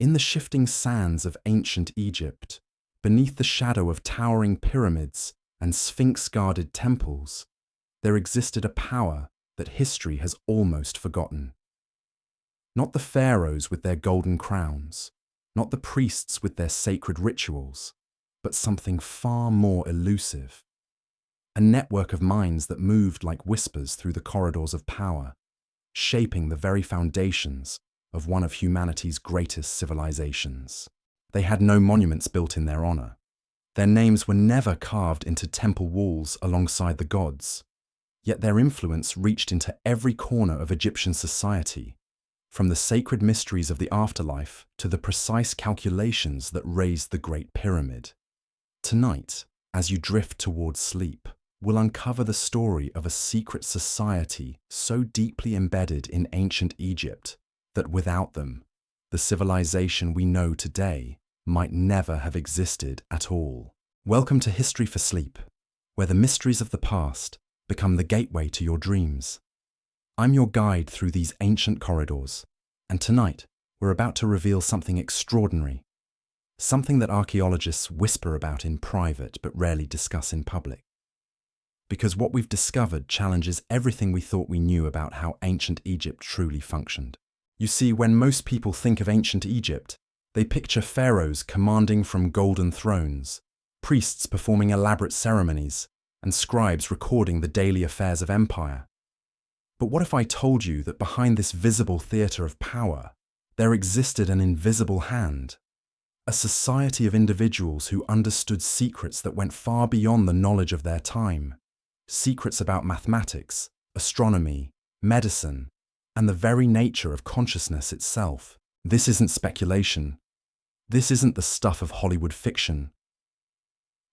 In the shifting sands of ancient Egypt, beneath the shadow of towering pyramids and sphinx-guarded temples, there existed a power that history has almost forgotten. Not the pharaohs with their golden crowns, not the priests with their sacred rituals, but something far more elusive. A network of minds that moved like whispers through the corridors of power, shaping the very foundations of one of humanity's greatest civilizations. They had no monuments built in their honor. Their names were never carved into temple walls alongside the gods. Yet their influence reached into every corner of Egyptian society, from the sacred mysteries of the afterlife to the precise calculations that raised the Great Pyramid. Tonight, as you drift towards sleep, we'll uncover the story of a secret society so deeply embedded in ancient Egypt that without them, the civilization we know today might never have existed at all. Welcome to History for Sleep, where the mysteries of the past become the gateway to your dreams. I'm your guide through these ancient corridors, and tonight we're about to reveal something extraordinary, something that archaeologists whisper about in private but rarely discuss in public. Because what we've discovered challenges everything we thought we knew about how ancient Egypt truly functioned. You see, when most people think of ancient Egypt, they picture pharaohs commanding from golden thrones, priests performing elaborate ceremonies, and scribes recording the daily affairs of empire. But what if I told you that behind this visible theatre of power, there existed an invisible hand? A society of individuals who understood secrets that went far beyond the knowledge of their time. Secrets about mathematics, astronomy, medicine, and the very nature of consciousness itself. This isn't speculation. This isn't the stuff of Hollywood fiction.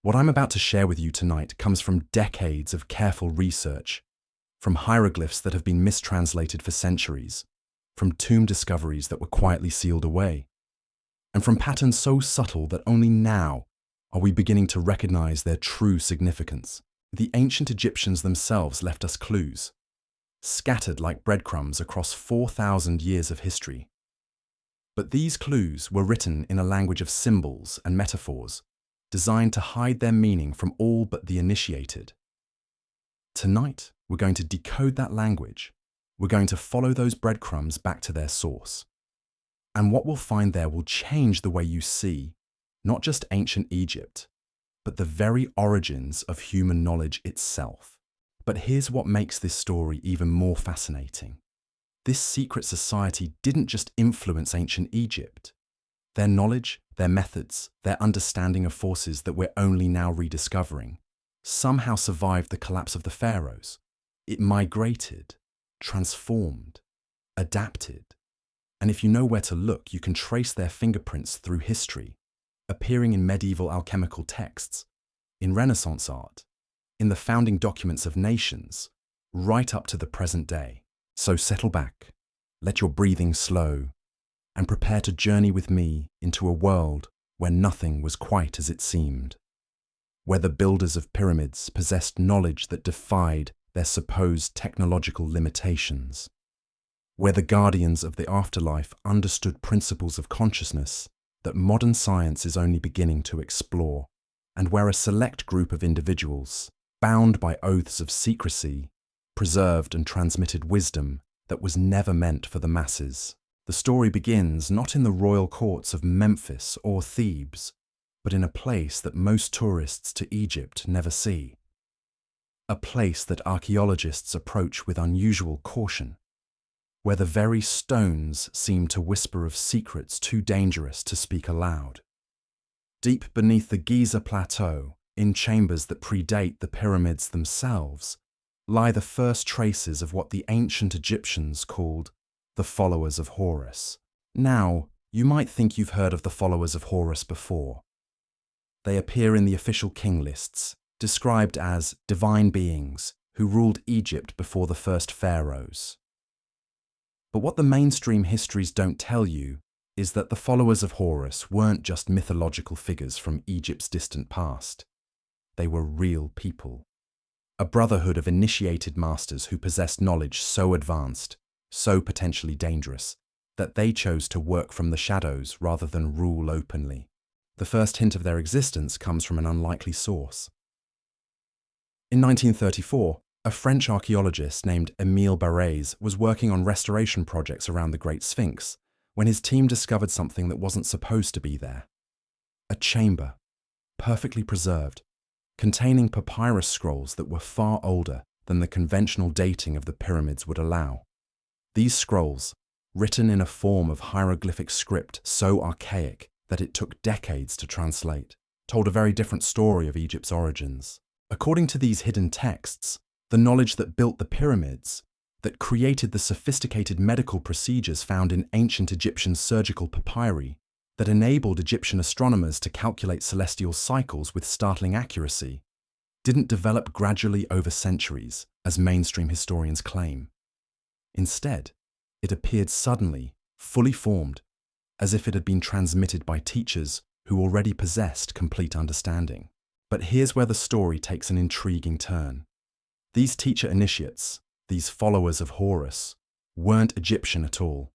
What I'm about to share with you tonight comes from decades of careful research, from hieroglyphs that have been mistranslated for centuries, from tomb discoveries that were quietly sealed away, and from patterns so subtle that only now are we beginning to recognize their true significance. The ancient Egyptians themselves left us clues, scattered like breadcrumbs across 4,000 years of history. But these clues were written in a language of symbols and metaphors, designed to hide their meaning from all but the initiated. Tonight, we're going to decode that language. We're going to follow those breadcrumbs back to their source. And what we'll find there will change the way you see, not just ancient Egypt, but the very origins of human knowledge itself. But here's what makes this story even more fascinating. This secret society didn't just influence ancient Egypt. Their knowledge, their methods, their understanding of forces that we're only now rediscovering somehow survived the collapse of the pharaohs. It migrated, transformed, adapted. And if you know where to look, you can trace their fingerprints through history, appearing in medieval alchemical texts, in Renaissance art, in the founding documents of nations, right up to the present day. So settle back, let your breathing slow, and prepare to journey with me into a world where nothing was quite as it seemed, where the builders of pyramids possessed knowledge that defied their supposed technological limitations, where the guardians of the afterlife understood principles of consciousness that modern science is only beginning to explore, and where a select group of individuals, bound by oaths of secrecy, preserved and transmitted wisdom that was never meant for the masses. The story begins not in the royal courts of Memphis or Thebes, but in a place that most tourists to Egypt never see. A place that archaeologists approach with unusual caution, where the very stones seem to whisper of secrets too dangerous to speak aloud. Deep beneath the Giza Plateau, in chambers that predate the pyramids themselves, lie the first traces of what the ancient Egyptians called the followers of Horus. Now, you might think you've heard of the followers of Horus before. They appear in the official king lists, described as divine beings who ruled Egypt before the first pharaohs. But what the mainstream histories don't tell you is that the followers of Horus weren't just mythological figures from Egypt's distant past. They were real people. A brotherhood of initiated masters who possessed knowledge so advanced, so potentially dangerous, that they chose to work from the shadows rather than rule openly. The first hint of their existence comes from an unlikely source. In 1934, a French archaeologist named Émile Barrès was working on restoration projects around the Great Sphinx when his team discovered something that wasn't supposed to be there. A chamber, perfectly preserved, containing papyrus scrolls that were far older than the conventional dating of the pyramids would allow. These scrolls, written in a form of hieroglyphic script so archaic that it took decades to translate, told a very different story of Egypt's origins. According to these hidden texts, the knowledge that built the pyramids, that created the sophisticated medical procedures found in ancient Egyptian surgical papyri, that enabled Egyptian astronomers to calculate celestial cycles with startling accuracy, didn't develop gradually over centuries, as mainstream historians claim. Instead, it appeared suddenly, fully formed, as if it had been transmitted by teachers who already possessed complete understanding. But here's where the story takes an intriguing turn. These teacher initiates, these followers of Horus, weren't Egyptian at all.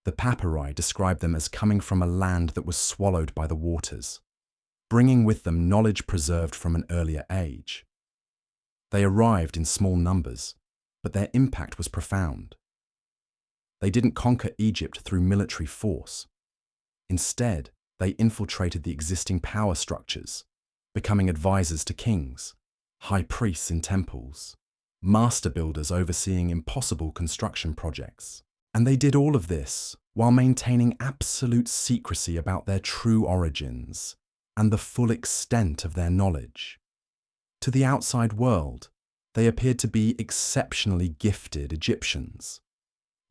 The papyri describe them as coming from a land that was swallowed by the waters, bringing with them knowledge preserved from an earlier age. They arrived in small numbers, but their impact was profound. They didn't conquer Egypt through military force. Instead, they infiltrated the existing power structures, becoming advisors to kings, high priests in temples, master builders overseeing impossible construction projects. And they did all of this while maintaining absolute secrecy about their true origins and the full extent of their knowledge. To the outside world, they appeared to be exceptionally gifted Egyptians.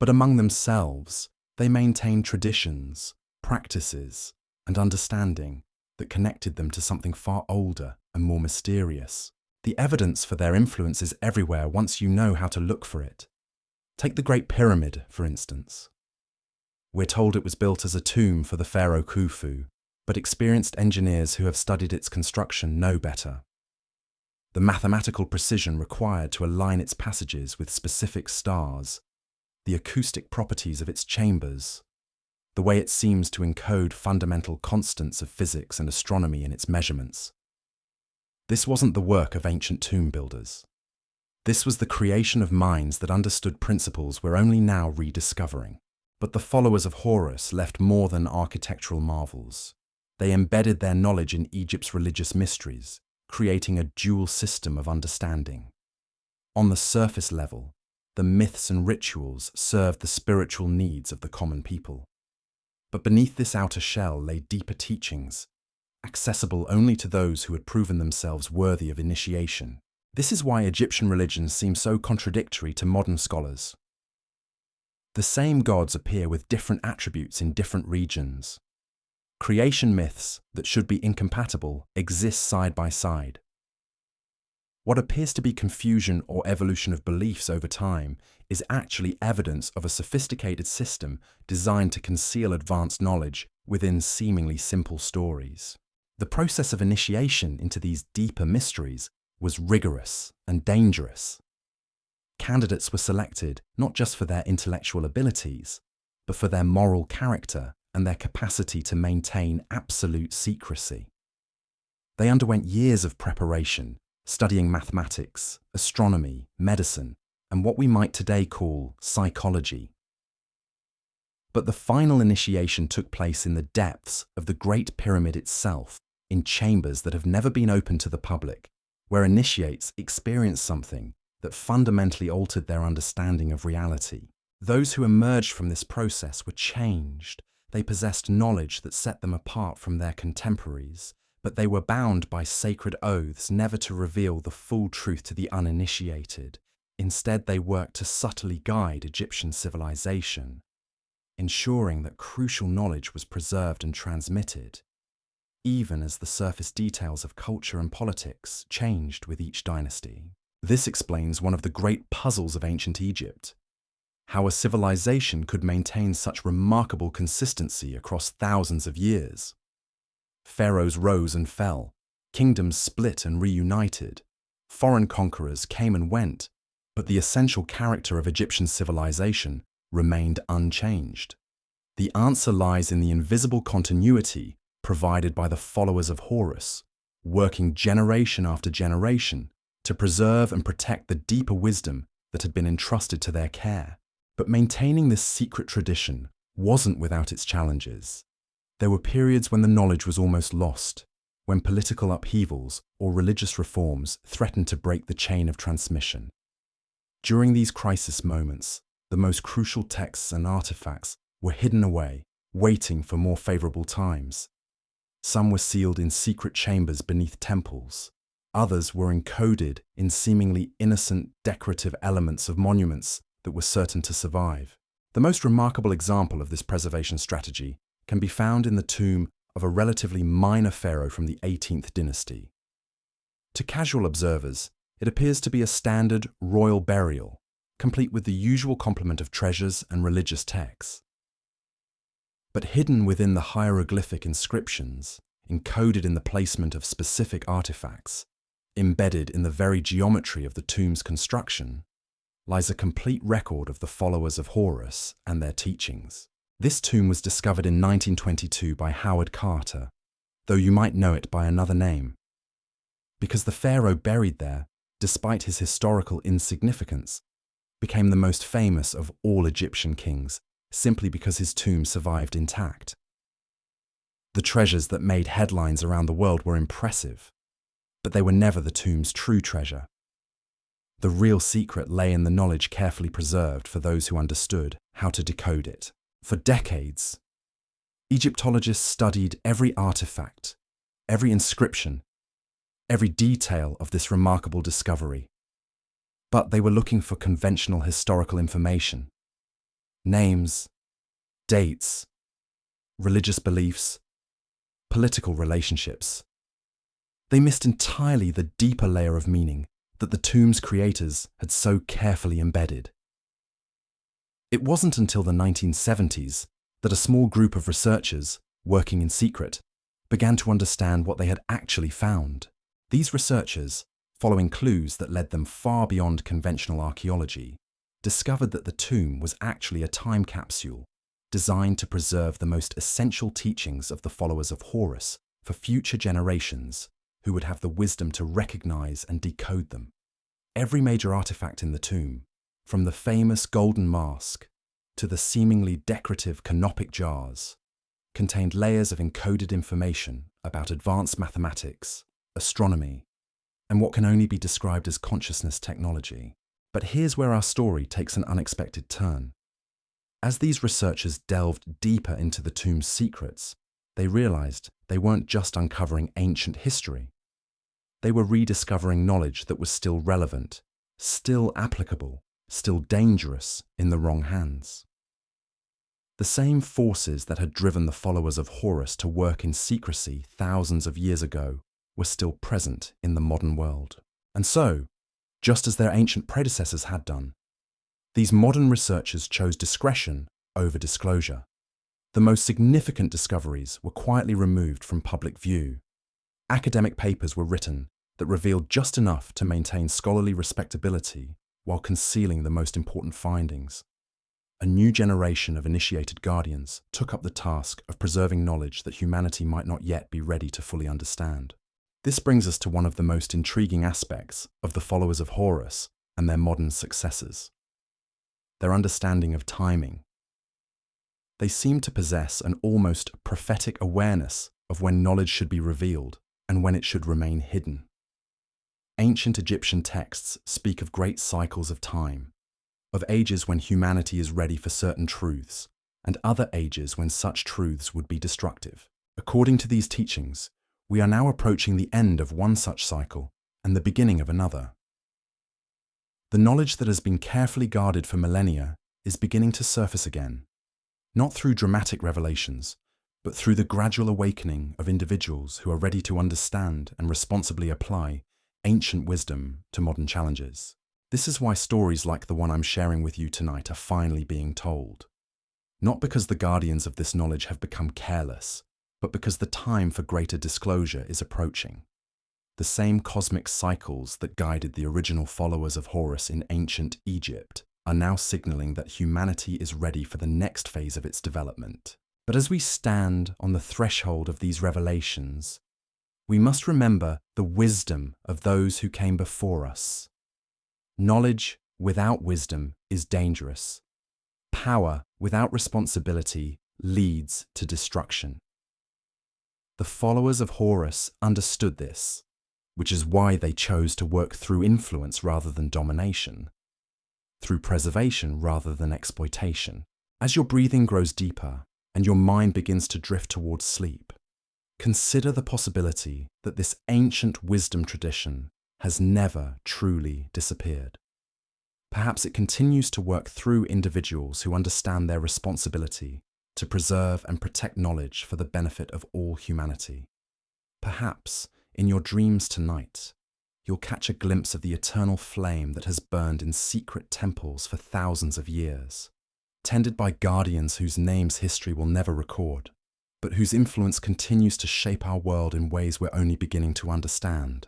But among themselves, they maintained traditions, practices, and understanding that connected them to something far older and more mysterious. The evidence for their influence is everywhere once you know how to look for it. Take the Great Pyramid, for instance. We're told it was built as a tomb for the pharaoh Khufu, but experienced engineers who have studied its construction know better. The mathematical precision required to align its passages with specific stars, the acoustic properties of its chambers, the way it seems to encode fundamental constants of physics and astronomy in its measurements. This wasn't the work of ancient tomb builders. This was the creation of minds that understood principles we're only now rediscovering. But the followers of Horus left more than architectural marvels. They embedded their knowledge in Egypt's religious mysteries, creating a dual system of understanding. On the surface level, the myths and rituals served the spiritual needs of the common people. But beneath this outer shell lay deeper teachings, accessible only to those who had proven themselves worthy of initiation. This is why Egyptian religions seem so contradictory to modern scholars. The same gods appear with different attributes in different regions. Creation myths that should be incompatible exist side by side. What appears to be confusion or evolution of beliefs over time is actually evidence of a sophisticated system designed to conceal advanced knowledge within seemingly simple stories. The process of initiation into these deeper mysteries was rigorous and dangerous. Candidates were selected not just for their intellectual abilities, but for their moral character and their capacity to maintain absolute secrecy. They underwent years of preparation, studying mathematics, astronomy, medicine, and what we might today call psychology. But the final initiation took place in the depths of the Great Pyramid itself, in chambers that have never been opened to the public, where initiates experienced something that fundamentally altered their understanding of reality. Those who emerged from this process were changed. They possessed knowledge that set them apart from their contemporaries, but they were bound by sacred oaths never to reveal the full truth to the uninitiated. Instead, they worked to subtly guide Egyptian civilization, ensuring that crucial knowledge was preserved and transmitted, even as the surface details of culture and politics changed with each dynasty. This explains one of the great puzzles of ancient Egypt: how a civilization could maintain such remarkable consistency across thousands of years. Pharaohs rose and fell, kingdoms split and reunited, foreign conquerors came and went, but the essential character of Egyptian civilization remained unchanged? The answer lies in the invisible continuity provided by the followers of Horus, working generation after generation to preserve and protect the deeper wisdom that had been entrusted to their care. But maintaining this secret tradition wasn't without its challenges. There were periods when the knowledge was almost lost, when political upheavals or religious reforms threatened to break the chain of transmission. During these crisis moments, the most crucial texts and artifacts were hidden away, waiting for more favorable times. Some were sealed in secret chambers beneath temples. Others were encoded in seemingly innocent decorative elements of monuments that were certain to survive. The most remarkable example of this preservation strategy can be found in the tomb of a relatively minor pharaoh from the 18th dynasty. To casual observers, it appears to be a standard royal burial, complete with the usual complement of treasures and religious texts. But hidden within the hieroglyphic inscriptions, encoded in the placement of specific artifacts, embedded in the very geometry of the tomb's construction, lies a complete record of the followers of Horus and their teachings. This tomb was discovered in 1922 by Howard Carter, though you might know it by another name. Because the pharaoh buried there, despite his historical insignificance, became the most famous of all Egyptian kings, simply because his tomb survived intact. The treasures that made headlines around the world were impressive, but they were never the tomb's true treasure. The real secret lay in the knowledge carefully preserved for those who understood how to decode it. For decades, Egyptologists studied every artifact, every inscription, every detail of this remarkable discovery. But they were looking for conventional historical information: names, dates, religious beliefs, political relationships. They missed entirely the deeper layer of meaning that the tomb's creators had so carefully embedded. It wasn't until the 1970s that a small group of researchers, working in secret, began to understand what they had actually found. These researchers, following clues that led them far beyond conventional archaeology, discovered that the tomb was actually a time capsule designed to preserve the most essential teachings of the followers of Horus for future generations who would have the wisdom to recognize and decode them. Every major artifact in the tomb, from the famous golden mask to the seemingly decorative canopic jars, contained layers of encoded information about advanced mathematics, astronomy, and what can only be described as consciousness technology. But here's where our story takes an unexpected turn. As these researchers delved deeper into the tomb's secrets, they realized they weren't just uncovering ancient history. They were rediscovering knowledge that was still relevant, still applicable, still dangerous in the wrong hands. The same forces that had driven the followers of Horus to work in secrecy thousands of years ago were still present in the modern world. And so, just as their ancient predecessors had done, these modern researchers chose discretion over disclosure. The most significant discoveries were quietly removed from public view. Academic papers were written that revealed just enough to maintain scholarly respectability while concealing the most important findings. A new generation of initiated guardians took up the task of preserving knowledge that humanity might not yet be ready to fully understand. This brings us to one of the most intriguing aspects of the followers of Horus and their modern successors: their understanding of timing. They seem to possess an almost prophetic awareness of when knowledge should be revealed and when it should remain hidden. Ancient Egyptian texts speak of great cycles of time, of ages when humanity is ready for certain truths, and other ages when such truths would be destructive. According to these teachings, we are now approaching the end of one such cycle and the beginning of another. The knowledge that has been carefully guarded for millennia is beginning to surface again, not through dramatic revelations, but through the gradual awakening of individuals who are ready to understand and responsibly apply ancient wisdom to modern challenges. This is why stories like the one I'm sharing with you tonight are finally being told. Not because the guardians of this knowledge have become careless, but because the time for greater disclosure is approaching. The same cosmic cycles that guided the original followers of Horus in ancient Egypt are now signaling that humanity is ready for the next phase of its development. But as we stand on the threshold of these revelations, we must remember the wisdom of those who came before us. Knowledge without wisdom is dangerous. Power without responsibility leads to destruction. The followers of Horus understood this, which is why they chose to work through influence rather than domination, through preservation rather than exploitation. As your breathing grows deeper and your mind begins to drift towards sleep, consider the possibility that this ancient wisdom tradition has never truly disappeared. Perhaps it continues to work through individuals who understand their responsibility to preserve and protect knowledge for the benefit of all humanity. Perhaps, in your dreams tonight, you'll catch a glimpse of the eternal flame that has burned in secret temples for thousands of years, tended by guardians whose names history will never record, but whose influence continues to shape our world in ways we're only beginning to understand.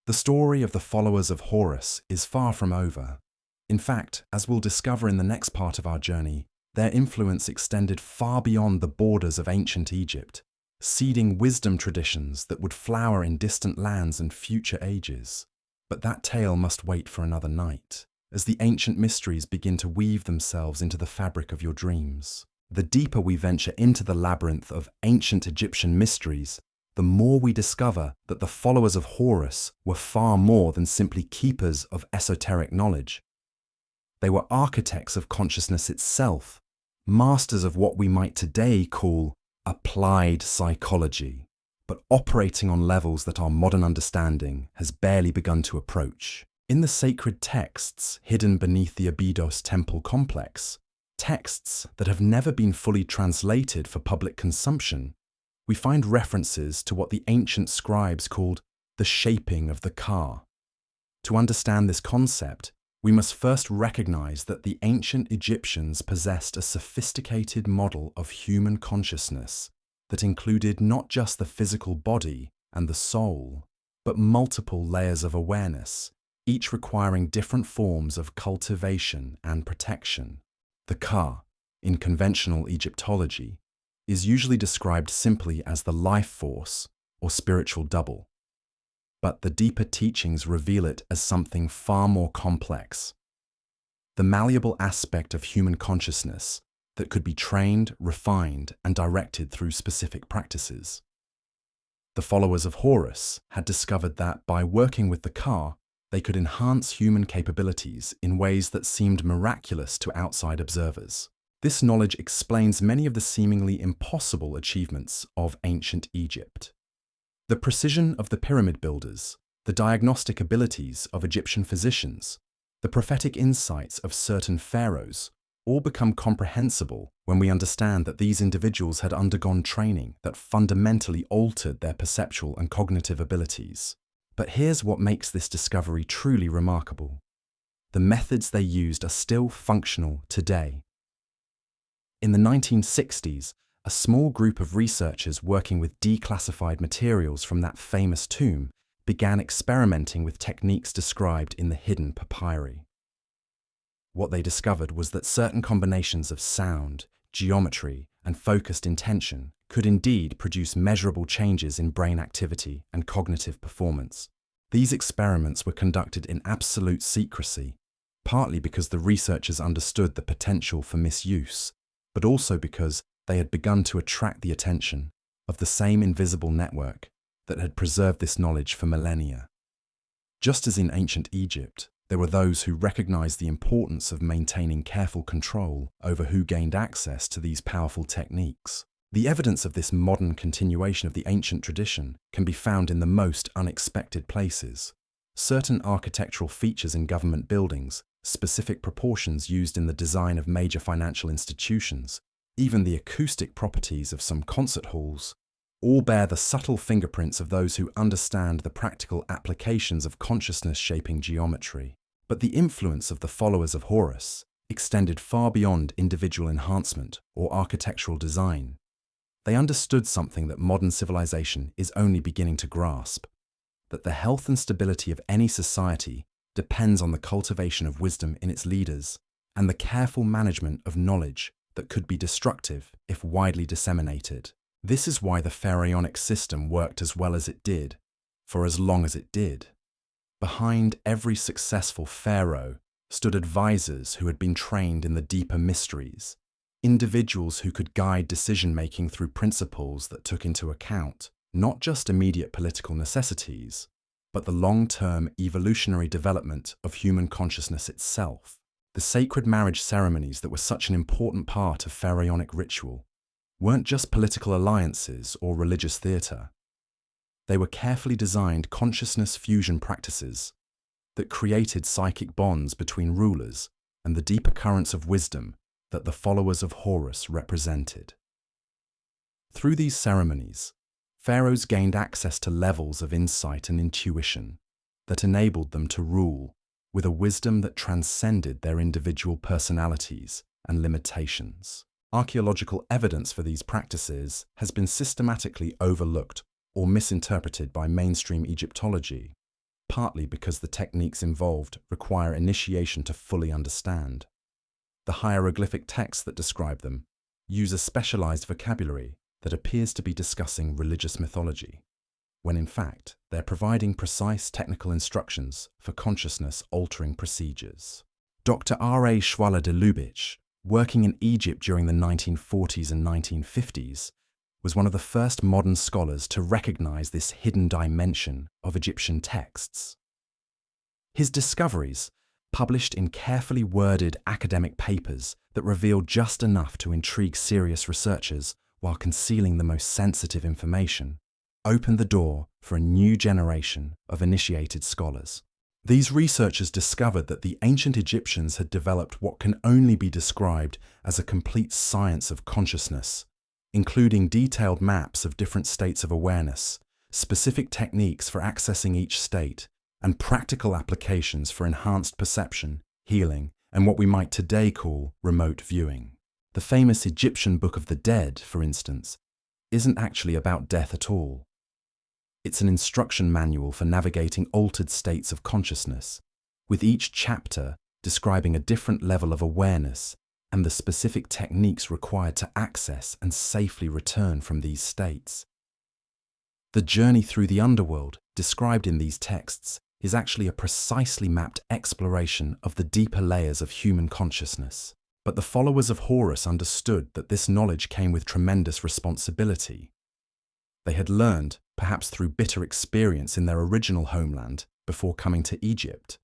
The story of the followers of Horus is far from over. In fact, as we'll discover in the next part of our journey, their influence extended far beyond the borders of ancient Egypt, seeding wisdom traditions that would flower in distant lands and future ages. But that tale must wait for another night, as the ancient mysteries begin to weave themselves into the fabric of your dreams. The deeper we venture into the labyrinth of ancient Egyptian mysteries, the more we discover that the followers of Horus were far more than simply keepers of esoteric knowledge. They were architects of consciousness itself, masters of what we might today call applied psychology, but operating on levels that our modern understanding has barely begun to approach. In the sacred texts hidden beneath the Abydos temple complex, texts that have never been fully translated for public consumption, we find references to what the ancient scribes called the shaping of the Ka. To understand this concept, we must first recognize that the ancient Egyptians possessed a sophisticated model of human consciousness that included not just the physical body and the soul, but multiple layers of awareness, each requiring different forms of cultivation and protection. The Ka, in conventional Egyptology, is usually described simply as the life force or spiritual double. But the deeper teachings reveal it as something far more complex. The malleable aspect of human consciousness that could be trained, refined, and directed through specific practices. The followers of Horus had discovered that by working with the Ka, they could enhance human capabilities in ways that seemed miraculous to outside observers. This knowledge explains many of the seemingly impossible achievements of ancient Egypt. The precision of the pyramid builders, the diagnostic abilities of Egyptian physicians, the prophetic insights of certain pharaohs all become comprehensible when we understand that these individuals had undergone training that fundamentally altered their perceptual and cognitive abilities. But here's what makes this discovery truly remarkable. The methods they used are still functional today. In the 1960s, a small group of researchers working with declassified materials from that famous tomb began experimenting with techniques described in the hidden papyri. What they discovered was that certain combinations of sound, geometry, and focused intention could indeed produce measurable changes in brain activity and cognitive performance. These experiments were conducted in absolute secrecy, partly because the researchers understood the potential for misuse, but also because they had begun to attract the attention of the same invisible network that had preserved this knowledge for millennia. Just as in ancient Egypt, there were those who recognized the importance of maintaining careful control over who gained access to these powerful techniques. The evidence of this modern continuation of the ancient tradition can be found in the most unexpected places. Certain architectural features in government buildings, specific proportions used in the design of major financial institutions, even the acoustic properties of some concert halls, all bear the subtle fingerprints of those who understand the practical applications of consciousness-shaping geometry. But the influence of the followers of Horus extended far beyond individual enhancement or architectural design. They understood something that modern civilization is only beginning to grasp, that the health and stability of any society depends on the cultivation of wisdom in its leaders and the careful management of knowledge that could be destructive if widely disseminated. This is why the pharaonic system worked as well as it did, for as long as it did. Behind every successful pharaoh stood advisors who had been trained in the deeper mysteries, individuals who could guide decision-making through principles that took into account not just immediate political necessities, but the long-term evolutionary development of human consciousness itself. The sacred marriage ceremonies that were such an important part of pharaonic ritual weren't just political alliances or religious theatre. They were carefully designed consciousness fusion practices that created psychic bonds between rulers and the deeper currents of wisdom that the followers of Horus represented. Through these ceremonies, pharaohs gained access to levels of insight and intuition that enabled them to rule with a wisdom that transcended their individual personalities and limitations. Archaeological evidence for these practices has been systematically overlooked or misinterpreted by mainstream Egyptology, partly because the techniques involved require initiation to fully understand. The hieroglyphic texts that describe them use a specialized vocabulary that appears to be discussing religious mythology, when in fact they're providing precise technical instructions for consciousness-altering procedures. Dr. R.A. Schwaller de Lubitsch, working in Egypt during the 1940s and 1950s, was one of the first modern scholars to recognize this hidden dimension of Egyptian texts. His discoveries, published in carefully worded academic papers that reveal just enough to intrigue serious researchers while concealing the most sensitive information, opened the door for a new generation of initiated scholars. These researchers discovered that the ancient Egyptians had developed what can only be described as a complete science of consciousness, including detailed maps of different states of awareness, specific techniques for accessing each state, and practical applications for enhanced perception, healing, and what we might today call remote viewing. The famous Egyptian Book of the Dead, for instance, isn't actually about death at all. It's an instruction manual for navigating altered states of consciousness, with each chapter describing a different level of awareness and the specific techniques required to access and safely return from these states. The journey through the underworld, described in these texts, is actually a precisely mapped exploration of the deeper layers of human consciousness. But the followers of Horus understood that this knowledge came with tremendous responsibility. They had learned, perhaps through bitter experience in their original homeland before coming to Egypt,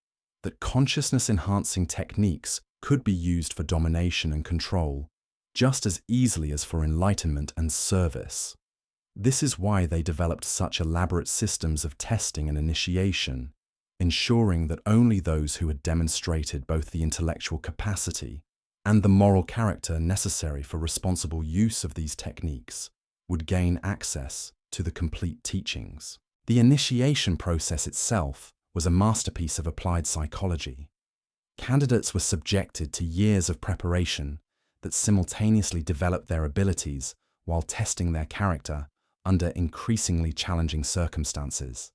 that consciousness-enhancing techniques could be used for domination and control, just as easily as for enlightenment and service. This is why they developed such elaborate systems of testing and initiation, ensuring that only those who had demonstrated both the intellectual capacity and the moral character necessary for responsible use of these techniques would gain access to the complete teachings. The initiation process itself was a masterpiece of applied psychology. Candidates were subjected to years of preparation that simultaneously developed their abilities while testing their character under increasingly challenging circumstances.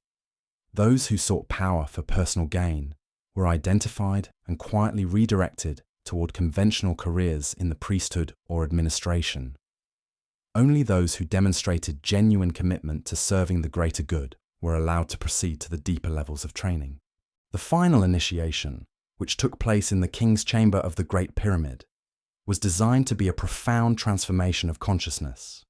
Those who sought power for personal gain were identified and quietly redirected toward conventional careers in the priesthood or administration. Only those who demonstrated genuine commitment to serving the greater good were allowed to proceed to the deeper levels of training. The final initiation, which took place in the king's chamber of the Great Pyramid, was designed to be a profound transformation of consciousness.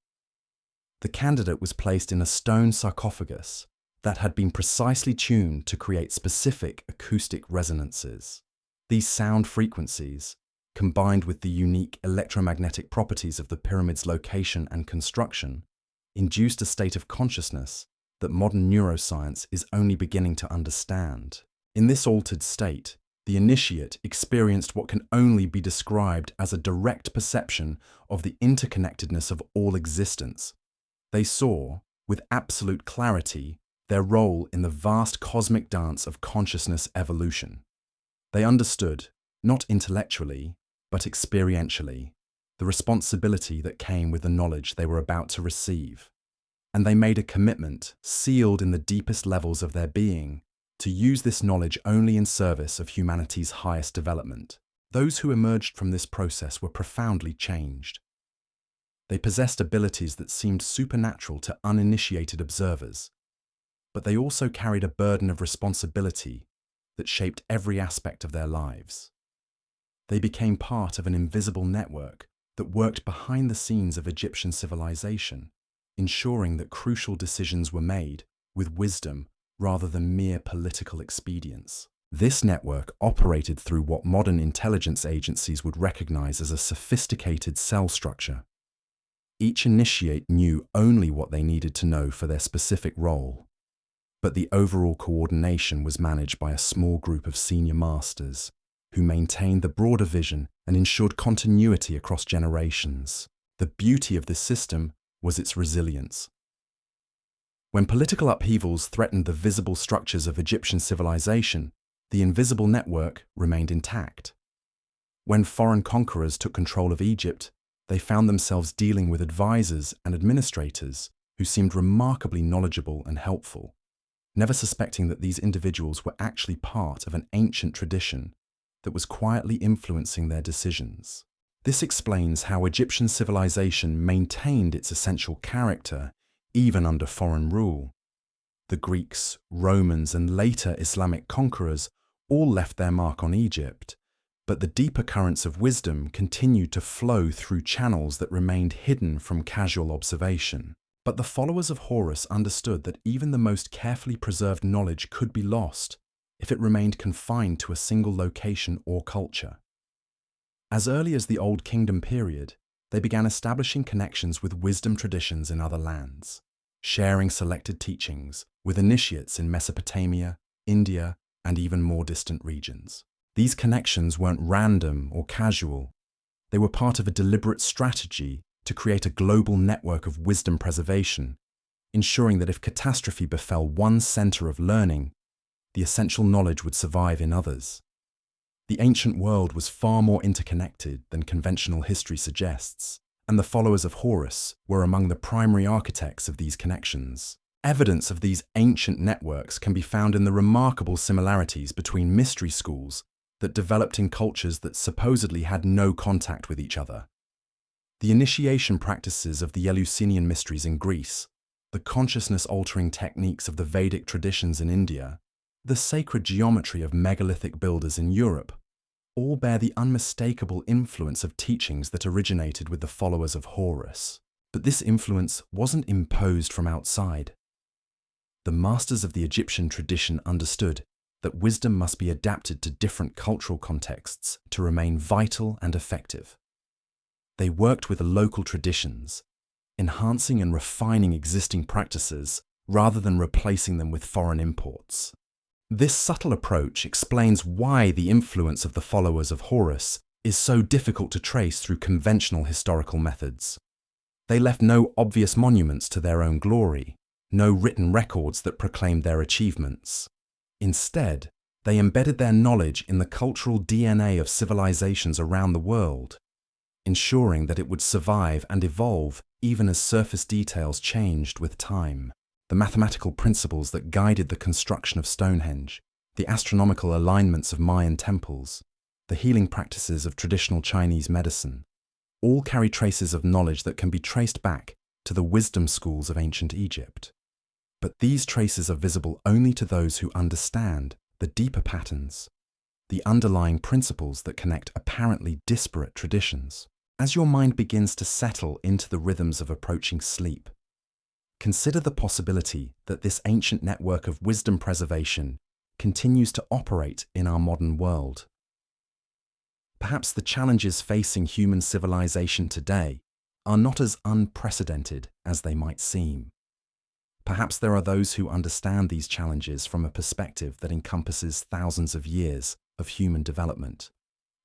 The candidate was placed in a stone sarcophagus that had been precisely tuned to create specific acoustic resonances. These sound frequencies, combined with the unique electromagnetic properties of the pyramid's location and construction, induced a state of consciousness that modern neuroscience is only beginning to understand. In this altered state, the initiate experienced what can only be described as a direct perception of the interconnectedness of all existence. They saw, with absolute clarity, their role in the vast cosmic dance of consciousness evolution. They understood, not intellectually, but experientially, the responsibility that came with the knowledge they were about to receive. And they made a commitment, sealed in the deepest levels of their being, to use this knowledge only in service of humanity's highest development. Those who emerged from this process were profoundly changed. They possessed abilities that seemed supernatural to uninitiated observers, but they also carried a burden of responsibility that shaped every aspect of their lives. They became part of an invisible network that worked behind the scenes of Egyptian civilization, ensuring that crucial decisions were made with wisdom rather than mere political expedience. This network operated through what modern intelligence agencies would recognize as a sophisticated cell structure. Each initiate knew only what they needed to know for their specific role, but the overall coordination was managed by a small group of senior masters who maintained the broader vision and ensured continuity across generations. The beauty of this system was its resilience. When political upheavals threatened the visible structures of Egyptian civilization, the invisible network remained intact. When foreign conquerors took control of Egypt, they found themselves dealing with advisors and administrators who seemed remarkably knowledgeable and helpful, never suspecting that these individuals were actually part of an ancient tradition that was quietly influencing their decisions. This explains how Egyptian civilization maintained its essential character even under foreign rule. The Greeks, Romans, and later Islamic conquerors all left their mark on Egypt, but the deeper currents of wisdom continued to flow through channels that remained hidden from casual observation. But the followers of Horus understood that even the most carefully preserved knowledge could be lost if it remained confined to a single location or culture. As early as the Old Kingdom period, they began establishing connections with wisdom traditions in other lands, sharing selected teachings with initiates in Mesopotamia, India, and even more distant regions. These connections weren't random or casual. They were part of a deliberate strategy to create a global network of wisdom preservation, ensuring that if catastrophe befell one center of learning, the essential knowledge would survive in others. The ancient world was far more interconnected than conventional history suggests, and the followers of Horus were among the primary architects of these connections. Evidence of these ancient networks can be found in the remarkable similarities between mystery schools that developed in cultures that supposedly had no contact with each other. The initiation practices of the Eleusinian mysteries in Greece, the consciousness-altering techniques of the Vedic traditions in India, the sacred geometry of megalithic builders in Europe, all bear the unmistakable influence of teachings that originated with the followers of Horus. But this influence wasn't imposed from outside. The masters of the Egyptian tradition understood that wisdom must be adapted to different cultural contexts to remain vital and effective. They worked with the local traditions, enhancing and refining existing practices rather than replacing them with foreign imports. This subtle approach explains why the influence of the followers of Horus is so difficult to trace through conventional historical methods. They left no obvious monuments to their own glory, no written records that proclaimed their achievements. Instead, they embedded their knowledge in the cultural DNA of civilizations around the world, ensuring that it would survive and evolve even as surface details changed with time. The mathematical principles that guided the construction of Stonehenge, the astronomical alignments of Mayan temples, the healing practices of traditional Chinese medicine, all carry traces of knowledge that can be traced back to the wisdom schools of ancient Egypt. But these traces are visible only to those who understand the deeper patterns, the underlying principles that connect apparently disparate traditions. As your mind begins to settle into the rhythms of approaching sleep, consider the possibility that this ancient network of wisdom preservation continues to operate in our modern world. Perhaps the challenges facing human civilization today are not as unprecedented as they might seem. Perhaps there are those who understand these challenges from a perspective that encompasses thousands of years of human development,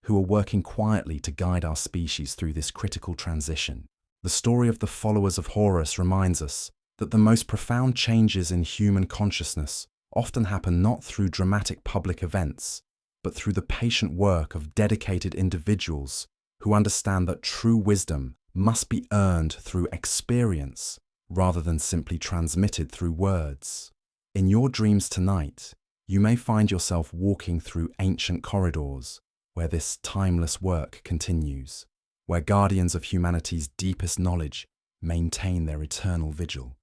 who are working quietly to guide our species through this critical transition. The story of the followers of Horus reminds us that the most profound changes in human consciousness often happen not through dramatic public events, but through the patient work of dedicated individuals who understand that true wisdom must be earned through experience rather than simply transmitted through words. In your dreams tonight, you may find yourself walking through ancient corridors, where this timeless work continues, where guardians of humanity's deepest knowledge maintain their eternal vigil,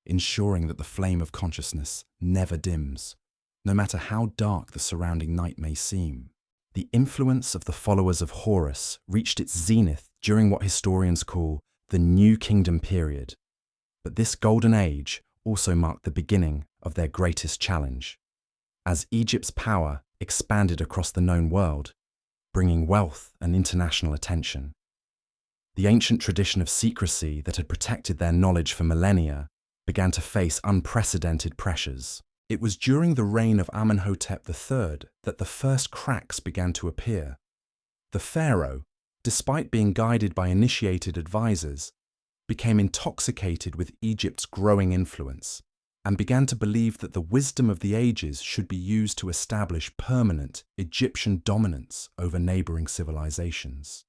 ensuring that the flame of consciousness never dims, no matter how dark the surrounding night may seem. The influence of the followers of Horus reached its zenith during what historians call the New Kingdom period, but this golden age also marked the beginning of their greatest challenge. As Egypt's power expanded across the known world, bringing wealth and international attention, the ancient tradition of secrecy that had protected their knowledge for millennia began to face unprecedented pressures. It was during the reign of Imhotep III that the first cracks began to appear. The pharaoh, despite being guided by initiated advisors, became intoxicated with Egypt's growing influence and began to believe that the wisdom of the ages should be used to establish permanent Egyptian dominance over neighboring civilizations.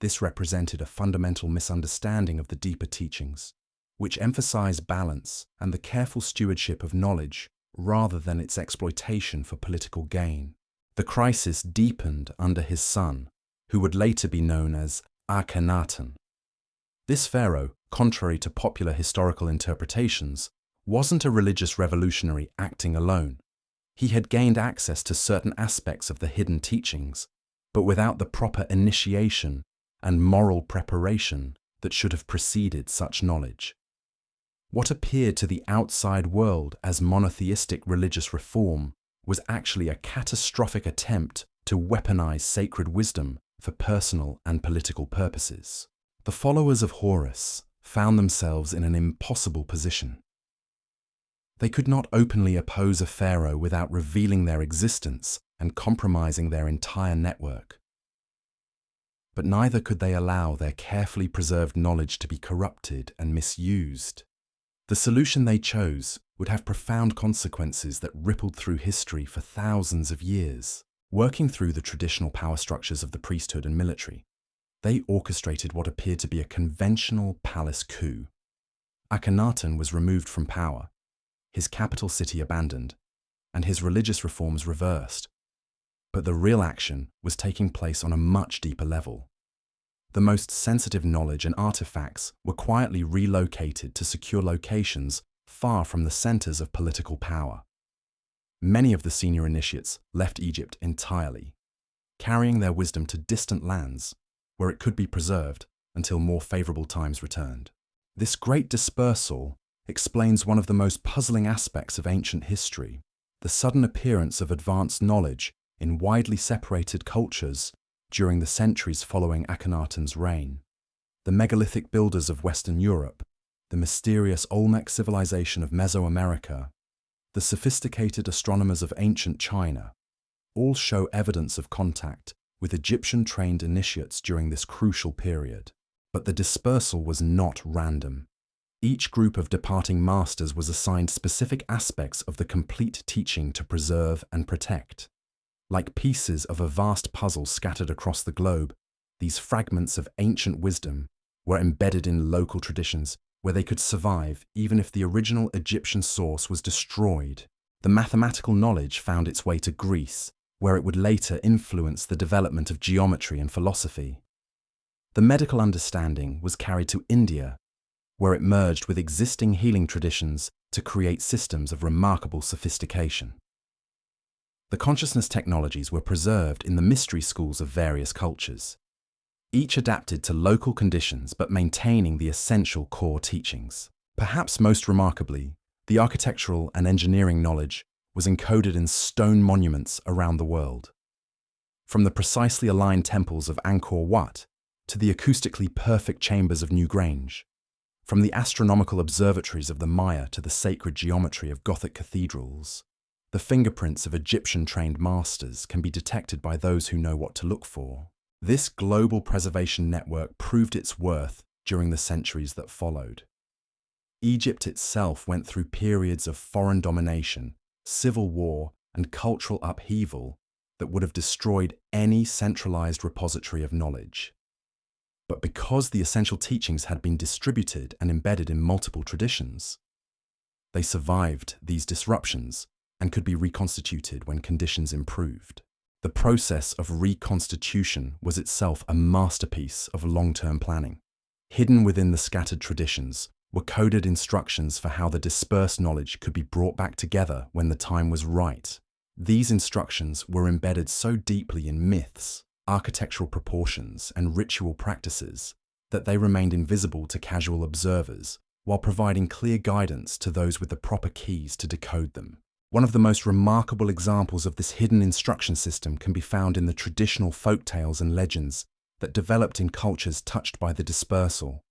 This represented a fundamental misunderstanding of the deeper teachings, which emphasize balance and the careful stewardship of knowledge rather than its exploitation for political gain. The crisis deepened under his son, who would later be known as Akhenaten. This pharaoh, contrary to popular historical interpretations, wasn't a religious revolutionary acting alone. He had gained access to certain aspects of the hidden teachings, but without the proper initiation and moral preparation that should have preceded such knowledge. What appeared to the outside world as monotheistic religious reform was actually a catastrophic attempt to weaponize sacred wisdom for personal and political purposes. The followers of Horus found themselves in an impossible position. They could not openly oppose a pharaoh without revealing their existence and compromising their entire network. But neither could they allow their carefully preserved knowledge to be corrupted and misused. The solution they chose would have profound consequences that rippled through history for thousands of years. Working through the traditional power structures of the priesthood and military, they orchestrated what appeared to be a conventional palace coup. Akhenaten was removed from power, his capital city abandoned, and his religious reforms reversed. But the real action was taking place on a much deeper level. The most sensitive knowledge and artifacts were quietly relocated to secure locations far from the centers of political power. Many of the senior initiates left Egypt entirely, carrying their wisdom to distant lands where it could be preserved until more favorable times returned. This great dispersal explains one of the most puzzling aspects of ancient history: the sudden appearance of advanced knowledge in widely separated cultures during the centuries following Akhenaten's reign. The megalithic builders of Western Europe, the mysterious Olmec civilization of Mesoamerica, the sophisticated astronomers of ancient China, all show evidence of contact with Egyptian-trained initiates during this crucial period. But the dispersal was not random. Each group of departing masters was assigned specific aspects of the complete teaching to preserve and protect. Like pieces of a vast puzzle scattered across the globe, these fragments of ancient wisdom were embedded in local traditions where they could survive even if the original Egyptian source was destroyed. The mathematical knowledge found its way to Greece, where it would later influence the development of geometry and philosophy. The medical understanding was carried to India, where it merged with existing healing traditions to create systems of remarkable sophistication. The consciousness technologies were preserved in the mystery schools of various cultures, each adapted to local conditions but maintaining the essential core teachings. Perhaps most remarkably, the architectural and engineering knowledge was encoded in stone monuments around the world. From the precisely aligned temples of Angkor Wat to the acoustically perfect chambers of Newgrange, from the astronomical observatories of the Maya to the sacred geometry of Gothic cathedrals, the fingerprints of Egyptian-trained masters can be detected by those who know what to look for. This global preservation network proved its worth during the centuries that followed. Egypt itself went through periods of foreign domination, civil war, and cultural upheaval that would have destroyed any centralized repository of knowledge. But because the essential teachings had been distributed and embedded in multiple traditions, they survived these disruptions and could be reconstituted when conditions improved. The process of reconstitution was itself a masterpiece of long-term planning. Hidden within the scattered traditions were coded instructions for how the dispersed knowledge could be brought back together when the time was right. These instructions were embedded so deeply in myths, architectural proportions, and ritual practices that they remained invisible to casual observers, while providing clear guidance to those with the proper keys to decode them. One of the most remarkable examples of this hidden instruction system can be found in the traditional folk tales and legends that developed in cultures touched by the dispersal.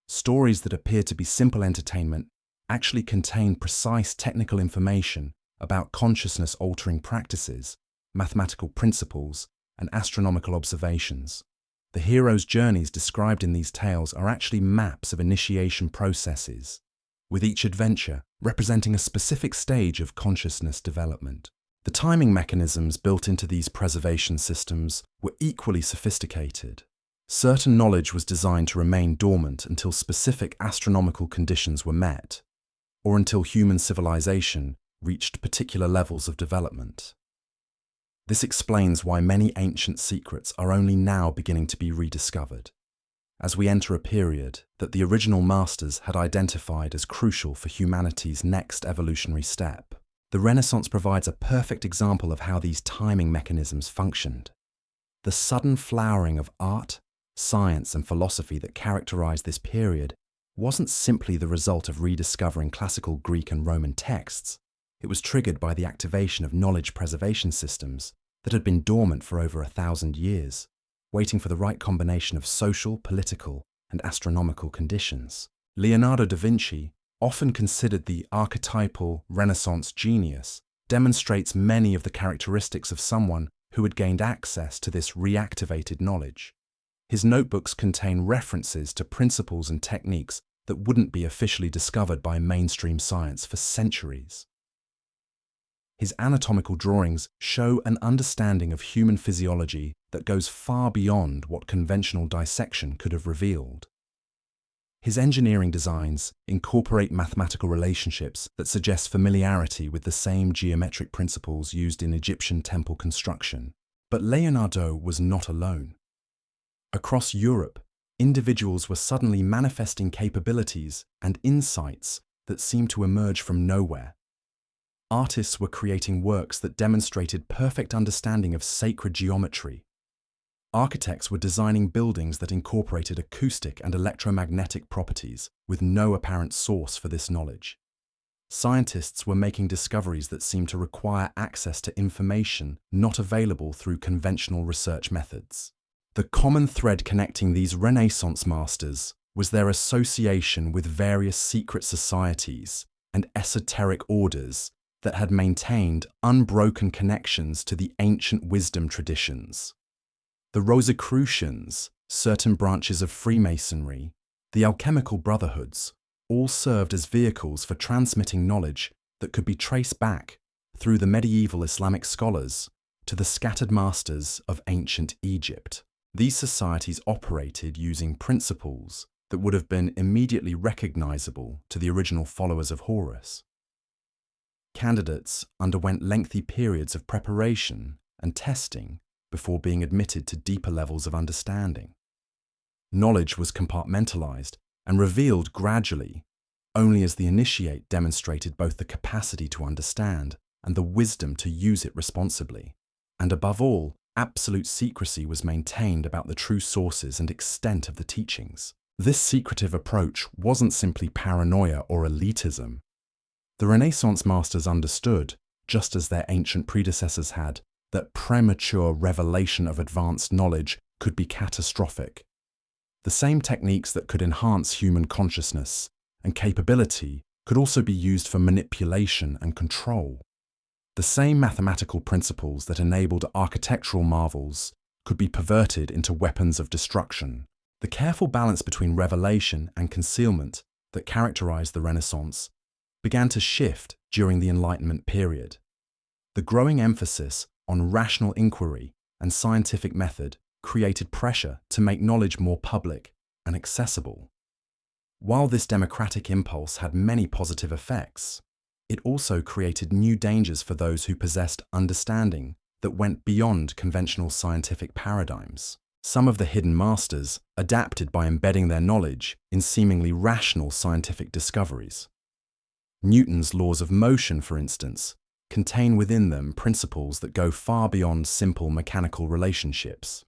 Stories that appear to be simple entertainment actually contain precise technical information about consciousness-altering practices, mathematical principles, and astronomical observations. The heroes' journeys described in these tales are actually maps of initiation processes, with each adventure representing a specific stage of consciousness development. The timing mechanisms built into these preservation systems were equally sophisticated. Certain knowledge was designed to remain dormant until specific astronomical conditions were met, or until human civilization reached particular levels of development. This explains why many ancient secrets are only now beginning to be rediscovered, as we enter a period that the original masters had identified as crucial for humanity's next evolutionary step. The Renaissance provides a perfect example of how these timing mechanisms functioned. The sudden flowering of art, science, and philosophy that characterized this period wasn't simply the result of rediscovering classical Greek and Roman texts. It was triggered by the activation of knowledge preservation systems that had been dormant for over 1,000 years, waiting for the right combination of social, political, and astronomical conditions. Leonardo da Vinci, often considered the archetypal Renaissance genius, demonstrates many of the characteristics of someone who had gained access to this reactivated knowledge. His notebooks contain references to principles and techniques that wouldn't be officially discovered by mainstream science for centuries. His anatomical drawings show an understanding of human physiology that goes far beyond what conventional dissection could have revealed. His engineering designs incorporate mathematical relationships that suggest familiarity with the same geometric principles used in Egyptian temple construction. But Leonardo was not alone. Across Europe, individuals were suddenly manifesting capabilities and insights that seemed to emerge from nowhere. Artists were creating works that demonstrated perfect understanding of sacred geometry. Architects were designing buildings that incorporated acoustic and electromagnetic properties with no apparent source for this knowledge. Scientists were making discoveries that seemed to require access to information not available through conventional research methods. The common thread connecting these Renaissance masters was their association with various secret societies and esoteric orders that had maintained unbroken connections to the ancient wisdom traditions. The Rosicrucians, certain branches of Freemasonry, the alchemical brotherhoods, all served as vehicles for transmitting knowledge that could be traced back, through the medieval Islamic scholars, to the scattered masters of ancient Egypt. These societies operated using principles that would have been immediately recognizable to the original followers of Horus. Candidates underwent lengthy periods of preparation and testing before being admitted to deeper levels of understanding. Knowledge was compartmentalized and revealed gradually, only as the initiate demonstrated both the capacity to understand and the wisdom to use it responsibly. And above all, absolute secrecy was maintained about the true sources and extent of the teachings. This secretive approach wasn't simply paranoia or elitism. The Renaissance masters understood, just as their ancient predecessors had, that premature revelation of advanced knowledge could be catastrophic. The same techniques that could enhance human consciousness and capability could also be used for manipulation and control. The same mathematical principles that enabled architectural marvels could be perverted into weapons of destruction. The careful balance between revelation and concealment that characterized the Renaissance began to shift during the Enlightenment period. The growing emphasis on rational inquiry and scientific method created pressure to make knowledge more public and accessible. While this democratic impulse had many positive effects, it also created new dangers for those who possessed understanding that went beyond conventional scientific paradigms. Some of the hidden masters adapted by embedding their knowledge in seemingly rational scientific discoveries. Newton's laws of motion, for instance, contain within them principles that go far beyond simple mechanical relationships.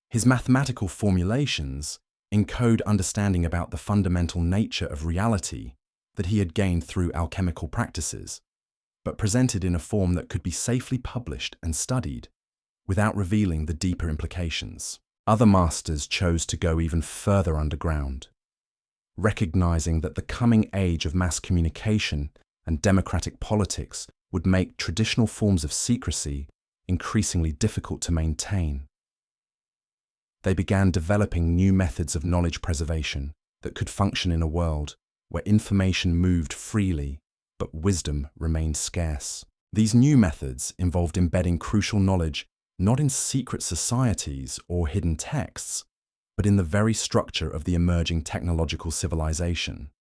His mathematical formulations encode understanding about the fundamental nature of reality that he had gained through alchemical practices, but presented in a form that could be safely published and studied without revealing the deeper implications. Other masters chose to go even further underground, recognizing that the coming age of mass communication and democratic politics would make traditional forms of secrecy increasingly difficult to maintain. They began developing new methods of knowledge preservation that could function in a world where information moved freely, but wisdom remained scarce. These new methods involved embedding crucial knowledge not in secret societies or hidden texts, but in the very structure of the emerging technological civilization.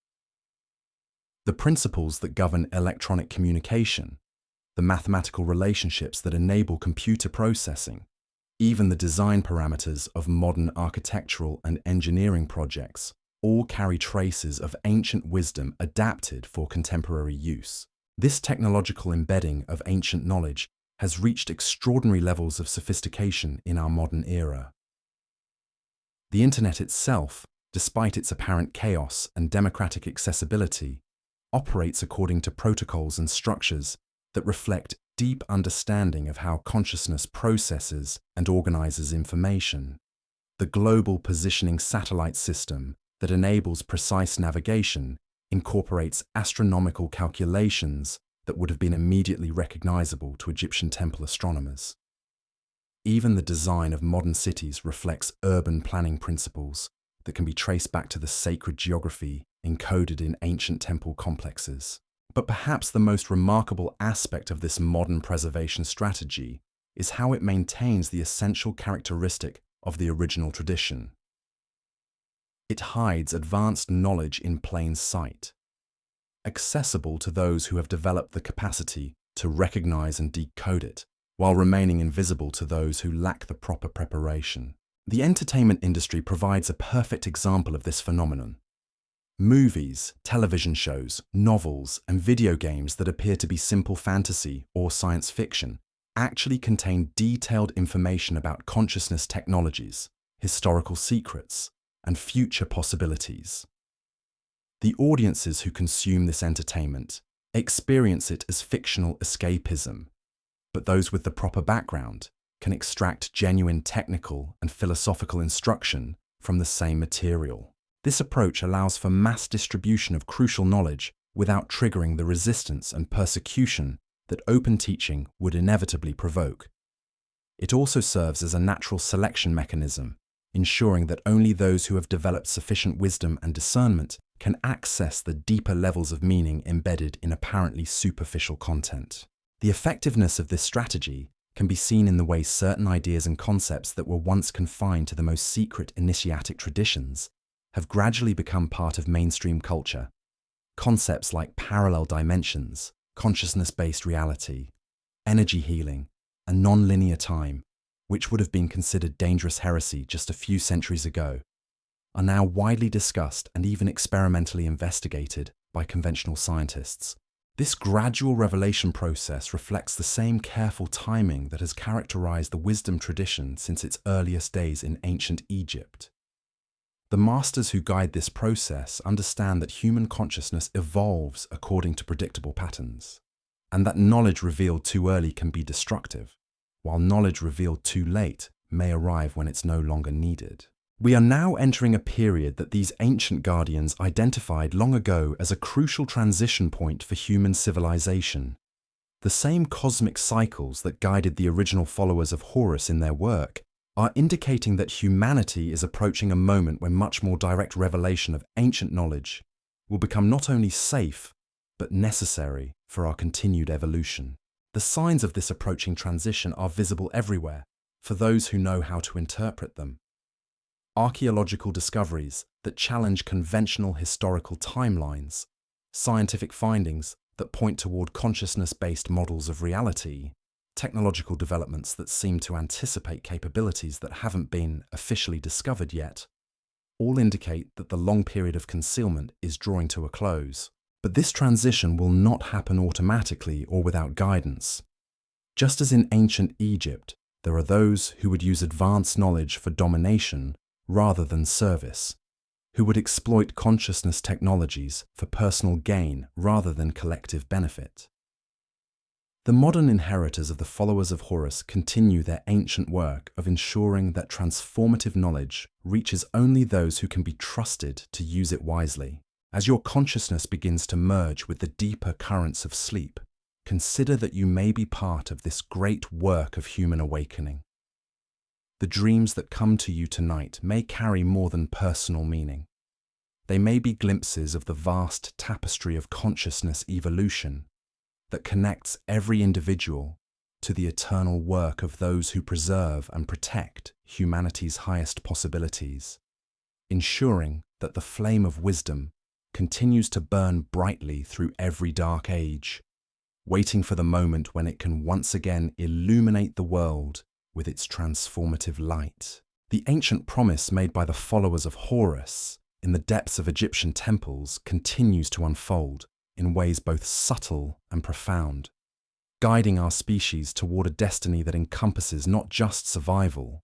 The principles that govern electronic communication, the mathematical relationships that enable computer processing, even the design parameters of modern architectural and engineering projects all carry traces of ancient wisdom adapted for contemporary use. This technological embedding of ancient knowledge has reached extraordinary levels of sophistication in our modern era. The Internet itself, despite its apparent chaos and democratic accessibility, operates according to protocols and structures that reflect deep understanding of how consciousness processes and organizes information. The global positioning satellite system that enables precise navigation incorporates astronomical calculations that would have been immediately recognizable to Egyptian temple astronomers. Even the design of modern cities reflects urban planning principles that can be traced back to the sacred geography encoded in ancient temple complexes. But perhaps the most remarkable aspect of this modern preservation strategy is how it maintains the essential characteristic of the original tradition. It hides advanced knowledge in plain sight, accessible to those who have developed the capacity to recognize and decode it, while remaining invisible to those who lack the proper preparation. The entertainment industry provides a perfect example of this phenomenon. Movies, television shows, novels, and video games that appear to be simple fantasy or science fiction actually contain detailed information about consciousness technologies, historical secrets, and future possibilities. The audiences who consume this entertainment experience it as fictional escapism, but those with the proper background can extract genuine technical and philosophical instruction from the same material. This approach allows for mass distribution of crucial knowledge without triggering the resistance and persecution that open teaching would inevitably provoke. It also serves as a natural selection mechanism, ensuring that only those who have developed sufficient wisdom and discernment can access the deeper levels of meaning embedded in apparently superficial content. The effectiveness of this strategy can be seen in the way certain ideas and concepts that were once confined to the most secret initiatic traditions have gradually become part of mainstream culture. Concepts like parallel dimensions, consciousness-based reality, energy healing, and non-linear time, which would have been considered dangerous heresy just a few centuries ago, are now widely discussed and even experimentally investigated by conventional scientists. This gradual revelation process reflects the same careful timing that has characterized the wisdom tradition since its earliest days in ancient Egypt. The masters who guide this process understand that human consciousness evolves according to predictable patterns, and that knowledge revealed too early can be destructive, while knowledge revealed too late may arrive when it's no longer needed. We are now entering a period that these ancient guardians identified long ago as a crucial transition point for human civilization. The same cosmic cycles that guided the original followers of Horus in their work are indicating that humanity is approaching a moment when much more direct revelation of ancient knowledge will become not only safe, but necessary for our continued evolution. The signs of this approaching transition are visible everywhere for those who know how to interpret them. Archaeological discoveries that challenge conventional historical timelines, scientific findings that point toward consciousness-based models of reality, technological developments that seem to anticipate capabilities that haven't been officially discovered yet, all indicate that the long period of concealment is drawing to a close. But this transition will not happen automatically or without guidance. Just as in ancient Egypt, there are those who would use advanced knowledge for domination rather than service, who would exploit consciousness technologies for personal gain rather than collective benefit. The modern inheritors of the followers of Horus continue their ancient work of ensuring that transformative knowledge reaches only those who can be trusted to use it wisely. As your consciousness begins to merge with the deeper currents of sleep, consider that you may be part of this great work of human awakening. The dreams that come to you tonight may carry more than personal meaning. They may be glimpses of the vast tapestry of consciousness evolution that connects every individual to the eternal work of those who preserve and protect humanity's highest possibilities, ensuring that the flame of wisdom continues to burn brightly through every dark age, waiting for the moment when it can once again illuminate the world with its transformative light. The ancient promise made by the followers of Horus in the depths of Egyptian temples continues to unfold in ways both subtle and profound, guiding our species toward a destiny that encompasses not just survival,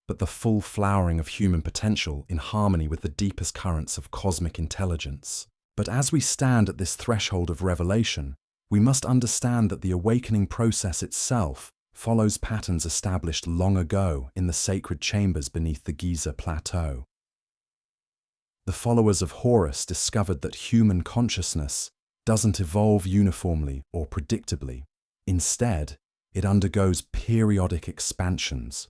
but the full flowering of human potential in harmony with the deepest currents of cosmic intelligence. But as we stand at this threshold of revelation, we must understand that the awakening process itself follows patterns established long ago in the sacred chambers beneath the Giza Plateau. The followers of Horus discovered that human consciousness doesn't evolve uniformly or predictably. Instead, it undergoes periodic expansions,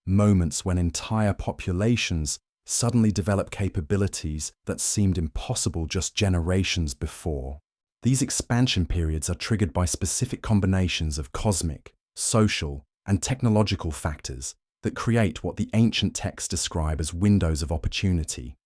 moments when entire populations suddenly develop capabilities that seemed impossible just generations before. These expansion periods are triggered by specific combinations of cosmic, social, and technological factors that create what the ancient texts describe as windows of opportunity.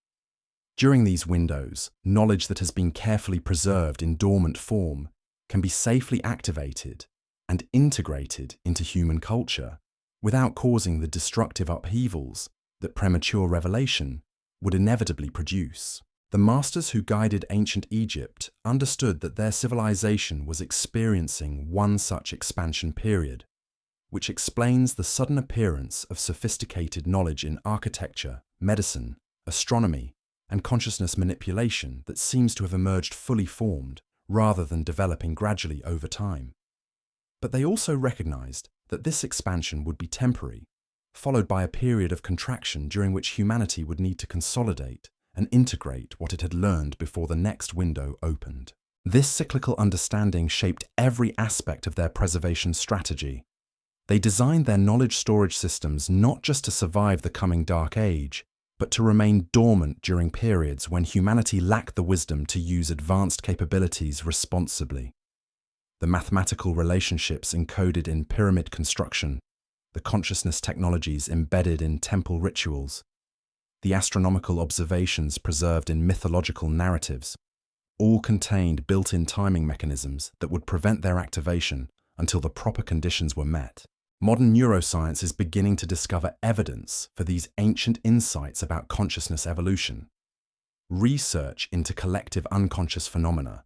During these windows, knowledge that has been carefully preserved in dormant form can be safely activated and integrated into human culture without causing the destructive upheavals that premature revelation would inevitably produce. The masters who guided ancient Egypt understood that their civilization was experiencing one such expansion period, which explains the sudden appearance of sophisticated knowledge in architecture, medicine, astronomy, and consciousness manipulation that seems to have emerged fully formed rather than developing gradually over time. But they also recognized that this expansion would be temporary, followed by a period of contraction during which humanity would need to consolidate and integrate what it had learned before the next window opened. This cyclical understanding shaped every aspect of their preservation strategy. They designed their knowledge storage systems not just to survive the coming dark age, but to remain dormant during periods when humanity lacked the wisdom to use advanced capabilities responsibly. The mathematical relationships encoded in pyramid construction, the consciousness technologies embedded in temple rituals, the astronomical observations preserved in mythological narratives, all contained built-in timing mechanisms that would prevent their activation until the proper conditions were met. Modern neuroscience is beginning to discover evidence for these ancient insights about consciousness evolution. Research into collective unconscious phenomena,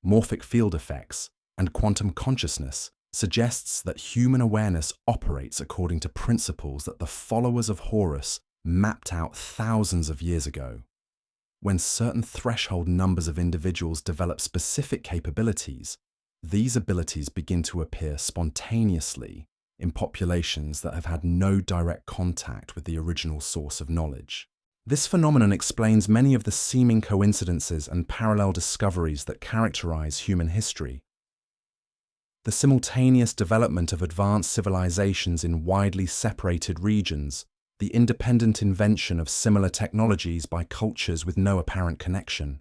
morphic field effects, and quantum consciousness suggests that human awareness operates according to principles that the followers of Horus mapped out thousands of years ago. When certain threshold numbers of individuals develop specific capabilities, these abilities begin to appear spontaneously in populations that have had no direct contact with the original source of knowledge. This phenomenon explains many of the seeming coincidences and parallel discoveries that characterize human history. The simultaneous development of advanced civilizations in widely separated regions, the independent invention of similar technologies by cultures with no apparent connection,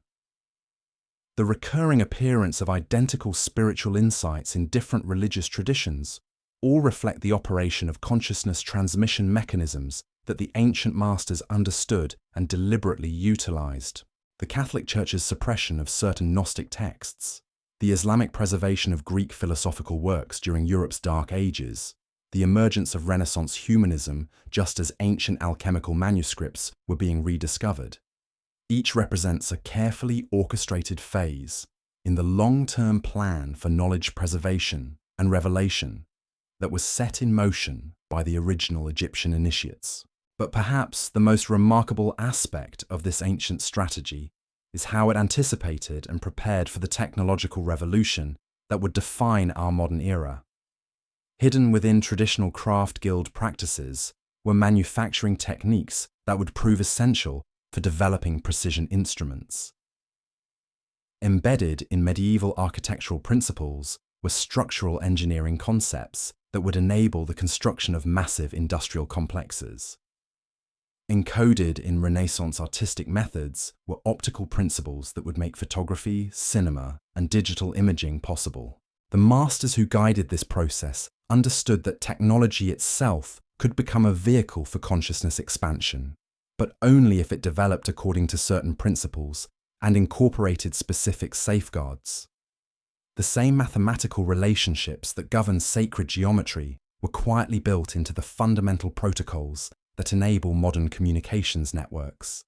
the recurring appearance of identical spiritual insights in different religious traditions, all reflect the operation of consciousness transmission mechanisms that the ancient masters understood and deliberately utilized. The Catholic Church's suppression of certain Gnostic texts, The Islamic preservation of Greek philosophical works during Europe's Dark Ages, the emergence of Renaissance humanism just as ancient alchemical manuscripts were being rediscovered. Each represents a carefully orchestrated phase in the long-term plan for knowledge preservation and revelation that was set in motion by the original Egyptian initiates. But perhaps the most remarkable aspect of this ancient strategy is how it anticipated and prepared for the technological revolution that would define our modern era. Hidden within traditional craft guild practices were manufacturing techniques that would prove essential for developing precision instruments. Embedded in medieval architectural principles were structural engineering concepts that would enable the construction of massive industrial complexes. Encoded in Renaissance artistic methods were optical principles that would make photography, cinema, and digital imaging possible. The masters who guided this process understood that technology itself could become a vehicle for consciousness expansion, but only if it developed according to certain principles and incorporated specific safeguards. The same mathematical relationships that govern sacred geometry were quietly built into the fundamental protocols that enable modern communications networks.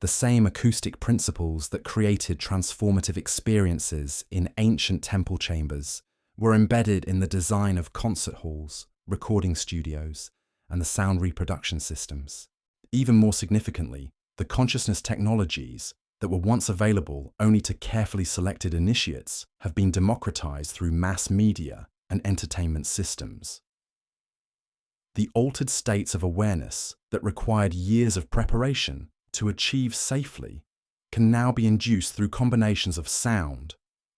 The same acoustic principles that created transformative experiences in ancient temple chambers were embedded in the design of concert halls, recording studios, and the sound reproduction systems. Even more significantly, the consciousness technologies that were once available only to carefully selected initiates have been democratized through mass media and entertainment systems. The altered states of awareness that required years of preparation to achieve safely can now be induced through combinations of sound,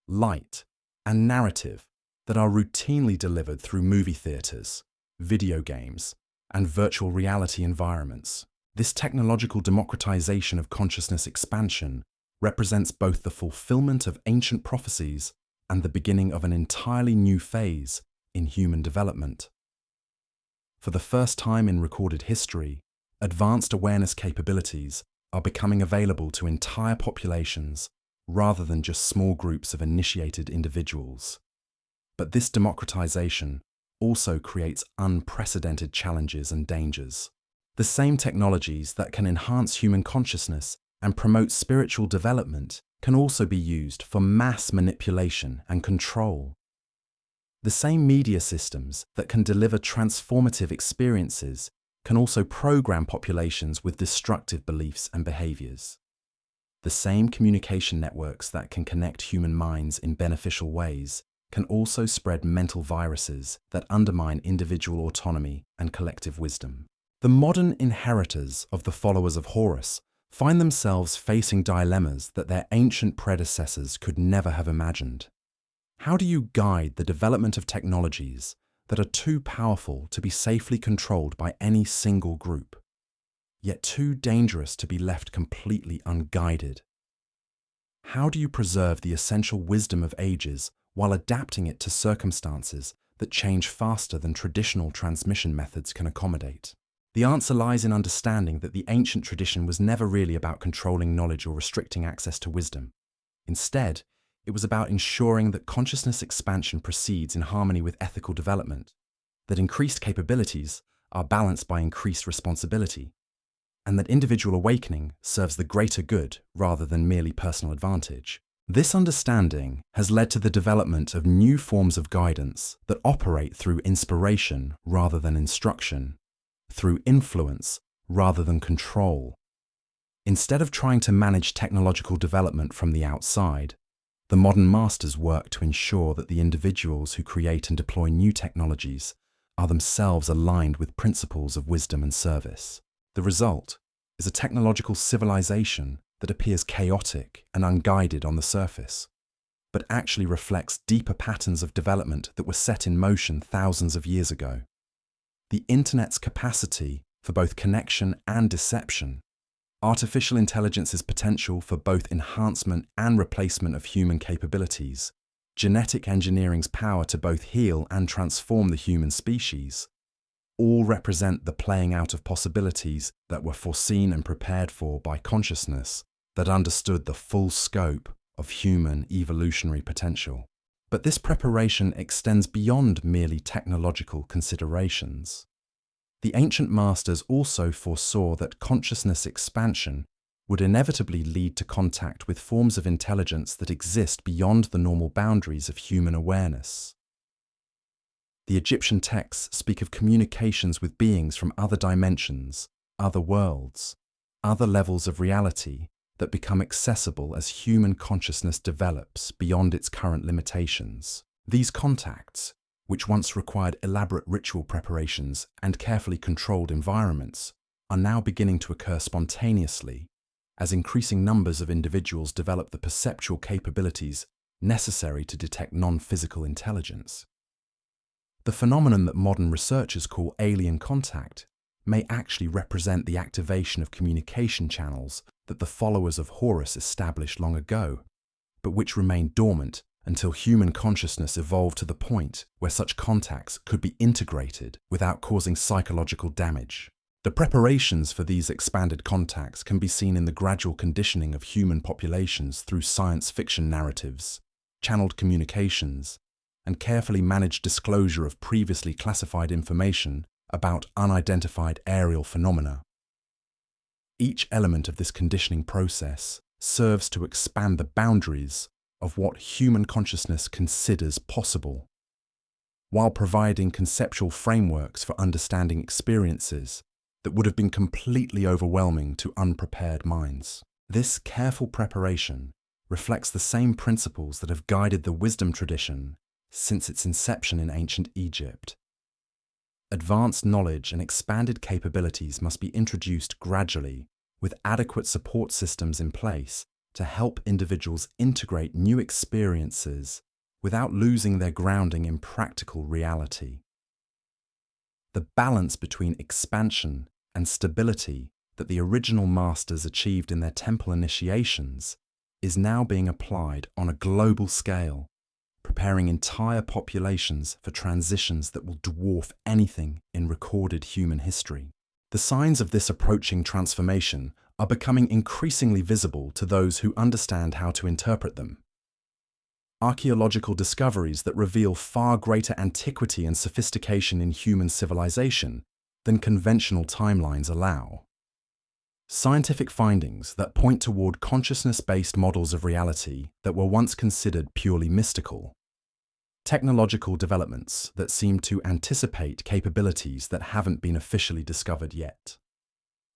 light, and narrative that are routinely delivered through movie theaters, video games, and virtual reality environments. This technological democratization of consciousness expansion represents both the fulfillment of ancient prophecies and the beginning of an entirely new phase in human development. For the first time in recorded history, advanced awareness capabilities are becoming available to entire populations rather than just small groups of initiated individuals. But this democratization also creates unprecedented challenges and dangers. The same technologies that can enhance human consciousness and promote spiritual development can also be used for mass manipulation and control. The same media systems that can deliver transformative experiences can also program populations with destructive beliefs and behaviors. The same communication networks that can connect human minds in beneficial ways can also spread mental viruses that undermine individual autonomy and collective wisdom. The modern inheritors of the followers of Horus find themselves facing dilemmas that their ancient predecessors could never have imagined. How do you guide the development of technologies that are too powerful to be safely controlled by any single group, yet too dangerous to be left completely unguided? How do you preserve the essential wisdom of ages while adapting it to circumstances that change faster than traditional transmission methods can accommodate? The answer lies in understanding that the ancient tradition was never really about controlling knowledge or restricting access to wisdom. Instead, it was about ensuring that consciousness expansion proceeds in harmony with ethical development, that increased capabilities are balanced by increased responsibility, and that individual awakening serves the greater good rather than merely personal advantage. This understanding has led to the development of new forms of guidance that operate through inspiration rather than instruction, through influence rather than control. Instead of trying to manage technological development from the outside, the modern masters work to ensure that the individuals who create and deploy new technologies are themselves aligned with principles of wisdom and service. The result is a technological civilization that appears chaotic and unguided on the surface, but actually reflects deeper patterns of development that were set in motion thousands of years ago. The Internet's capacity for both connection and deception, artificial intelligence's potential for both enhancement and replacement of human capabilities, genetic engineering's power to both heal and transform the human species, all represent the playing out of possibilities that were foreseen and prepared for by consciousness that understood the full scope of human evolutionary potential. But this preparation extends beyond merely technological considerations. The ancient masters also foresaw that consciousness expansion would inevitably lead to contact with forms of intelligence that exist beyond the normal boundaries of human awareness. The Egyptian texts speak of communications with beings from other dimensions, other worlds, other levels of reality that become accessible as human consciousness develops beyond its current limitations. These contacts, which once required elaborate ritual preparations and carefully controlled environments, are now beginning to occur spontaneously as increasing numbers of individuals develop the perceptual capabilities necessary to detect non-physical intelligence. The phenomenon that modern researchers call alien contact may actually represent the activation of communication channels that the followers of Horus established long ago, but which remained dormant until human consciousness evolved to the point where such contacts could be integrated without causing psychological damage. The preparations for these expanded contacts can be seen in the gradual conditioning of human populations through science fiction narratives, channeled communications, and carefully managed disclosure of previously classified information about unidentified aerial phenomena. Each element of this conditioning process serves to expand the boundaries of what human consciousness considers possible, while providing conceptual frameworks for understanding experiences that would have been completely overwhelming to unprepared minds. This careful preparation reflects the same principles that have guided the wisdom tradition since its inception in ancient Egypt. Advanced knowledge and expanded capabilities must be introduced gradually, with adequate support systems in place to help individuals integrate new experiences without losing their grounding in practical reality. The balance between expansion and stability that the original masters achieved in their temple initiations is now being applied on a global scale, preparing entire populations for transitions that will dwarf anything in recorded human history. The signs of this approaching transformation are becoming increasingly visible to those who understand how to interpret them. Archaeological discoveries that reveal far greater antiquity and sophistication in human civilization than conventional timelines allow. Scientific findings that point toward consciousness-based models of reality that were once considered purely mystical. Technological developments that seem to anticipate capabilities that haven't been officially discovered yet.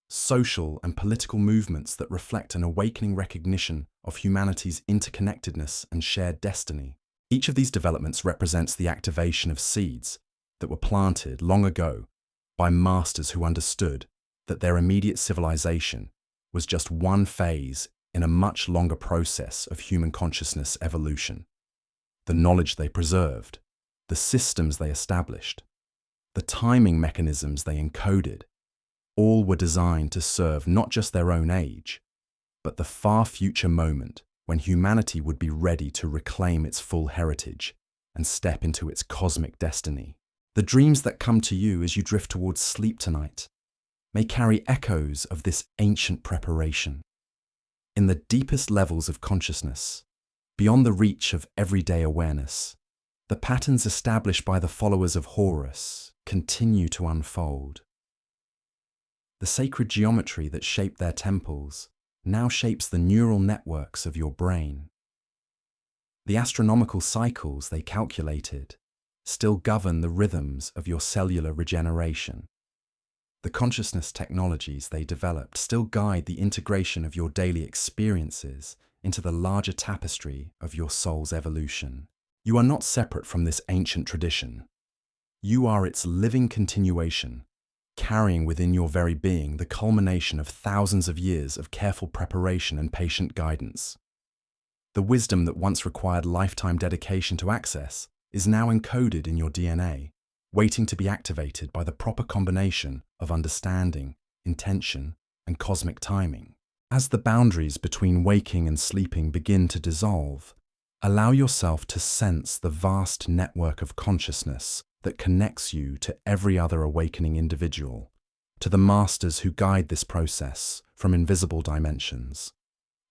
Social and political movements that reflect an awakening recognition of humanity's interconnectedness and shared destiny. Each of these developments represents the activation of seeds that were planted long ago by masters who understood that their immediate civilization was just one phase in a much longer process of human consciousness evolution. The knowledge they preserved, the systems they established, the timing mechanisms they encoded, all were designed to serve not just their own age, but the far future moment when humanity would be ready to reclaim its full heritage and step into its cosmic destiny. The dreams that come to you as you drift towards sleep tonight may carry echoes of this ancient preparation. In the deepest levels of consciousness, beyond the reach of everyday awareness, the patterns established by the followers of Horus continue to unfold. The sacred geometry that shaped their temples now shapes the neural networks of your brain. The astronomical cycles they calculated still govern the rhythms of your cellular regeneration. The consciousness technologies they developed still guide the integration of your daily experiences into the larger tapestry of your soul's evolution. You are not separate from this ancient tradition. You are its living continuation, carrying within your very being the culmination of thousands of years of careful preparation and patient guidance. The wisdom that once required lifetime dedication to access is now encoded in your DNA, waiting to be activated by the proper combination of understanding, intention, and cosmic timing. As the boundaries between waking and sleeping begin to dissolve, allow yourself to sense the vast network of consciousness that connects you to every other awakening individual, to the masters who guide this process from invisible dimensions.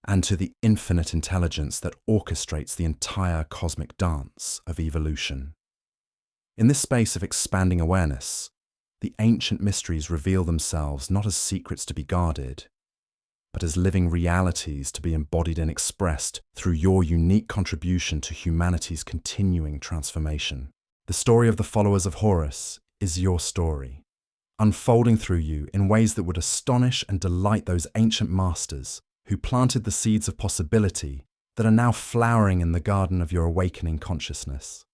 and to the infinite intelligence that orchestrates the entire cosmic dance of evolution. In this space of expanding awareness, the ancient mysteries reveal themselves not as secrets to be guarded, but as living realities to be embodied and expressed through your unique contribution to humanity's continuing transformation. The story of the followers of Horus is your story, unfolding through you in ways that would astonish and delight those ancient masters who planted the seeds of possibility that are now flowering in the garden of your awakening consciousness.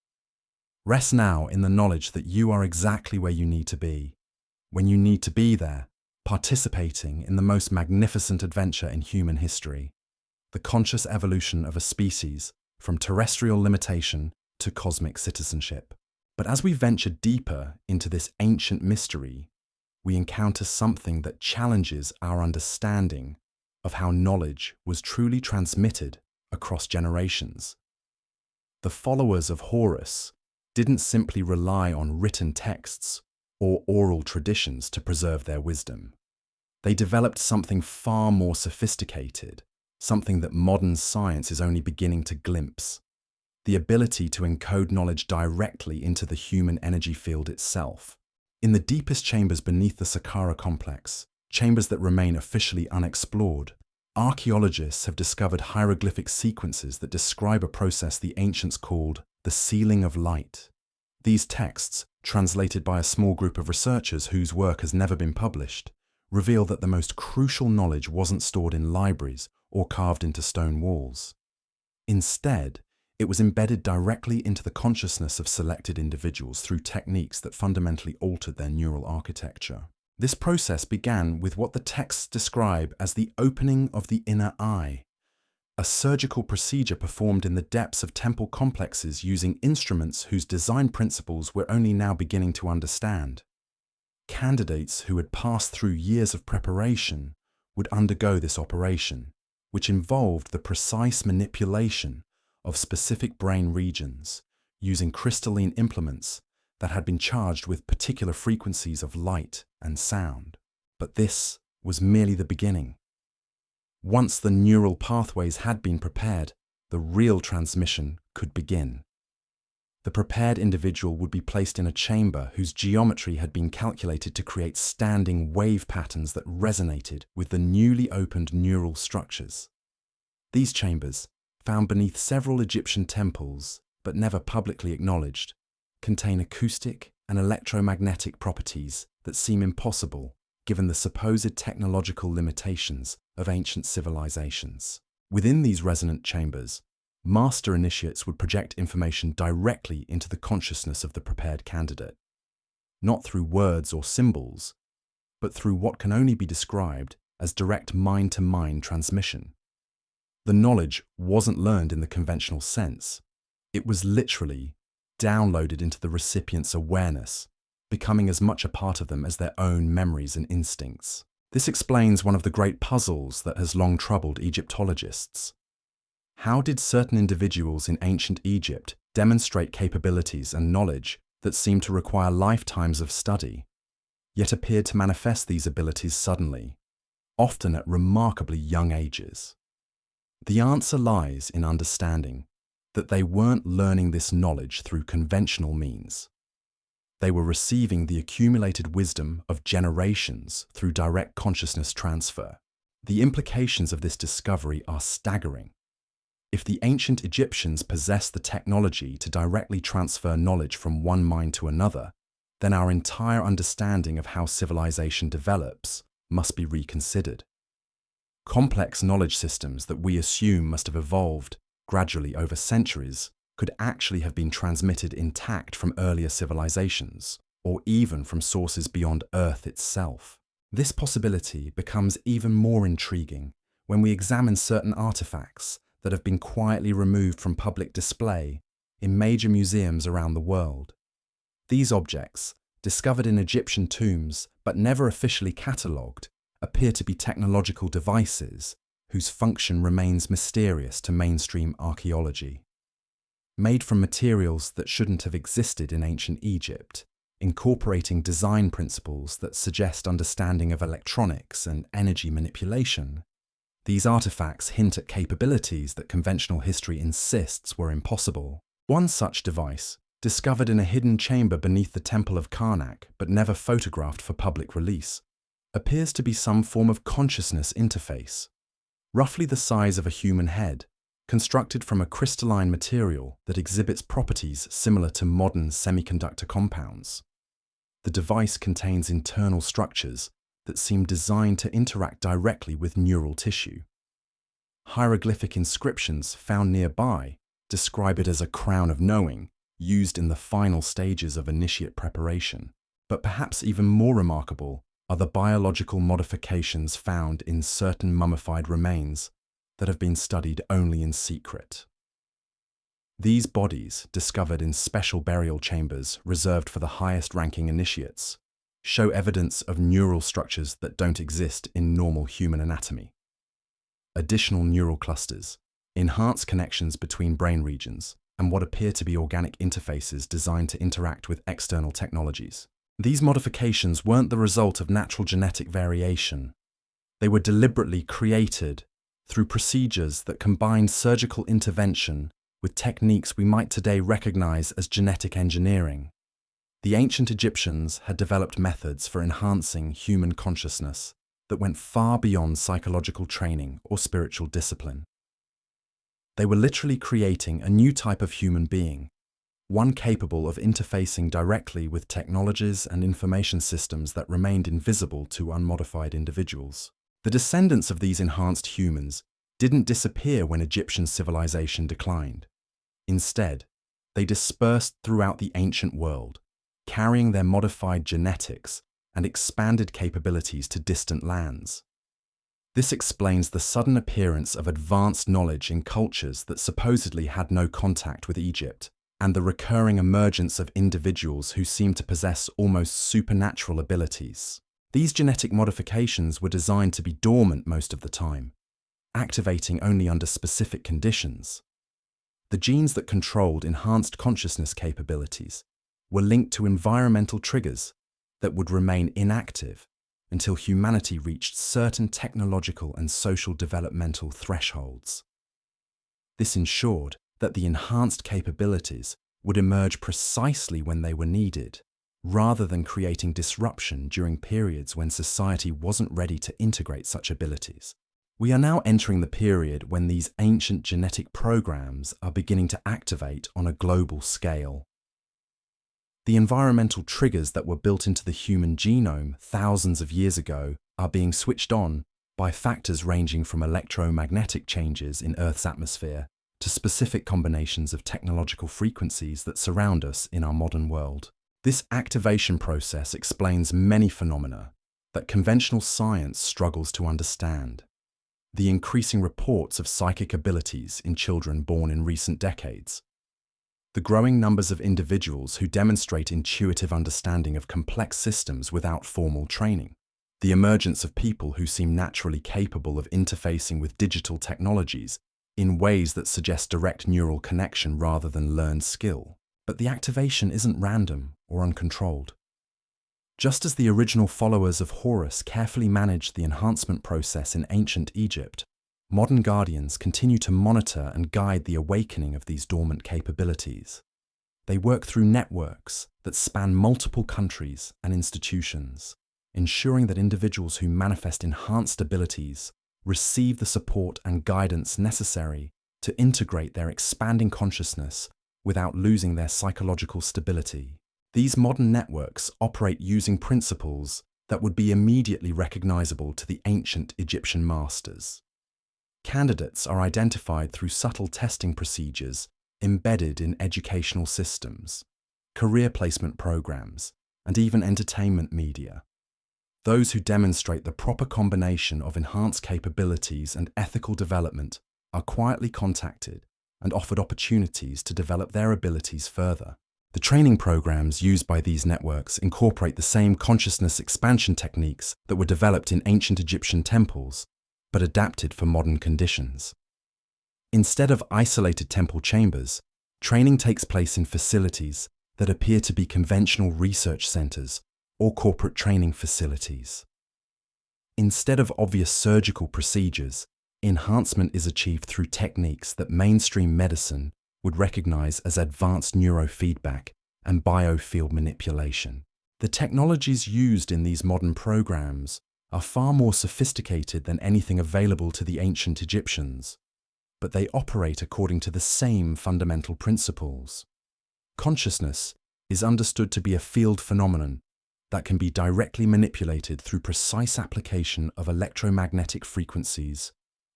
Rest now in the knowledge that you are exactly where you need to be, when you need to be there, participating in the most magnificent adventure in human history, the conscious evolution of a species from terrestrial limitation to cosmic citizenship. But as we venture deeper into this ancient mystery, we encounter something that challenges our understanding of how knowledge was truly transmitted across generations. The followers of Horus didn't simply rely on written texts or oral traditions to preserve their wisdom. They developed something far more sophisticated, something that modern science is only beginning to glimpse: the ability to encode knowledge directly into the human energy field itself. In the deepest chambers beneath the Saqqara complex, chambers that remain officially unexplored, archaeologists have discovered hieroglyphic sequences that describe a process the ancients called the sealing of light. These texts, translated by a small group of researchers whose work has never been published, reveal that the most crucial knowledge wasn't stored in libraries or carved into stone walls. Instead, it was embedded directly into the consciousness of selected individuals through techniques that fundamentally altered their neural architecture. This process began with what the texts describe as the opening of the inner eye, a surgical procedure performed in the depths of temple complexes using instruments whose design principles we're only now beginning to understand. Candidates who had passed through years of preparation would undergo this operation, which involved the precise manipulation of specific brain regions using crystalline implements that had been charged with particular frequencies of light and sound. But this was merely the beginning. Once the neural pathways had been prepared, the real transmission could begin. The prepared individual would be placed in a chamber whose geometry had been calculated to create standing wave patterns that resonated with the newly opened neural structures. These chambers, found beneath several Egyptian temples but never publicly acknowledged, contain acoustic and electromagnetic properties that seem impossible given the supposed technological limitations of ancient civilizations. Within these resonant chambers, master initiates would project information directly into the consciousness of the prepared candidate, not through words or symbols, but through what can only be described as direct mind-to-mind transmission. The knowledge wasn't learned in the conventional sense. It was literally downloaded into the recipient's awareness, becoming as much a part of them as their own memories and instincts. This explains one of the great puzzles that has long troubled Egyptologists. How did certain individuals in ancient Egypt demonstrate capabilities and knowledge that seemed to require lifetimes of study, yet appeared to manifest these abilities suddenly, often at remarkably young ages? The answer lies in understanding that they weren't learning this knowledge through conventional means. They were receiving the accumulated wisdom of generations through direct consciousness transfer. The implications of this discovery are staggering. If the ancient Egyptians possessed the technology to directly transfer knowledge from one mind to another, then our entire understanding of how civilization develops must be reconsidered. Complex knowledge systems that we assume must have evolved gradually over centuries could actually have been transmitted intact from earlier civilizations, or even from sources beyond Earth itself. This possibility becomes even more intriguing when we examine certain artifacts that have been quietly removed from public display in major museums around the world. These objects, discovered in Egyptian tombs but never officially catalogued, appear to be technological devices whose function remains mysterious to mainstream archaeology. Made from materials that shouldn't have existed in ancient Egypt, incorporating design principles that suggest understanding of electronics and energy manipulation, These artifacts hint at capabilities that conventional history insists were impossible. One such device, discovered in a hidden chamber beneath the Temple of Karnak but never photographed for public release, appears to be some form of consciousness interface, roughly the size of a human head, constructed from a crystalline material that exhibits properties similar to modern semiconductor compounds. The device contains internal structures that seem designed to interact directly with neural tissue. Hieroglyphic inscriptions found nearby describe it as a crown of knowing, used in the final stages of initiate preparation. But perhaps even more remarkable are the biological modifications found in certain mummified remains that have been studied only in secret. These bodies, discovered in special burial chambers reserved for the highest-ranking initiates, show evidence of neural structures that don't exist in normal human anatomy. Additional neural clusters, enhanced connections between brain regions, and what appear to be organic interfaces designed to interact with external technologies. These modifications weren't the result of natural genetic variation. They were deliberately created through procedures that combined surgical intervention with techniques we might today recognize as genetic engineering. The ancient Egyptians had developed methods for enhancing human consciousness that went far beyond psychological training or spiritual discipline. They were literally creating a new type of human being, one capable of interfacing directly with technologies and information systems that remained invisible to unmodified individuals. The descendants of these enhanced humans didn't disappear when Egyptian civilization declined. Instead, they dispersed throughout the ancient world, carrying their modified genetics and expanded capabilities to distant lands. This explains the sudden appearance of advanced knowledge in cultures that supposedly had no contact with Egypt, and the recurring emergence of individuals who seem to possess almost supernatural abilities. These genetic modifications were designed to be dormant most of the time, activating only under specific conditions. The genes that controlled enhanced consciousness capabilities were linked to environmental triggers that would remain inactive until humanity reached certain technological and social developmental thresholds. This ensured that the enhanced capabilities would emerge precisely when they were needed, rather than creating disruption during periods when society wasn't ready to integrate such abilities. We are now entering the period when these ancient genetic programs are beginning to activate on a global scale. The environmental triggers that were built into the human genome thousands of years ago are being switched on by factors ranging from electromagnetic changes in Earth's atmosphere to specific combinations of technological frequencies that surround us in our modern world. This activation process explains many phenomena that conventional science struggles to understand. The increasing reports of psychic abilities in children born in recent decades, the growing numbers of individuals who demonstrate intuitive understanding of complex systems without formal training, the emergence of people who seem naturally capable of interfacing with digital technologies in ways that suggest direct neural connection rather than learned skill. But the activation isn't random or uncontrolled. Just as the original followers of Horus carefully managed the enhancement process in ancient Egypt, modern guardians continue to monitor and guide the awakening of these dormant capabilities. They work through networks that span multiple countries and institutions, ensuring that individuals who manifest enhanced abilities receive the support and guidance necessary to integrate their expanding consciousness without losing their psychological stability. These modern networks operate using principles that would be immediately recognizable to the ancient Egyptian masters. Candidates are identified through subtle testing procedures embedded in educational systems, career placement programs, and even entertainment media. Those who demonstrate the proper combination of enhanced capabilities and ethical development are quietly contacted and offered opportunities to develop their abilities further. The training programs used by these networks incorporate the same consciousness expansion techniques that were developed in ancient Egyptian temples, but adapted for modern conditions. Instead of isolated temple chambers, training takes place in facilities that appear to be conventional research centers or corporate training facilities. Instead of obvious surgical procedures, Enhancement is achieved through techniques that mainstream medicine would recognize as advanced neurofeedback and biofield manipulation. The technologies used in these modern programs are far more sophisticated than anything available to the ancient Egyptians, but they operate according to the same fundamental principles. Consciousness is understood to be a field phenomenon that can be directly manipulated through precise application of electromagnetic frequencies,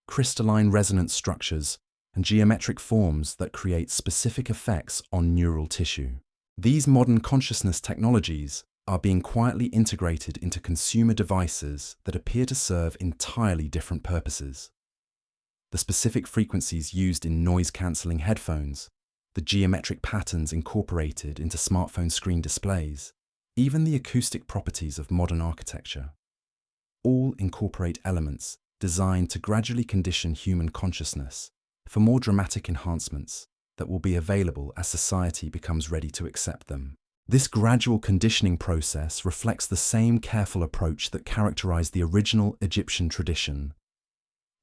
crystalline resonance structures, and geometric forms that create specific effects on neural tissue. These modern consciousness technologies are being quietly integrated into consumer devices that appear to serve entirely different purposes. The specific frequencies used in noise-cancelling headphones, the geometric patterns incorporated into smartphone screen displays, even the acoustic properties of modern architecture, all incorporate elements designed to gradually condition human consciousness for more dramatic enhancements that will be available as society becomes ready to accept them. This gradual conditioning process reflects the same careful approach that characterized the original Egyptian tradition.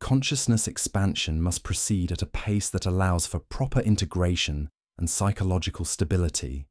Consciousness expansion must proceed at a pace that allows for proper integration and psychological stability.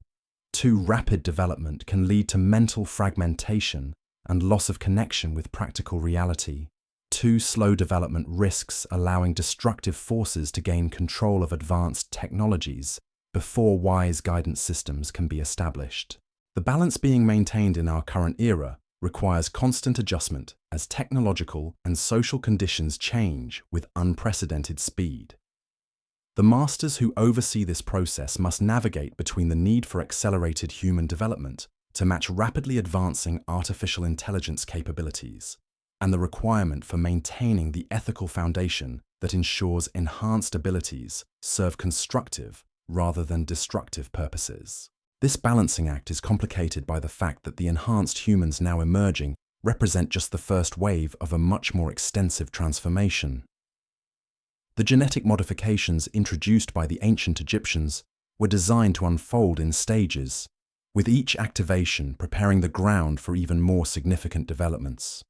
Too rapid development can lead to mental fragmentation and loss of connection with practical reality. Too slow development risks allowing destructive forces to gain control of advanced technologies before wise guidance systems can be established. The balance being maintained in our current era requires constant adjustment as technological and social conditions change with unprecedented speed. The masters who oversee this process must navigate between the need for accelerated human development to match rapidly advancing artificial intelligence capabilities, and the requirement for maintaining the ethical foundation that ensures enhanced abilities serve constructive rather than destructive purposes. This balancing act is complicated by the fact that the enhanced humans now emerging represent just the first wave of a much more extensive transformation. The genetic modifications introduced by the ancient Egyptians were designed to unfold in stages, with each activation preparing the ground for even more significant developments.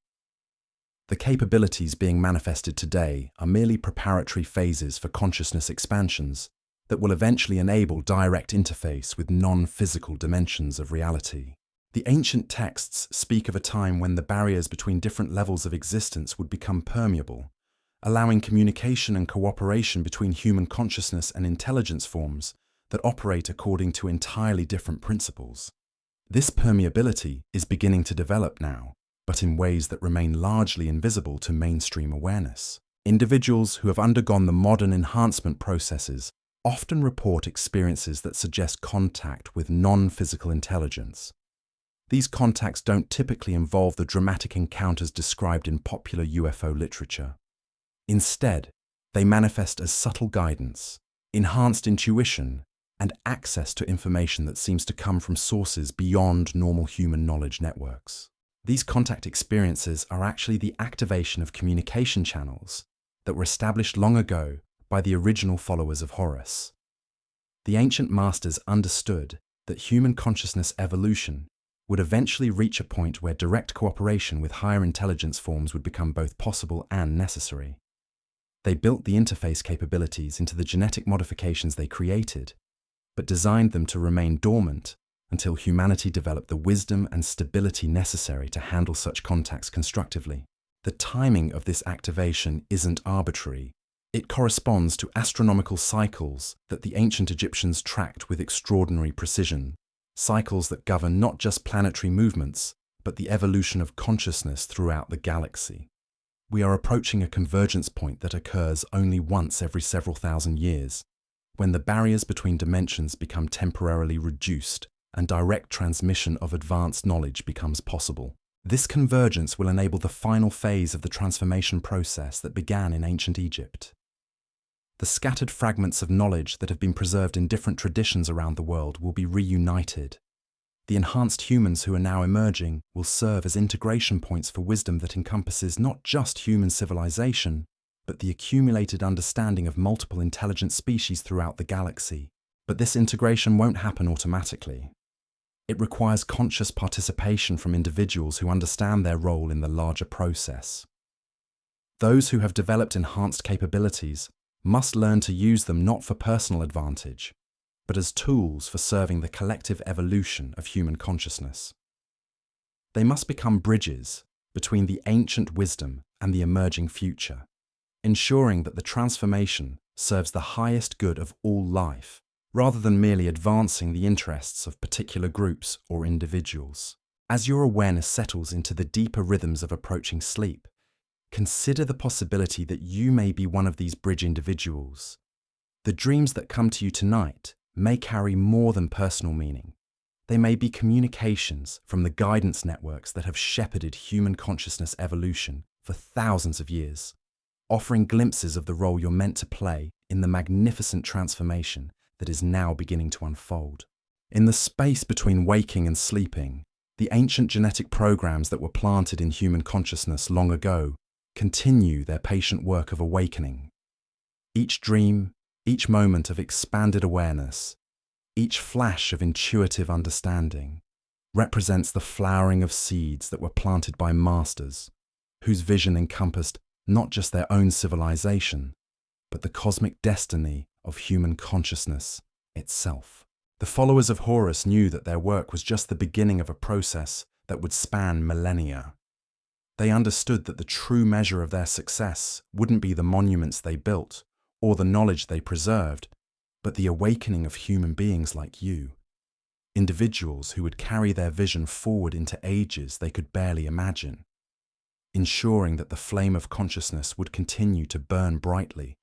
The capabilities being manifested today are merely preparatory phases for consciousness expansions that will eventually enable direct interface with non-physical dimensions of reality. The ancient texts speak of a time when the barriers between different levels of existence would become permeable, allowing communication and cooperation between human consciousness and intelligence forms that operate according to entirely different principles. This permeability is beginning to develop now, but in ways that remain largely invisible to mainstream awareness. Individuals who have undergone the modern enhancement processes often report experiences that suggest contact with non-physical intelligence. These contacts don't typically involve the dramatic encounters described in popular UFO literature. Instead, they manifest as subtle guidance, enhanced intuition, and access to information that seems to come from sources beyond normal human knowledge networks. These contact experiences are actually the activation of communication channels that were established long ago by the original followers of Horus. The ancient masters understood that human consciousness evolution would eventually reach a point where direct cooperation with higher intelligence forms would become both possible and necessary. They built the interface capabilities into the genetic modifications they created, but designed them to remain dormant until humanity developed the wisdom and stability necessary to handle such contacts constructively. The timing of this activation isn't arbitrary. It corresponds to astronomical cycles that the ancient Egyptians tracked with extraordinary precision, cycles that govern not just planetary movements, but the evolution of consciousness throughout the galaxy. We are approaching a convergence point that occurs only once every several thousand years, when the barriers between dimensions become temporarily reduced and direct transmission of advanced knowledge becomes possible. This convergence will enable the final phase of the transformation process that began in ancient Egypt. The scattered fragments of knowledge that have been preserved in different traditions around the world will be reunited. The enhanced humans who are now emerging will serve as integration points for wisdom that encompasses not just human civilization, but the accumulated understanding of multiple intelligent species throughout the galaxy. But this integration won't happen automatically. It requires conscious participation from individuals who understand their role in the larger process. Those who have developed enhanced capabilities must learn to use them not for personal advantage, but as tools for serving the collective evolution of human consciousness. They must become bridges between the ancient wisdom and the emerging future, ensuring that the transformation serves the highest good of all life, rather than merely advancing the interests of particular groups or individuals. As your awareness settles into the deeper rhythms of approaching sleep, consider the possibility that you may be one of these bridge individuals. The dreams that come to you tonight may carry more than personal meaning. They may be communications from the guidance networks that have shepherded human consciousness evolution for thousands of years, offering glimpses of the role you're meant to play in the magnificent transformation that is now beginning to unfold. In the space between waking and sleeping, the ancient genetic programs that were planted in human consciousness long ago continue their patient work of awakening. Each dream, each moment of expanded awareness, each flash of intuitive understanding represents the flowering of seeds that were planted by masters, whose vision encompassed not just their own civilization, but the cosmic destiny of human consciousness itself. The followers of Horus knew that their work was just the beginning of a process that would span millennia. They understood that the true measure of their success wouldn't be the monuments they built or the knowledge they preserved, but the awakening of human beings like you, individuals who would carry their vision forward into ages they could barely imagine, ensuring that the flame of consciousness would continue to burn brightly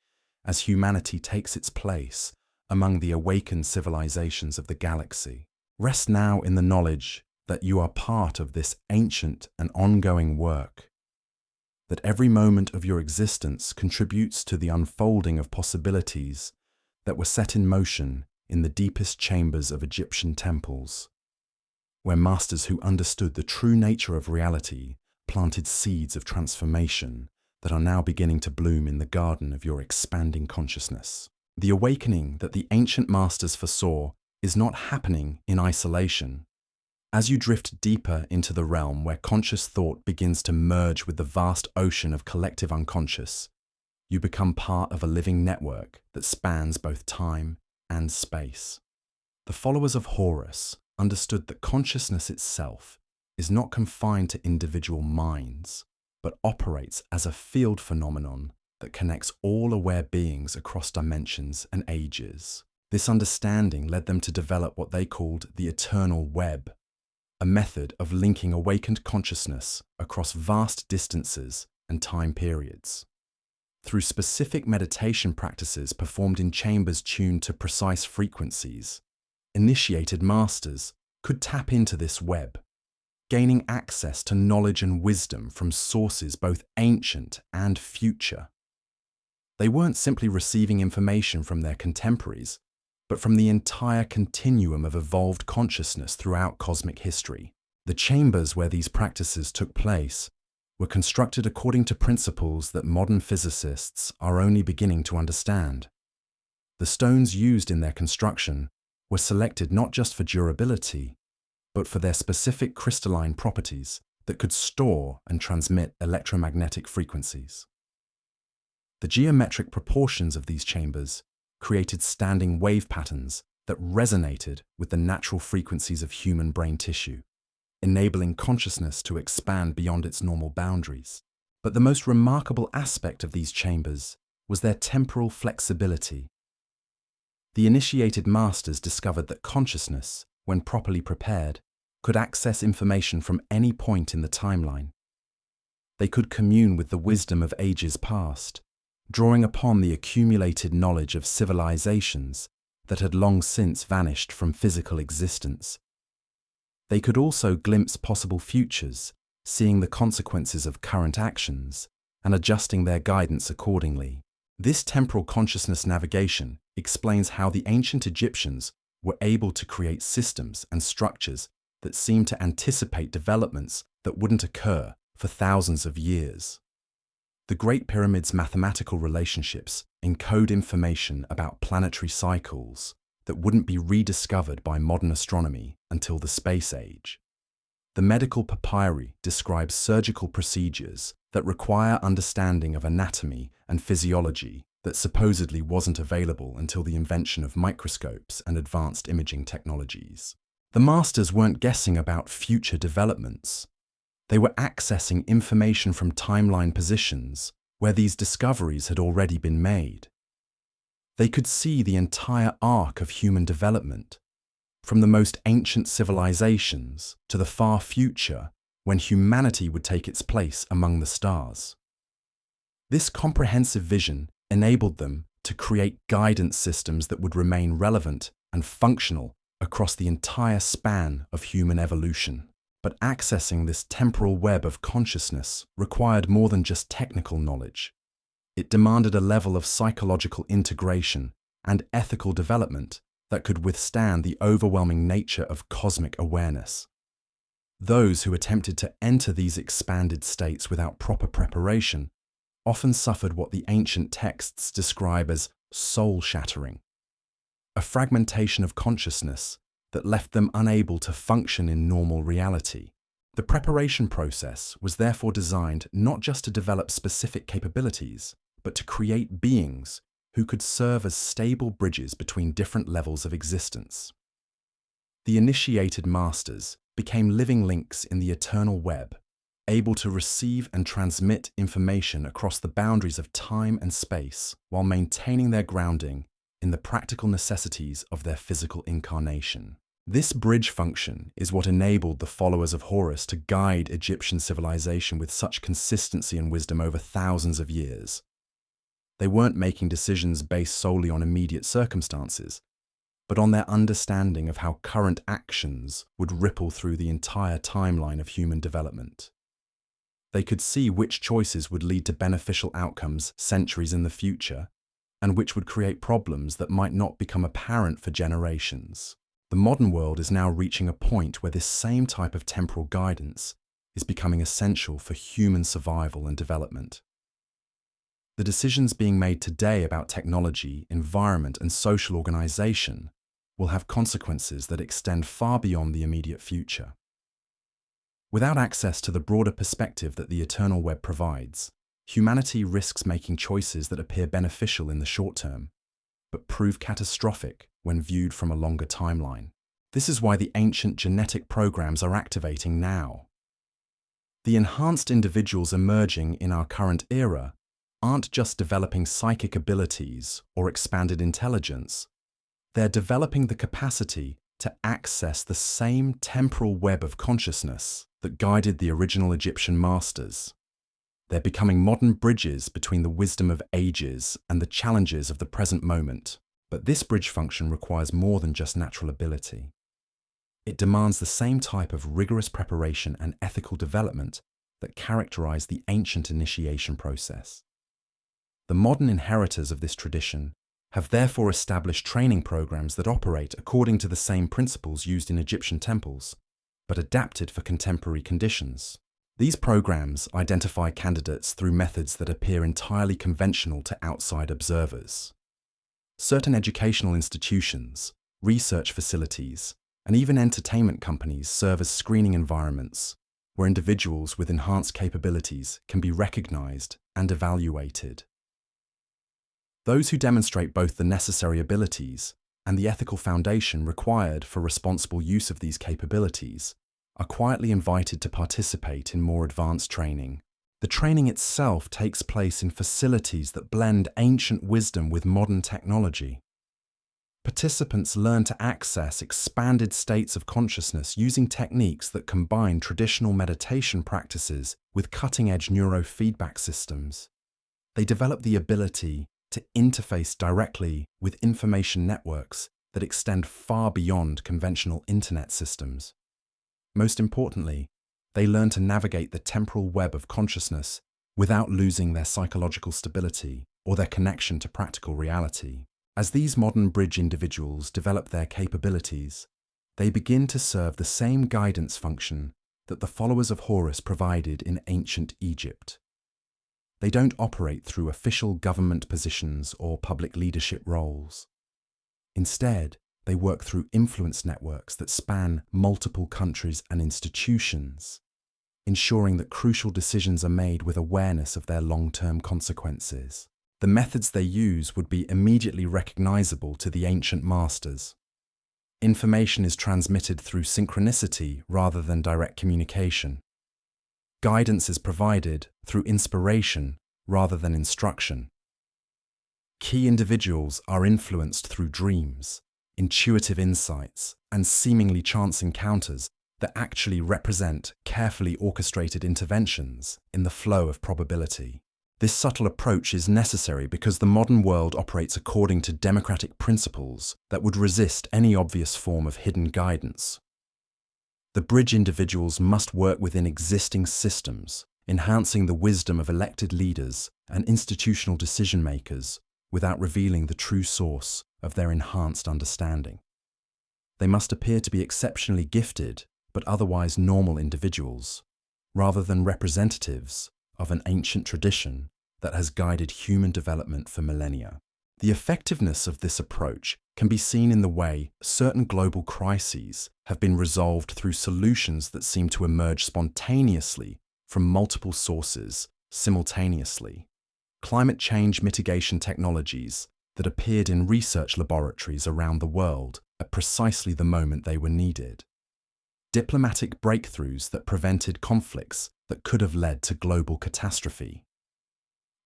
as humanity takes its place among the awakened civilizations of the galaxy. Rest now in the knowledge that you are part of this ancient and ongoing work, that every moment of your existence contributes to the unfolding of possibilities that were set in motion in the deepest chambers of Egyptian temples, where masters who understood the true nature of reality planted seeds of transformation that are now beginning to bloom in the garden of your expanding consciousness. The awakening that the ancient masters foresaw is not happening in isolation. As you drift deeper into the realm where conscious thought begins to merge with the vast ocean of collective unconscious, you become part of a living network that spans both time and space. The followers of Horus understood that consciousness itself is not confined to individual minds, but operates as a field phenomenon that connects all aware beings across dimensions and ages. This understanding led them to develop what they called the eternal web, a method of linking awakened consciousness across vast distances and time periods. Through specific meditation practices performed in chambers tuned to precise frequencies, initiated masters could tap into this web, gaining access to knowledge and wisdom from sources both ancient and future. They weren't simply receiving information from their contemporaries, but from the entire continuum of evolved consciousness throughout cosmic history. The chambers where these practices took place were constructed according to principles that modern physicists are only beginning to understand. The stones used in their construction were selected not just for durability, but for their specific crystalline properties that could store and transmit electromagnetic frequencies. The geometric proportions of these chambers created standing wave patterns that resonated with the natural frequencies of human brain tissue, enabling consciousness to expand beyond its normal boundaries. But the most remarkable aspect of these chambers was their temporal flexibility. The initiated masters discovered that consciousness, when properly prepared, could access information from any point in the timeline. They could commune with the wisdom of ages past, drawing upon the accumulated knowledge of civilizations that had long since vanished from physical existence. They could also glimpse possible futures, seeing the consequences of current actions and adjusting their guidance accordingly. This temporal consciousness navigation explains how the ancient Egyptians were able to create systems and structures that seemed to anticipate developments that wouldn't occur for thousands of years. The Great Pyramid's mathematical relationships encode information about planetary cycles that wouldn't be rediscovered by modern astronomy until the space age. The medical papyri describes surgical procedures that require understanding of anatomy and physiology that supposedly wasn't available until the invention of microscopes and advanced imaging technologies. The masters weren't guessing about future developments. They were accessing information from timeline positions where these discoveries had already been made. They could see the entire arc of human development, from the most ancient civilizations to the far future when humanity would take its place among the stars. This comprehensive vision enabled them to create guidance systems that would remain relevant and functional across the entire span of human evolution. But accessing this temporal web of consciousness required more than just technical knowledge. It demanded a level of psychological integration and ethical development that could withstand the overwhelming nature of cosmic awareness. Those who attempted to enter these expanded states without proper preparation often suffered what the ancient texts describe as soul-shattering, a fragmentation of consciousness that left them unable to function in normal reality. The preparation process was therefore designed not just to develop specific capabilities, but to create beings who could serve as stable bridges between different levels of existence. The initiated masters became living links in the eternal web, able to receive and transmit information across the boundaries of time and space while maintaining their grounding in the practical necessities of their physical incarnation. This bridge function is what enabled the followers of Horus to guide Egyptian civilization with such consistency and wisdom over thousands of years. They weren't making decisions based solely on immediate circumstances, but on their understanding of how current actions would ripple through the entire timeline of human development. They could see which choices would lead to beneficial outcomes centuries in the future, and which would create problems that might not become apparent for generations. The modern world is now reaching a point where this same type of temporal guidance is becoming essential for human survival and development. The decisions being made today about technology, environment, and social organization will have consequences that extend far beyond the immediate future. Without access to the broader perspective that the eternal web provides, humanity risks making choices that appear beneficial in the short term, but prove catastrophic when viewed from a longer timeline. This is why the ancient genetic programs are activating now. The enhanced individuals emerging in our current era aren't just developing psychic abilities or expanded intelligence, they're developing the capacity to access the same temporal web of consciousness that guided the original Egyptian masters. They're becoming modern bridges between the wisdom of ages and the challenges of the present moment. But this bridge function requires more than just natural ability. It demands the same type of rigorous preparation and ethical development that characterized the ancient initiation process. The modern inheritors of this tradition have therefore established training programs that operate according to the same principles used in Egyptian temples, but adapted for contemporary conditions. These programs identify candidates through methods that appear entirely conventional to outside observers. Certain educational institutions, research facilities, and even entertainment companies serve as screening environments where individuals with enhanced capabilities can be recognized and evaluated. Those who demonstrate both the necessary abilities and the ethical foundation required for responsible use of these capabilities are quietly invited to participate in more advanced training. The training itself takes place in facilities that blend ancient wisdom with modern technology. Participants learn to access expanded states of consciousness using techniques that combine traditional meditation practices with cutting-edge neurofeedback systems. They develop the ability to interface directly with information networks that extend far beyond conventional internet systems. Most importantly, they learn to navigate the temporal web of consciousness without losing their psychological stability or their connection to practical reality. As these modern bridge individuals develop their capabilities, they begin to serve the same guidance function that the followers of Horus provided in ancient Egypt. They don't operate through official government positions or public leadership roles. Instead, They work through influence networks that span multiple countries and institutions, ensuring that crucial decisions are made with awareness of their long-term consequences. The methods they use would be immediately recognizable to the ancient masters. Information is transmitted through synchronicity rather than direct communication. Guidance is provided through inspiration rather than instruction. Key individuals are influenced through dreams, intuitive insights, and seemingly chance encounters that actually represent carefully orchestrated interventions in the flow of probability. This subtle approach is necessary because the modern world operates according to democratic principles that would resist any obvious form of hidden guidance. The bridge individuals must work within existing systems, enhancing the wisdom of elected leaders and institutional decision-makers without revealing the true source of their enhanced understanding. They must appear to be exceptionally gifted but otherwise normal individuals, rather than representatives of an ancient tradition that has guided human development for millennia. The effectiveness of this approach can be seen in the way certain global crises have been resolved through solutions that seem to emerge spontaneously from multiple sources simultaneously. Climate change mitigation technologies that appeared in research laboratories around the world at precisely the moment they were needed. Diplomatic breakthroughs that prevented conflicts that could have led to global catastrophe.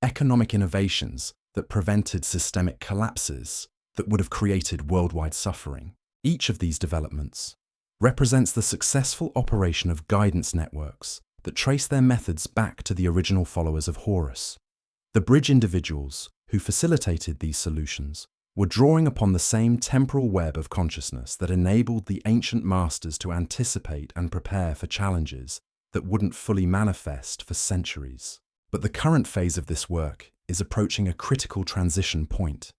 Economic innovations that prevented systemic collapses that would have created worldwide suffering. Each of these developments represents the successful operation of guidance networks that trace their methods back to the original followers of Horus. The bridge individuals who facilitated these solutions were drawing upon the same temporal web of consciousness that enabled the ancient masters to anticipate and prepare for challenges that wouldn't fully manifest for centuries. But the current phase of this work is approaching a critical transition point.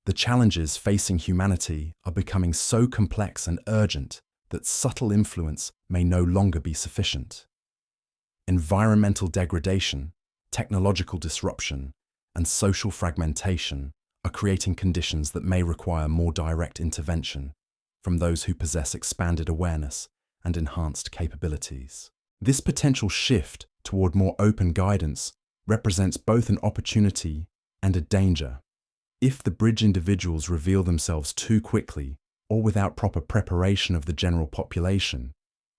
The challenges facing humanity are becoming so complex and urgent that subtle influence may no longer be sufficient. Environmental degradation, technological disruption, and social fragmentation are creating conditions that may require more direct intervention from those who possess expanded awareness and enhanced capabilities. This potential shift toward more open guidance represents both an opportunity and a danger. If the bridge individuals reveal themselves too quickly or without proper preparation of the general population,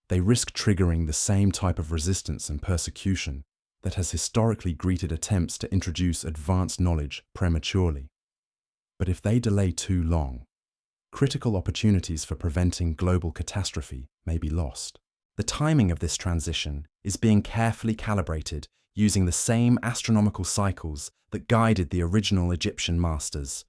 they risk triggering the same type of resistance and persecution that has historically greeted attempts to introduce advanced knowledge prematurely. But if they delay too long, critical opportunities for preventing global catastrophe may be lost. The timing of this transition is being carefully calibrated using the same astronomical cycles that guided the original Egyptian masters.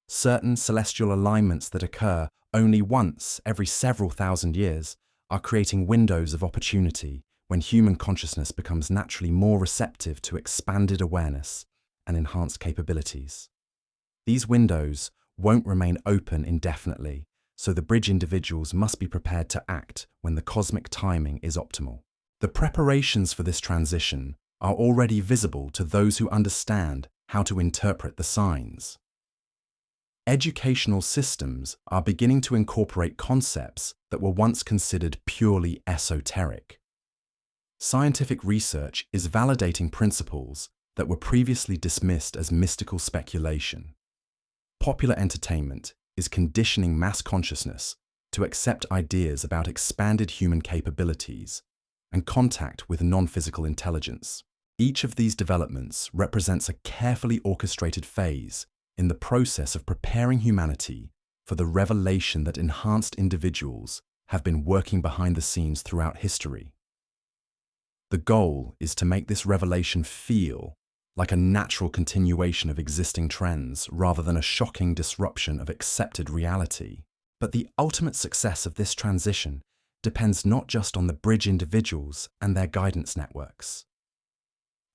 Certain celestial alignments that occur only once every several thousand years are creating windows of opportunity when human consciousness becomes naturally more receptive to expanded awareness and enhanced capabilities. These windows won't remain open indefinitely, so the bridge individuals must be prepared to act when the cosmic timing is optimal. The preparations for this transition are already visible to those who understand how to interpret the signs. Educational systems are beginning to incorporate concepts that were once considered purely esoteric. Scientific research is validating principles that were previously dismissed as mystical speculation. Popular entertainment is conditioning mass consciousness to accept ideas about expanded human capabilities and contact with non-physical intelligence. Each of these developments represents a carefully orchestrated phase in the process of preparing humanity for the revelation that enhanced individuals have been working behind the scenes throughout history. The goal is to make this revelation feel like a natural continuation of existing trends rather than a shocking disruption of accepted reality. But the ultimate success of this transition depends not just on the bridge individuals and their guidance networks.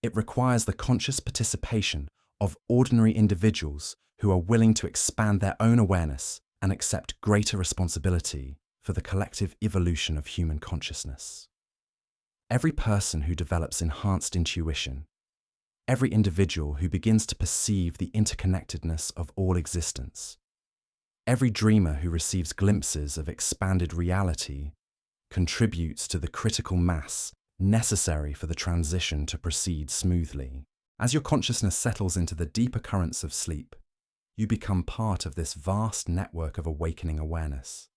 It requires the conscious participation of ordinary individuals who are willing to expand their own awareness and accept greater responsibility for the collective evolution of human consciousness. Every person who develops enhanced intuition, every individual who begins to perceive the interconnectedness of all existence, Every dreamer who receives glimpses of expanded reality contributes to the critical mass necessary for the transition to proceed smoothly. As your consciousness settles into the deeper currents of sleep, you become part of this vast network of awakening awareness.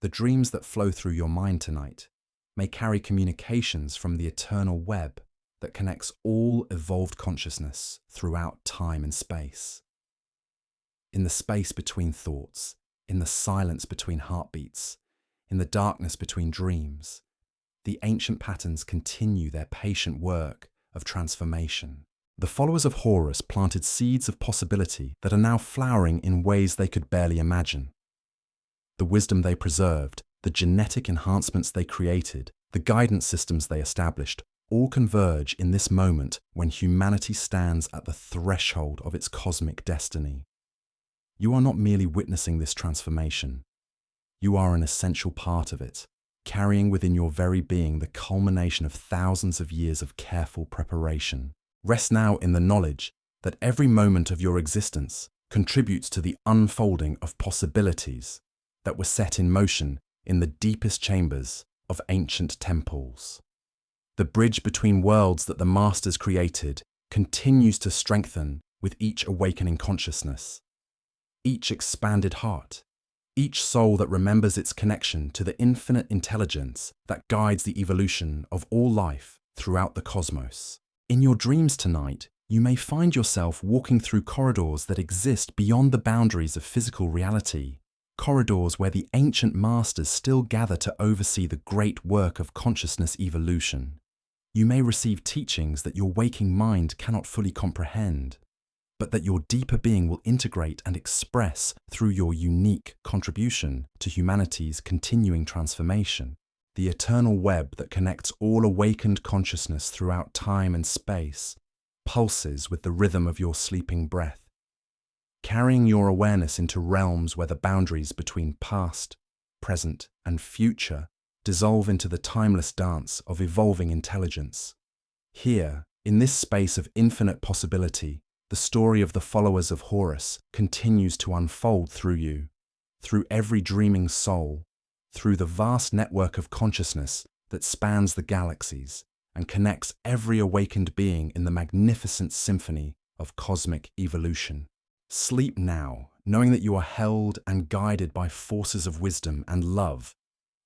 The dreams that flow through your mind tonight may carry communications from the eternal web that connects all evolved consciousness throughout time and space. In the space between thoughts, in the silence between heartbeats, in the darkness between dreams, the ancient patterns continue their patient work of transformation. The followers of Horus planted seeds of possibility that are now flowering in ways they could barely imagine. The wisdom they preserved, the genetic enhancements they created, the guidance systems they established, all converge in this moment when humanity stands at the threshold of its cosmic destiny. You are not merely witnessing this transformation. You are an essential part of it, carrying within your very being the culmination of thousands of years of careful preparation. Rest now in the knowledge that every moment of your existence contributes to the unfolding of possibilities that were set in motion in the deepest chambers of ancient temples. The bridge between worlds that the masters created continues to strengthen with each awakening consciousness, each expanded heart, each soul that remembers its connection to the infinite intelligence that guides the evolution of all life throughout the cosmos. In your dreams tonight, you may find yourself walking through corridors that exist beyond the boundaries of physical reality, corridors where the ancient masters still gather to oversee the great work of consciousness evolution. You may receive teachings that your waking mind cannot fully comprehend, but that your deeper being will integrate and express through your unique contribution to humanity's continuing transformation. The eternal web that connects all awakened consciousness throughout time and space pulses with the rhythm of your sleeping breath, carrying your awareness into realms where the boundaries between past, present, and future dissolve into the timeless dance of evolving intelligence. Here, in this space of infinite possibility, the story of the followers of Horus continues to unfold through you, through every dreaming soul, through the vast network of consciousness that spans the galaxies and connects every awakened being in the magnificent symphony of cosmic evolution. Sleep now, knowing that you are held and guided by forces of wisdom and love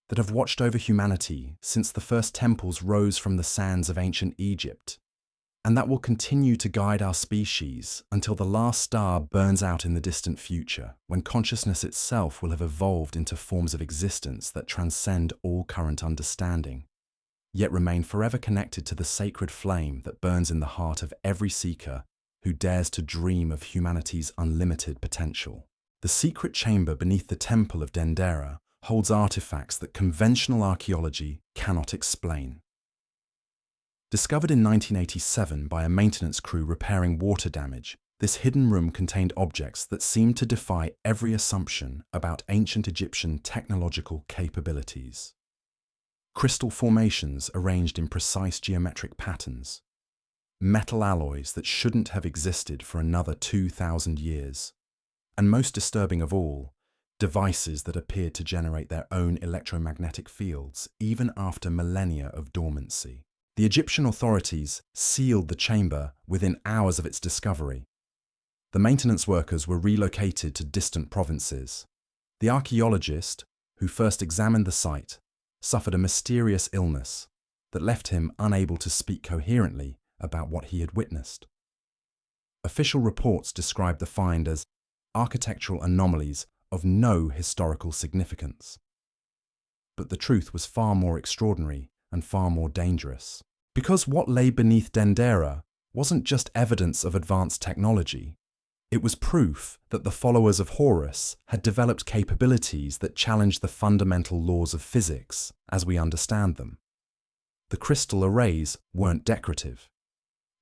that have watched over humanity since the first temples rose from the sands of ancient Egypt, and that will continue to guide our species until the last star burns out in the distant future, when consciousness itself will have evolved into forms of existence that transcend all current understanding, yet remain forever connected to the sacred flame that burns in the heart of every seeker who dares to dream of humanity's unlimited potential. The secret chamber beneath the temple of Dendera holds artifacts that conventional archaeology cannot explain. Discovered in 1987 by a maintenance crew repairing water damage, this hidden room contained objects that seemed to defy every assumption about ancient Egyptian technological capabilities. Crystal formations arranged in precise geometric patterns, metal alloys that shouldn't have existed for another 2,000 years, and most disturbing of all, devices that appeared to generate their own electromagnetic fields even after millennia of dormancy. The Egyptian authorities sealed the chamber within hours of its discovery. The maintenance workers were relocated to distant provinces. The archaeologist, who first examined the site, suffered a mysterious illness that left him unable to speak coherently about what he had witnessed. Official reports described the find as architectural anomalies of no historical significance. But the truth was far more extraordinary and far more dangerous. Because what lay beneath Dendera wasn't just evidence of advanced technology, it was proof that the followers of Horus had developed capabilities that challenged the fundamental laws of physics as we understand them. The crystal arrays weren't decorative.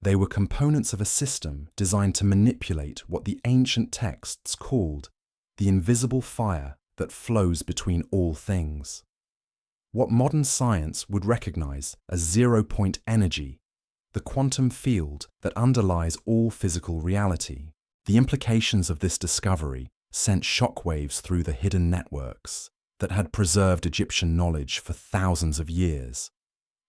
They were components of a system designed to manipulate what the ancient texts called the invisible fire that flows between all things. What modern science would recognize as zero-point energy, the quantum field that underlies all physical reality. The implications of this discovery sent shockwaves through the hidden networks that had preserved Egyptian knowledge for thousands of years.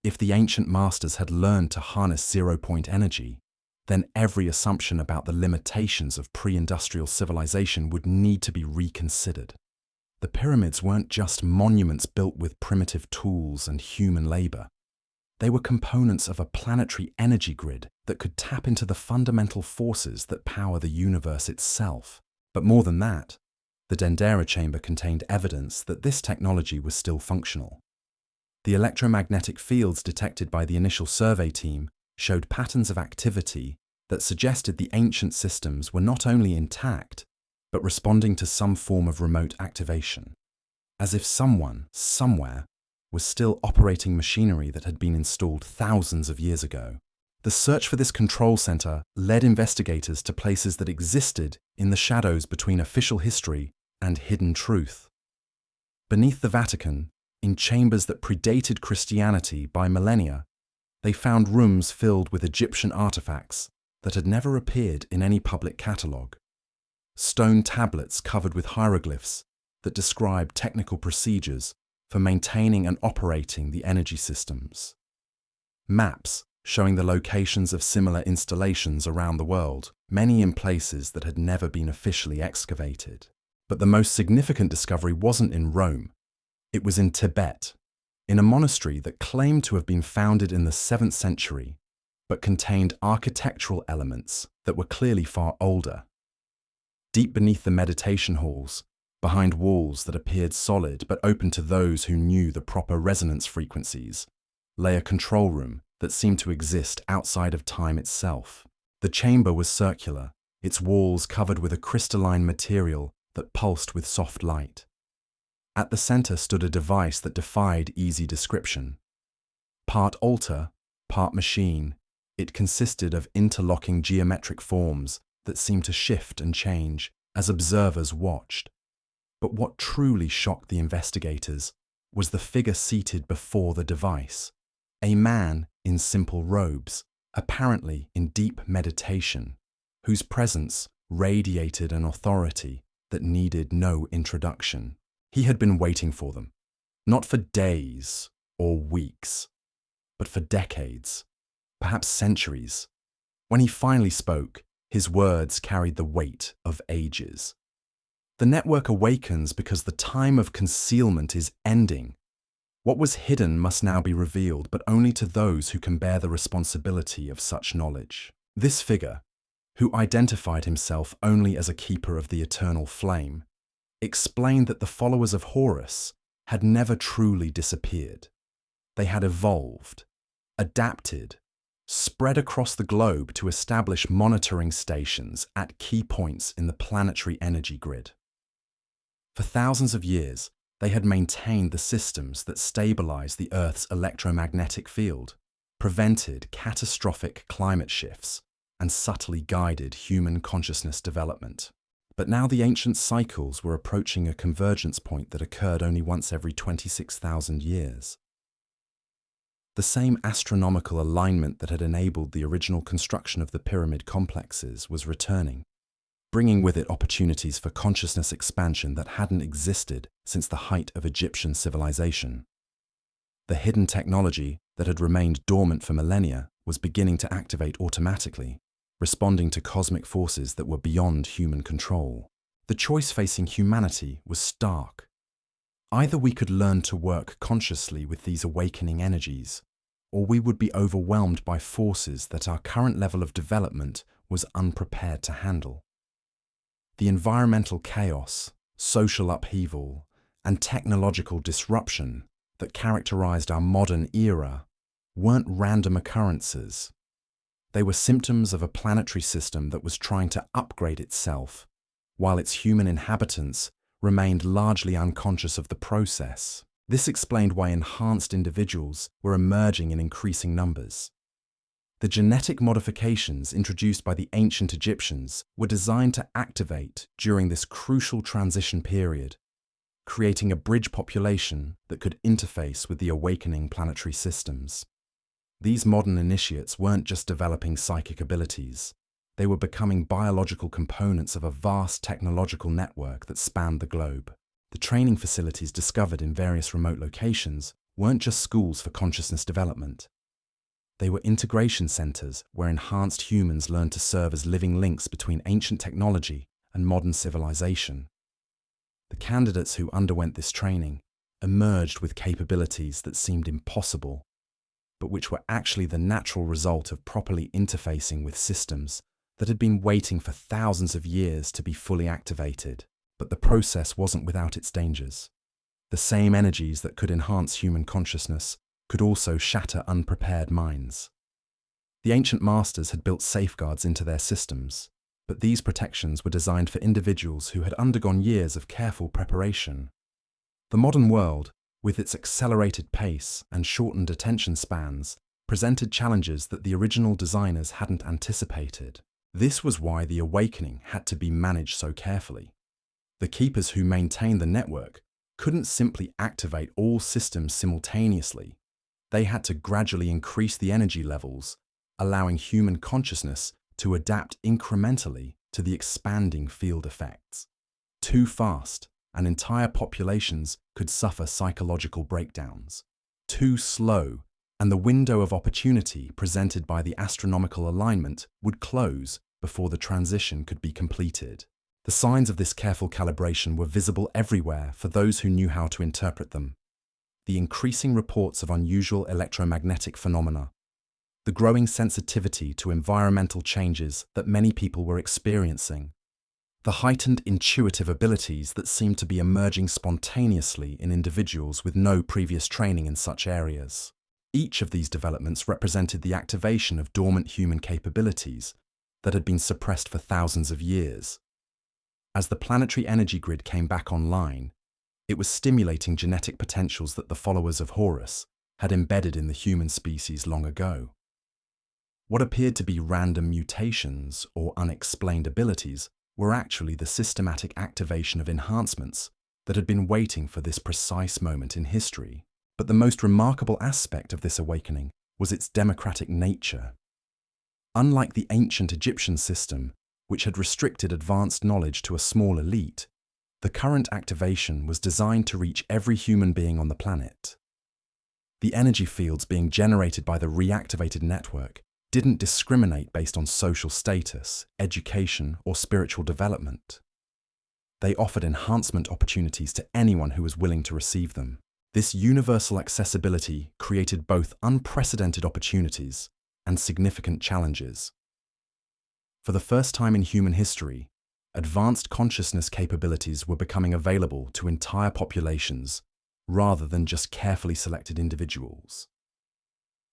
If the ancient masters had learned to harness zero-point energy, then every assumption about the limitations of pre-industrial civilization would need to be reconsidered. The pyramids weren't just monuments built with primitive tools and human labor. They were components of a planetary energy grid that could tap into the fundamental forces that power the universe itself. But more than that, the Dendera chamber contained evidence that this technology was still functional. The electromagnetic fields detected by the initial survey team showed patterns of activity that suggested the ancient systems were not only intact, but responding to some form of remote activation, as if someone, somewhere, was still operating machinery that had been installed thousands of years ago. The search for this control center led investigators to places that existed in the shadows between official history and hidden truth. Beneath the Vatican, in chambers that predated Christianity by millennia, they found rooms filled with Egyptian artifacts that had never appeared in any public catalogue. Stone tablets covered with hieroglyphs that described technical procedures for maintaining and operating the energy systems. Maps showing the locations of similar installations around the world, many in places that had never been officially excavated. But the most significant discovery wasn't in Rome. It was in Tibet, in a monastery that claimed to have been founded in the 7th century, but contained architectural elements that were clearly far older. Deep beneath the meditation halls, behind walls that appeared solid but open to those who knew the proper resonance frequencies, lay a control room that seemed to exist outside of time itself. The chamber was circular, its walls covered with a crystalline material that pulsed with soft light. At the center stood a device that defied easy description. Part altar, part machine, it consisted of interlocking geometric forms that seemed to shift and change as observers watched. But what truly shocked the investigators was the figure seated before the device, a man in simple robes, apparently in deep meditation, whose presence radiated an authority that needed no introduction. He had been waiting for them, not for days or weeks, but for decades, perhaps centuries. When he finally spoke, his words carried the weight of ages. The network awakens because the time of concealment is ending. What was hidden must now be revealed, but only to those who can bear the responsibility of such knowledge. This figure, who identified himself only as a keeper of the eternal flame, explained that the followers of Horus had never truly disappeared. They had evolved, adapted, spread across the globe to establish monitoring stations at key points in the planetary energy grid. For thousands of years, they had maintained the systems that stabilized the Earth's electromagnetic field, prevented catastrophic climate shifts, and subtly guided human consciousness development. But now the ancient cycles were approaching a convergence point that occurred only once every 26,000 years. The same astronomical alignment that had enabled the original construction of the pyramid complexes was returning, bringing with it opportunities for consciousness expansion that hadn't existed since the height of Egyptian civilization. The hidden technology that had remained dormant for millennia was beginning to activate automatically, responding to cosmic forces that were beyond human control. The choice facing humanity was stark. Either we could learn to work consciously with these awakening energies, or we would be overwhelmed by forces that our current level of development was unprepared to handle. The environmental chaos, social upheaval, and technological disruption that characterized our modern era weren't random occurrences. They were symptoms of a planetary system that was trying to upgrade itself, while its human inhabitants remained largely unconscious of the process. This explained why enhanced individuals were emerging in increasing numbers. The genetic modifications introduced by the ancient Egyptians were designed to activate during this crucial transition period, creating a bridge population that could interface with the awakening planetary systems. These modern initiates weren't just developing psychic abilities, They were becoming biological components of a vast technological network that spanned the globe. The training facilities discovered in various remote locations weren't just schools for consciousness development. They were integration centers where enhanced humans learned to serve as living links between ancient technology and modern civilization. The candidates who underwent this training emerged with capabilities that seemed impossible, but which were actually the natural result of properly interfacing with systems that had been waiting for thousands of years to be fully activated. But the process wasn't without its dangers. The same energies that could enhance human consciousness could also shatter unprepared minds. The ancient masters had built safeguards into their systems, but these protections were designed for individuals who had undergone years of careful preparation. The modern world, with its accelerated pace and shortened attention spans, presented challenges that the original designers hadn't anticipated. This was why the awakening had to be managed so carefully. The keepers who maintained the network couldn't simply activate all systems simultaneously. They had to gradually increase the energy levels, allowing human consciousness to adapt incrementally to the expanding field effects. Too fast, and entire populations could suffer psychological breakdowns. Too slow, and the window of opportunity presented by the astronomical alignment would close before the transition could be completed. The signs of this careful calibration were visible everywhere for those who knew how to interpret them. The increasing reports of unusual electromagnetic phenomena, the growing sensitivity to environmental changes that many people were experiencing, the heightened intuitive abilities that seemed to be emerging spontaneously in individuals with no previous training in such areas. Each of these developments represented the activation of dormant human capabilities that had been suppressed for thousands of years. As the planetary energy grid came back online, it was stimulating genetic potentials that the followers of Horus had embedded in the human species long ago. What appeared to be random mutations or unexplained abilities were actually the systematic activation of enhancements that had been waiting for this precise moment in history. But the most remarkable aspect of this awakening was its democratic nature. Unlike the ancient Egyptian system, which had restricted advanced knowledge to a small elite, the current activation was designed to reach every human being on the planet. The energy fields being generated by the reactivated network didn't discriminate based on social status, education, or spiritual development. They offered enhancement opportunities to anyone who was willing to receive them. This universal accessibility created both unprecedented opportunities and significant challenges. For the first time in human history, advanced consciousness capabilities were becoming available to entire populations rather than just carefully selected individuals.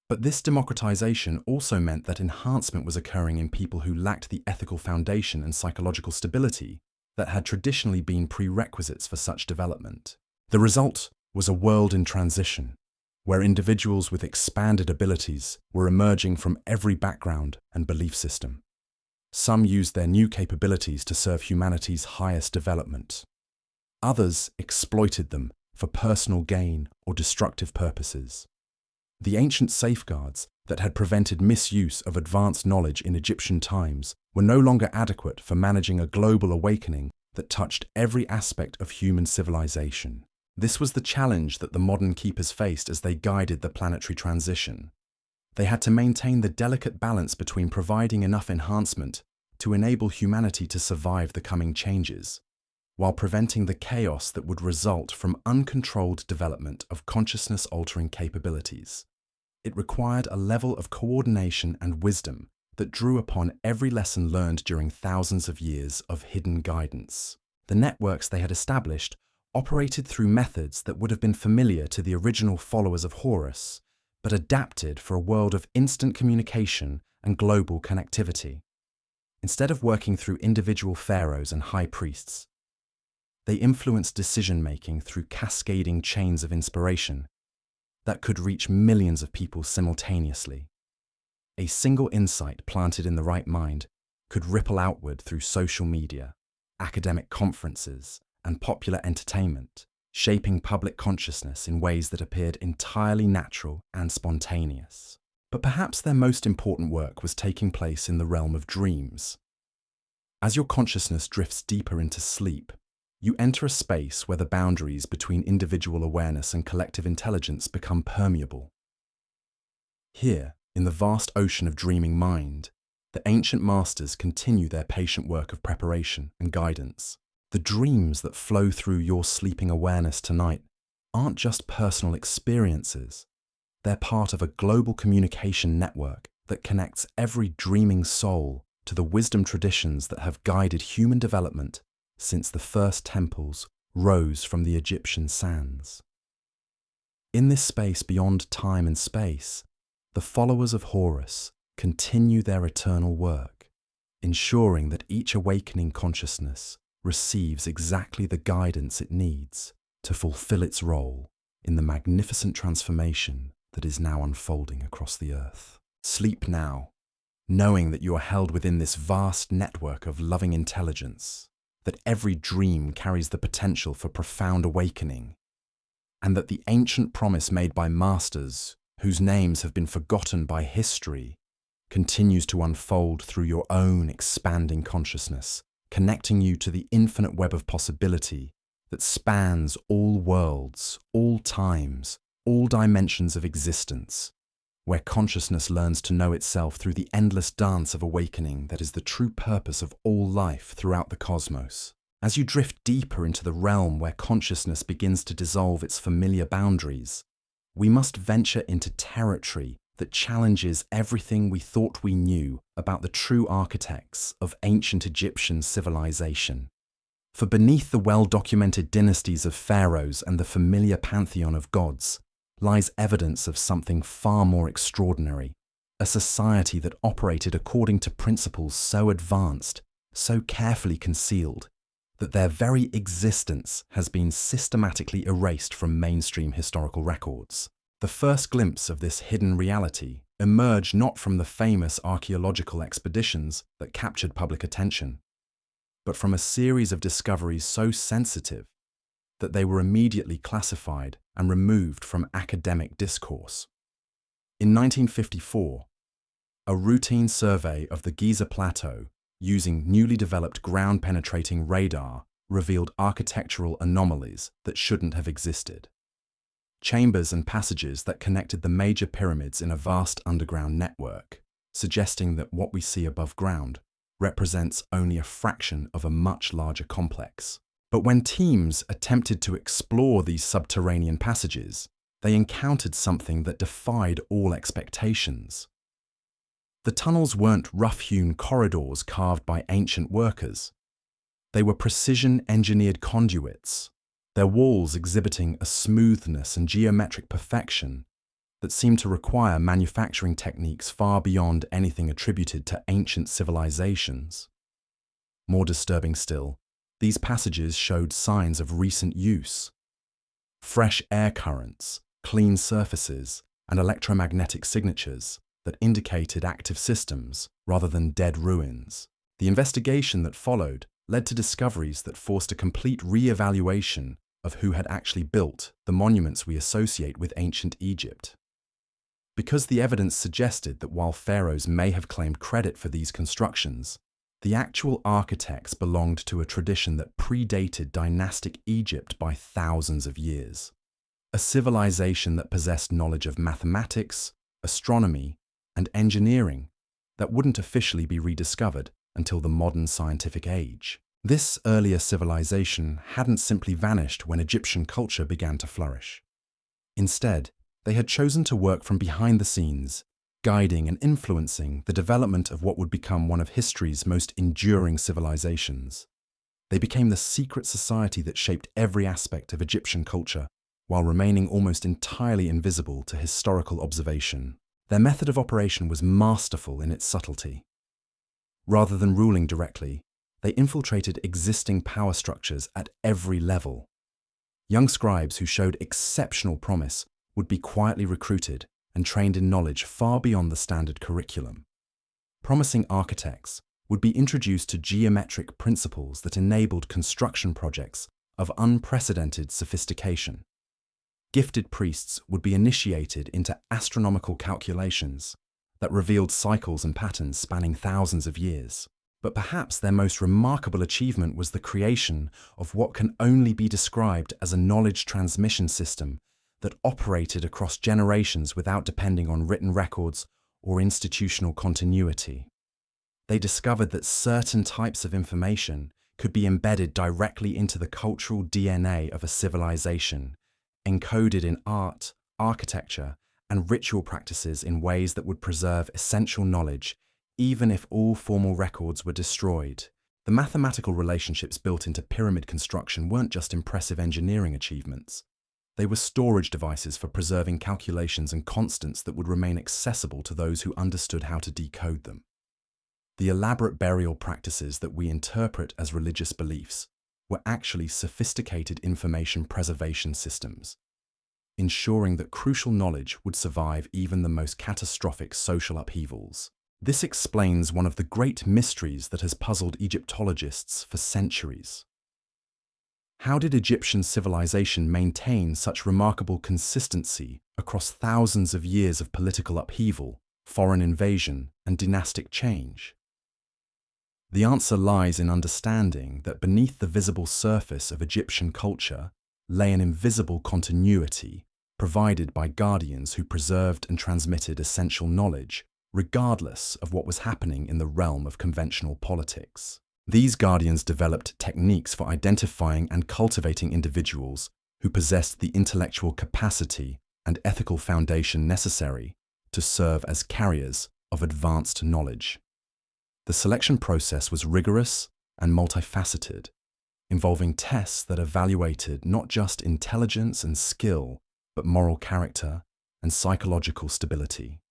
But this democratization also meant that enhancement was occurring in people who lacked the ethical foundation and psychological stability that had traditionally been prerequisites for such development. The result was a world in transition, where individuals with expanded abilities were emerging from every background and belief system. Some used their new capabilities to serve humanity's highest development. Others exploited them for personal gain or destructive purposes. The ancient safeguards that had prevented misuse of advanced knowledge in Egyptian times were no longer adequate for managing a global awakening that touched every aspect of human civilization. This was the challenge that the modern keepers faced as they guided the planetary transition. They had to maintain the delicate balance between providing enough enhancement to enable humanity to survive the coming changes, while preventing the chaos that would result from uncontrolled development of consciousness-altering capabilities. It required a level of coordination and wisdom that drew upon every lesson learned during thousands of years of hidden guidance. The networks they had established operated through methods that would have been familiar to the original followers of Horus, but adapted for a world of instant communication and global connectivity. Instead of working through individual pharaohs and high priests, they influenced decision-making through cascading chains of inspiration that could reach millions of people simultaneously. A single insight planted in the right mind could ripple outward through social media, academic conferences, and popular entertainment, shaping public consciousness in ways that appeared entirely natural and spontaneous. But perhaps their most important work was taking place in the realm of dreams. As your consciousness drifts deeper into sleep, you enter a space where the boundaries between individual awareness and collective intelligence become permeable. Here, in the vast ocean of dreaming mind, the ancient masters continue their patient work of preparation and guidance. The dreams that flow through your sleeping awareness tonight aren't just personal experiences. They're part of a global communication network that connects every dreaming soul to the wisdom traditions that have guided human development since the first temples rose from the Egyptian sands. In this space beyond time and space, the followers of Horus continue their eternal work, ensuring that each awakening consciousness receives exactly the guidance it needs to fulfill its role in the magnificent transformation that is now unfolding across the earth. Sleep now, knowing that you are held within this vast network of loving intelligence, that every dream carries the potential for profound awakening, and that the ancient promise made by masters, whose names have been forgotten by history, continues to unfold through your own expanding consciousness, connecting you to the infinite web of possibility that spans all worlds, all times, all dimensions of existence, where consciousness learns to know itself through the endless dance of awakening that is the true purpose of all life throughout the cosmos. As you drift deeper into the realm where consciousness begins to dissolve its familiar boundaries, we must venture into territory that challenges everything we thought we knew about the true architects of ancient Egyptian civilization. For beneath the well-documented dynasties of pharaohs and the familiar pantheon of gods lies evidence of something far more extraordinary, a society that operated according to principles so advanced, so carefully concealed, that their very existence has been systematically erased from mainstream historical records. The first glimpse of this hidden reality emerged not from the famous archaeological expeditions that captured public attention, but from a series of discoveries so sensitive that they were immediately classified and removed from academic discourse. In 1954, a routine survey of the Giza Plateau using newly developed ground-penetrating radar revealed architectural anomalies that shouldn't have existed. Chambers and passages that connected the major pyramids in a vast underground network, suggesting that what we see above ground represents only a fraction of a much larger complex. But when teams attempted to explore these subterranean passages, they encountered something that defied all expectations. The tunnels weren't rough-hewn corridors carved by ancient workers. They were precision-engineered conduits, their walls exhibiting a smoothness and geometric perfection that seemed to require manufacturing techniques far beyond anything attributed to ancient civilizations. More disturbing still, these passages showed signs of recent use. Fresh air currents, clean surfaces, and electromagnetic signatures that indicated active systems rather than dead ruins. The investigation that followed led to discoveries that forced a complete re-evaluation of who had actually built the monuments we associate with ancient Egypt. Because the evidence suggested that while pharaohs may have claimed credit for these constructions, the actual architects belonged to a tradition that predated dynastic Egypt by thousands of years. A civilization that possessed knowledge of mathematics, astronomy, and engineering that wouldn't officially be rediscovered until the modern scientific age. This earlier civilization hadn't simply vanished when Egyptian culture began to flourish. Instead, they had chosen to work from behind the scenes, guiding and influencing the development of what would become one of history's most enduring civilizations. They became the secret society that shaped every aspect of Egyptian culture, while remaining almost entirely invisible to historical observation. Their method of operation was masterful in its subtlety. Rather than ruling directly, they infiltrated existing power structures at every level. Young scribes who showed exceptional promise would be quietly recruited and trained in knowledge far beyond the standard curriculum. Promising architects would be introduced to geometric principles that enabled construction projects of unprecedented sophistication. gifted priests would be initiated into astronomical calculations that revealed cycles and patterns spanning thousands of years. But perhaps their most remarkable achievement was the creation of what can only be described as a knowledge transmission system that operated across generations without depending on written records or institutional continuity. They discovered that certain types of information could be embedded directly into the cultural DNA of a civilization, encoded in art, architecture, and ritual practices in ways that would preserve essential knowledge, even if all formal records were destroyed. The mathematical relationships built into pyramid construction weren't just impressive engineering achievements. They were storage devices for preserving calculations and constants that would remain accessible to those who understood how to decode them. The elaborate burial practices that we interpret as religious beliefs were actually sophisticated information preservation systems, ensuring that crucial knowledge would survive even the most catastrophic social upheavals. This explains one of the great mysteries that has puzzled Egyptologists for centuries. How did Egyptian civilization maintain such remarkable consistency across thousands of years of political upheaval, foreign invasion, and dynastic change? The answer lies in understanding that beneath the visible surface of Egyptian culture lay an invisible continuity provided by guardians who preserved and transmitted essential knowledge, regardless of what was happening in the realm of conventional politics. These guardians developed techniques for identifying and cultivating individuals who possessed the intellectual capacity and ethical foundation necessary to serve as carriers of advanced knowledge. The selection process was rigorous and multifaceted, involving tests that evaluated not just intelligence and skill, but moral character and psychological stability.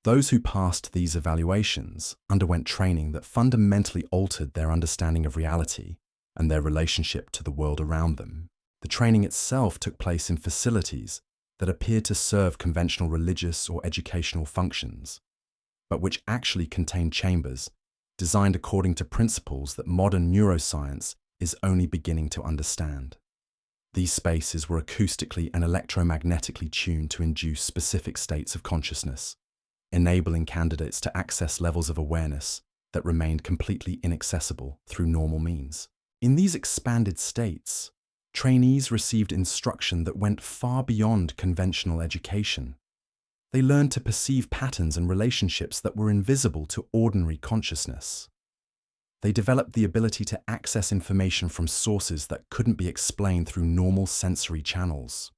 Those who passed these evaluations underwent training that fundamentally altered their understanding of reality and their relationship to the world around them. The training itself took place in facilities that appeared to serve conventional religious or educational functions, but which actually contained chambers designed according to principles that modern neuroscience is only beginning to understand. These spaces were acoustically and electromagnetically tuned to induce specific states of consciousness, enabling candidates to access levels of awareness that remained completely inaccessible through normal means. In these expanded states, trainees received instruction that went far beyond conventional education. They learned to perceive patterns and relationships that were invisible to ordinary consciousness. They developed the ability to access information from sources that couldn't be explained through normal sensory channels.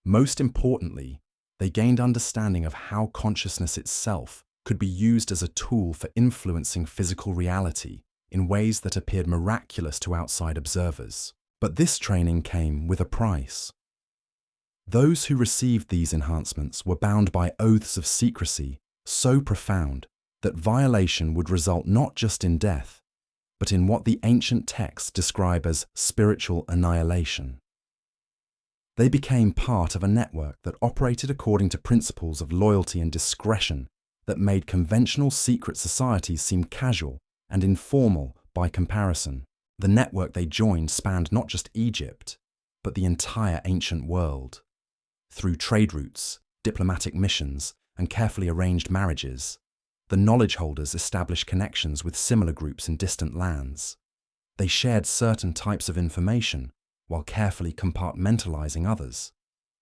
Most importantly, they gained understanding of how consciousness itself could be used as a tool for influencing physical reality in ways that appeared miraculous to outside observers. But this training came with a price. Those who received these enhancements were bound by oaths of secrecy so profound that violation would result not just in death, but in what the ancient texts describe as spiritual annihilation. They became part of a network that operated according to principles of loyalty and discretion that made conventional secret societies seem casual and informal by comparison. The network they joined spanned not just Egypt, but the entire ancient world. Through trade routes, diplomatic missions, and carefully arranged marriages, the knowledge holders established connections with similar groups in distant lands. They shared certain types of information while carefully compartmentalizing others,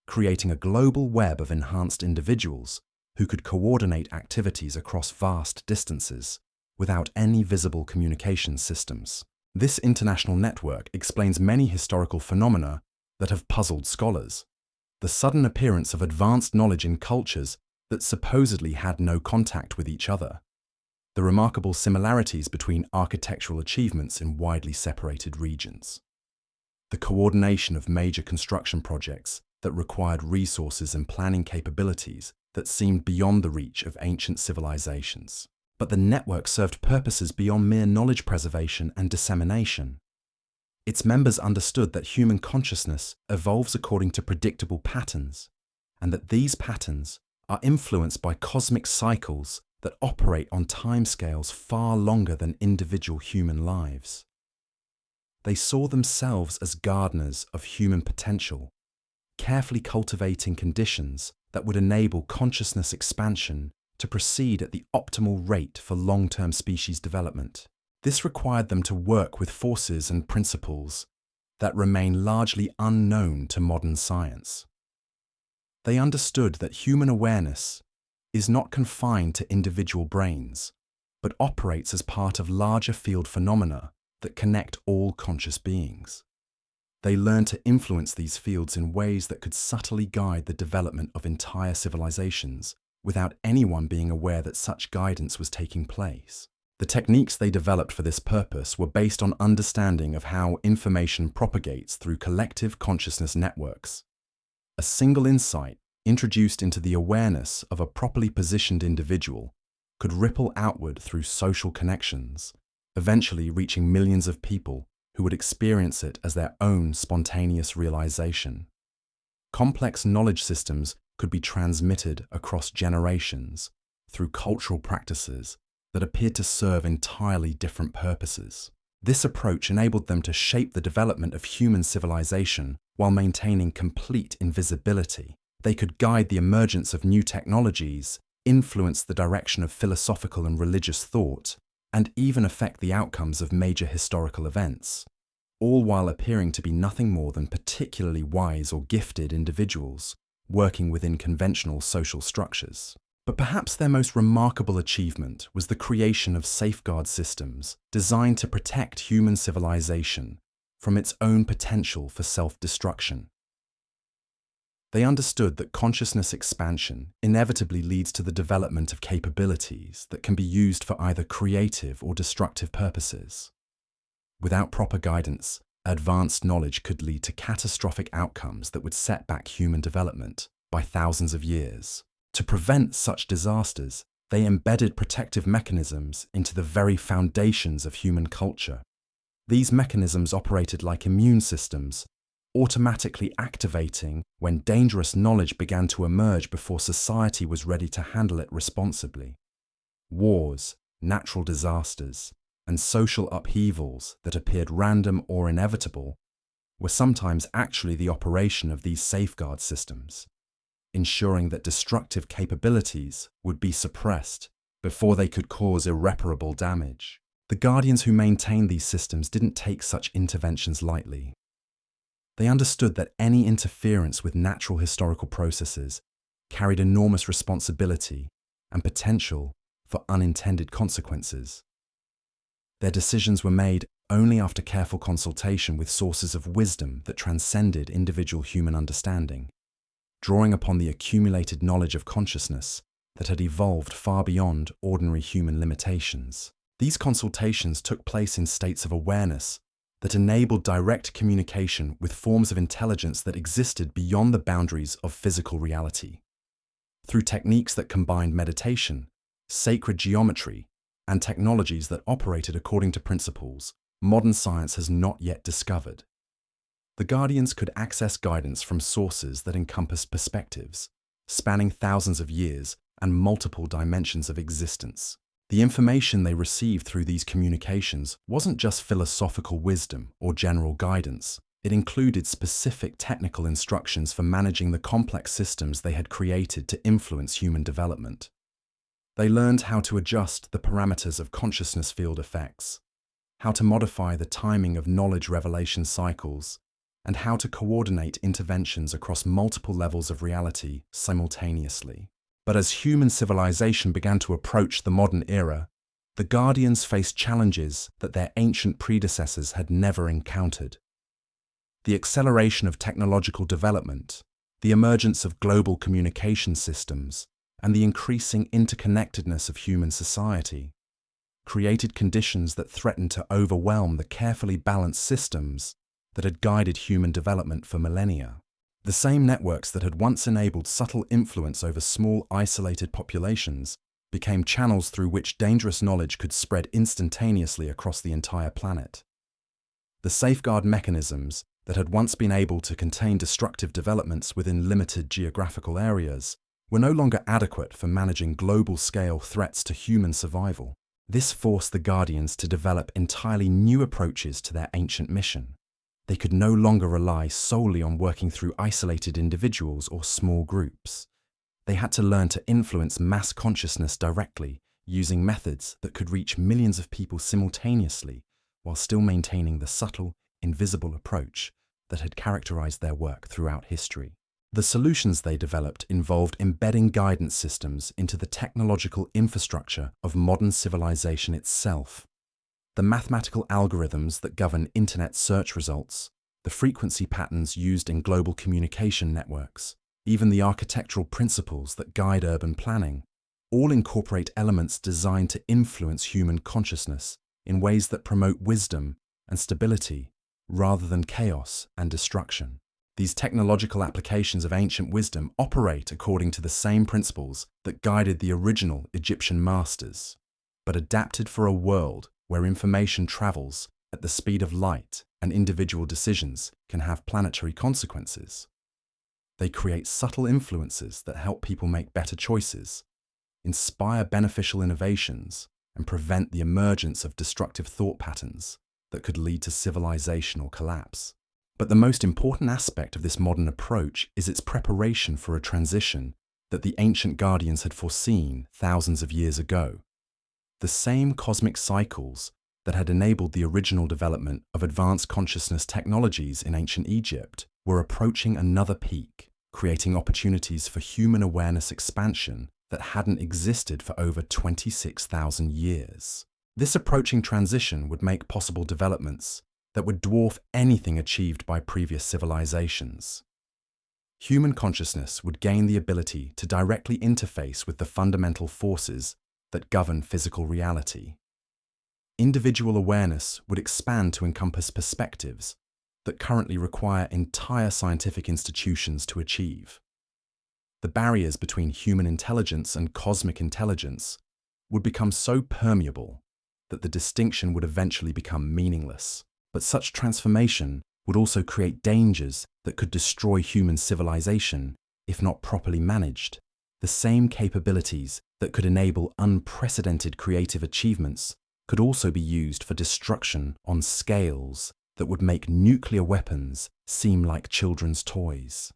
creating a global web of enhanced individuals who could coordinate activities across vast distances without any visible communication systems. This international network explains many historical phenomena that have puzzled scholars. The sudden appearance of advanced knowledge in cultures that supposedly had no contact with each other. The remarkable similarities between architectural achievements in widely separated regions. The coordination of major construction projects that required resources and planning capabilities that seemed beyond the reach of ancient civilizations. But the network served purposes beyond mere knowledge preservation and dissemination. Its members understood that human consciousness evolves according to predictable patterns, and that these patterns are influenced by cosmic cycles that operate on timescales far longer than individual human lives. They saw themselves as gardeners of human potential, carefully cultivating conditions that would enable consciousness expansion to proceed at the optimal rate for long-term species development. This required them to work with forces and principles that remain largely unknown to modern science. They understood that human awareness is not confined to individual brains, but operates as part of larger field phenomena that connect all conscious beings. They learned to influence these fields in ways that could subtly guide the development of entire civilizations without anyone being aware that such guidance was taking place. The techniques they developed for this purpose were based on understanding of how information propagates through collective consciousness networks. A single insight introduced into the awareness of a properly positioned individual could ripple outward through social connections, eventually reaching millions of people who would experience it as their own spontaneous realization. Complex knowledge systems could be transmitted across generations through cultural practices that appeared to serve entirely different purposes. This approach enabled them to shape the development of human civilization while maintaining complete invisibility. They could guide the emergence of new technologies, influence the direction of philosophical and religious thought, and even affect the outcomes of major historical events, all while appearing to be nothing more than particularly wise or gifted individuals working within conventional social structures. But perhaps their most remarkable achievement was the creation of safeguard systems designed to protect human civilization from its own potential for self-destruction. They understood that consciousness expansion inevitably leads to the development of capabilities that can be used for either creative or destructive purposes. Without proper guidance, advanced knowledge could lead to catastrophic outcomes that would set back human development by thousands of years. To prevent such disasters, they embedded protective mechanisms into the very foundations of human culture. These mechanisms operated like immune systems, automatically activating when dangerous knowledge began to emerge before society was ready to handle it responsibly. Wars, natural disasters, and social upheavals that appeared random or inevitable were sometimes actually the operation of these safeguard systems, ensuring that destructive capabilities would be suppressed before they could cause irreparable damage. The guardians who maintained these systems didn't take such interventions lightly. They understood that any interference with natural historical processes carried enormous responsibility and potential for unintended consequences. Their decisions were made only after careful consultation with sources of wisdom that transcended individual human understanding, drawing upon the accumulated knowledge of consciousness that had evolved far beyond ordinary human limitations. These consultations took place in states of awareness that enabled direct communication with forms of intelligence that existed beyond the boundaries of physical reality. Through techniques that combined meditation, sacred geometry, and technologies that operated according to principles modern science has not yet discovered, the guardians could access guidance from sources that encompassed perspectives spanning thousands of years and multiple dimensions of existence. The information they received through these communications wasn't just philosophical wisdom or general guidance. It included specific technical instructions for managing the complex systems they had created to influence human development. They learned how to adjust the parameters of consciousness field effects, how to modify the timing of knowledge revelation cycles, and how to coordinate interventions across multiple levels of reality simultaneously. But as human civilization began to approach the modern era, the Guardians faced challenges that their ancient predecessors had never encountered. The acceleration of technological development, the emergence of global communication systems, and the increasing interconnectedness of human society created conditions that threatened to overwhelm the carefully balanced systems that had guided human development for millennia. The same networks that had once enabled subtle influence over small, isolated populations became channels through which dangerous knowledge could spread instantaneously across the entire planet. The safeguard mechanisms that had once been able to contain destructive developments within limited geographical areas were no longer adequate for managing global-scale threats to human survival. This forced the Guardians to develop entirely new approaches to their ancient mission. They could no longer rely solely on working through isolated individuals or small groups. They had to learn to influence mass consciousness directly, using methods that could reach millions of people simultaneously while still maintaining the subtle, invisible approach that had characterized their work throughout history. The solutions they developed involved embedding guidance systems into the technological infrastructure of modern civilization itself. The mathematical algorithms that govern internet search results, the frequency patterns used in global communication networks, even the architectural principles that guide urban planning, all incorporate elements designed to influence human consciousness in ways that promote wisdom and stability rather than chaos and destruction. These technological applications of ancient wisdom operate according to the same principles that guided the original Egyptian masters, but adapted for a world where information travels at the speed of light and individual decisions can have planetary consequences. They create subtle influences that help people make better choices, inspire beneficial innovations, and prevent the emergence of destructive thought patterns that could lead to civilizational collapse. But the most important aspect of this modern approach is its preparation for a transition that the ancient guardians had foreseen thousands of years ago. The same cosmic cycles that had enabled the original development of advanced consciousness technologies in ancient Egypt were approaching another peak, creating opportunities for human awareness expansion that hadn't existed for over 26,000 years. This approaching transition would make possible developments that would dwarf anything achieved by previous civilizations. Human consciousness would gain the ability to directly interface with the fundamental forces that govern physical reality. Individual awareness would expand to encompass perspectives that currently require entire scientific institutions to achieve. The barriers between human intelligence and cosmic intelligence would become so permeable that the distinction would eventually become meaningless. But such transformation would also create dangers that could destroy human civilization if not properly managed. The same capabilities that could enable unprecedented creative achievements could also be used for destruction on scales that would make nuclear weapons seem like children's toys.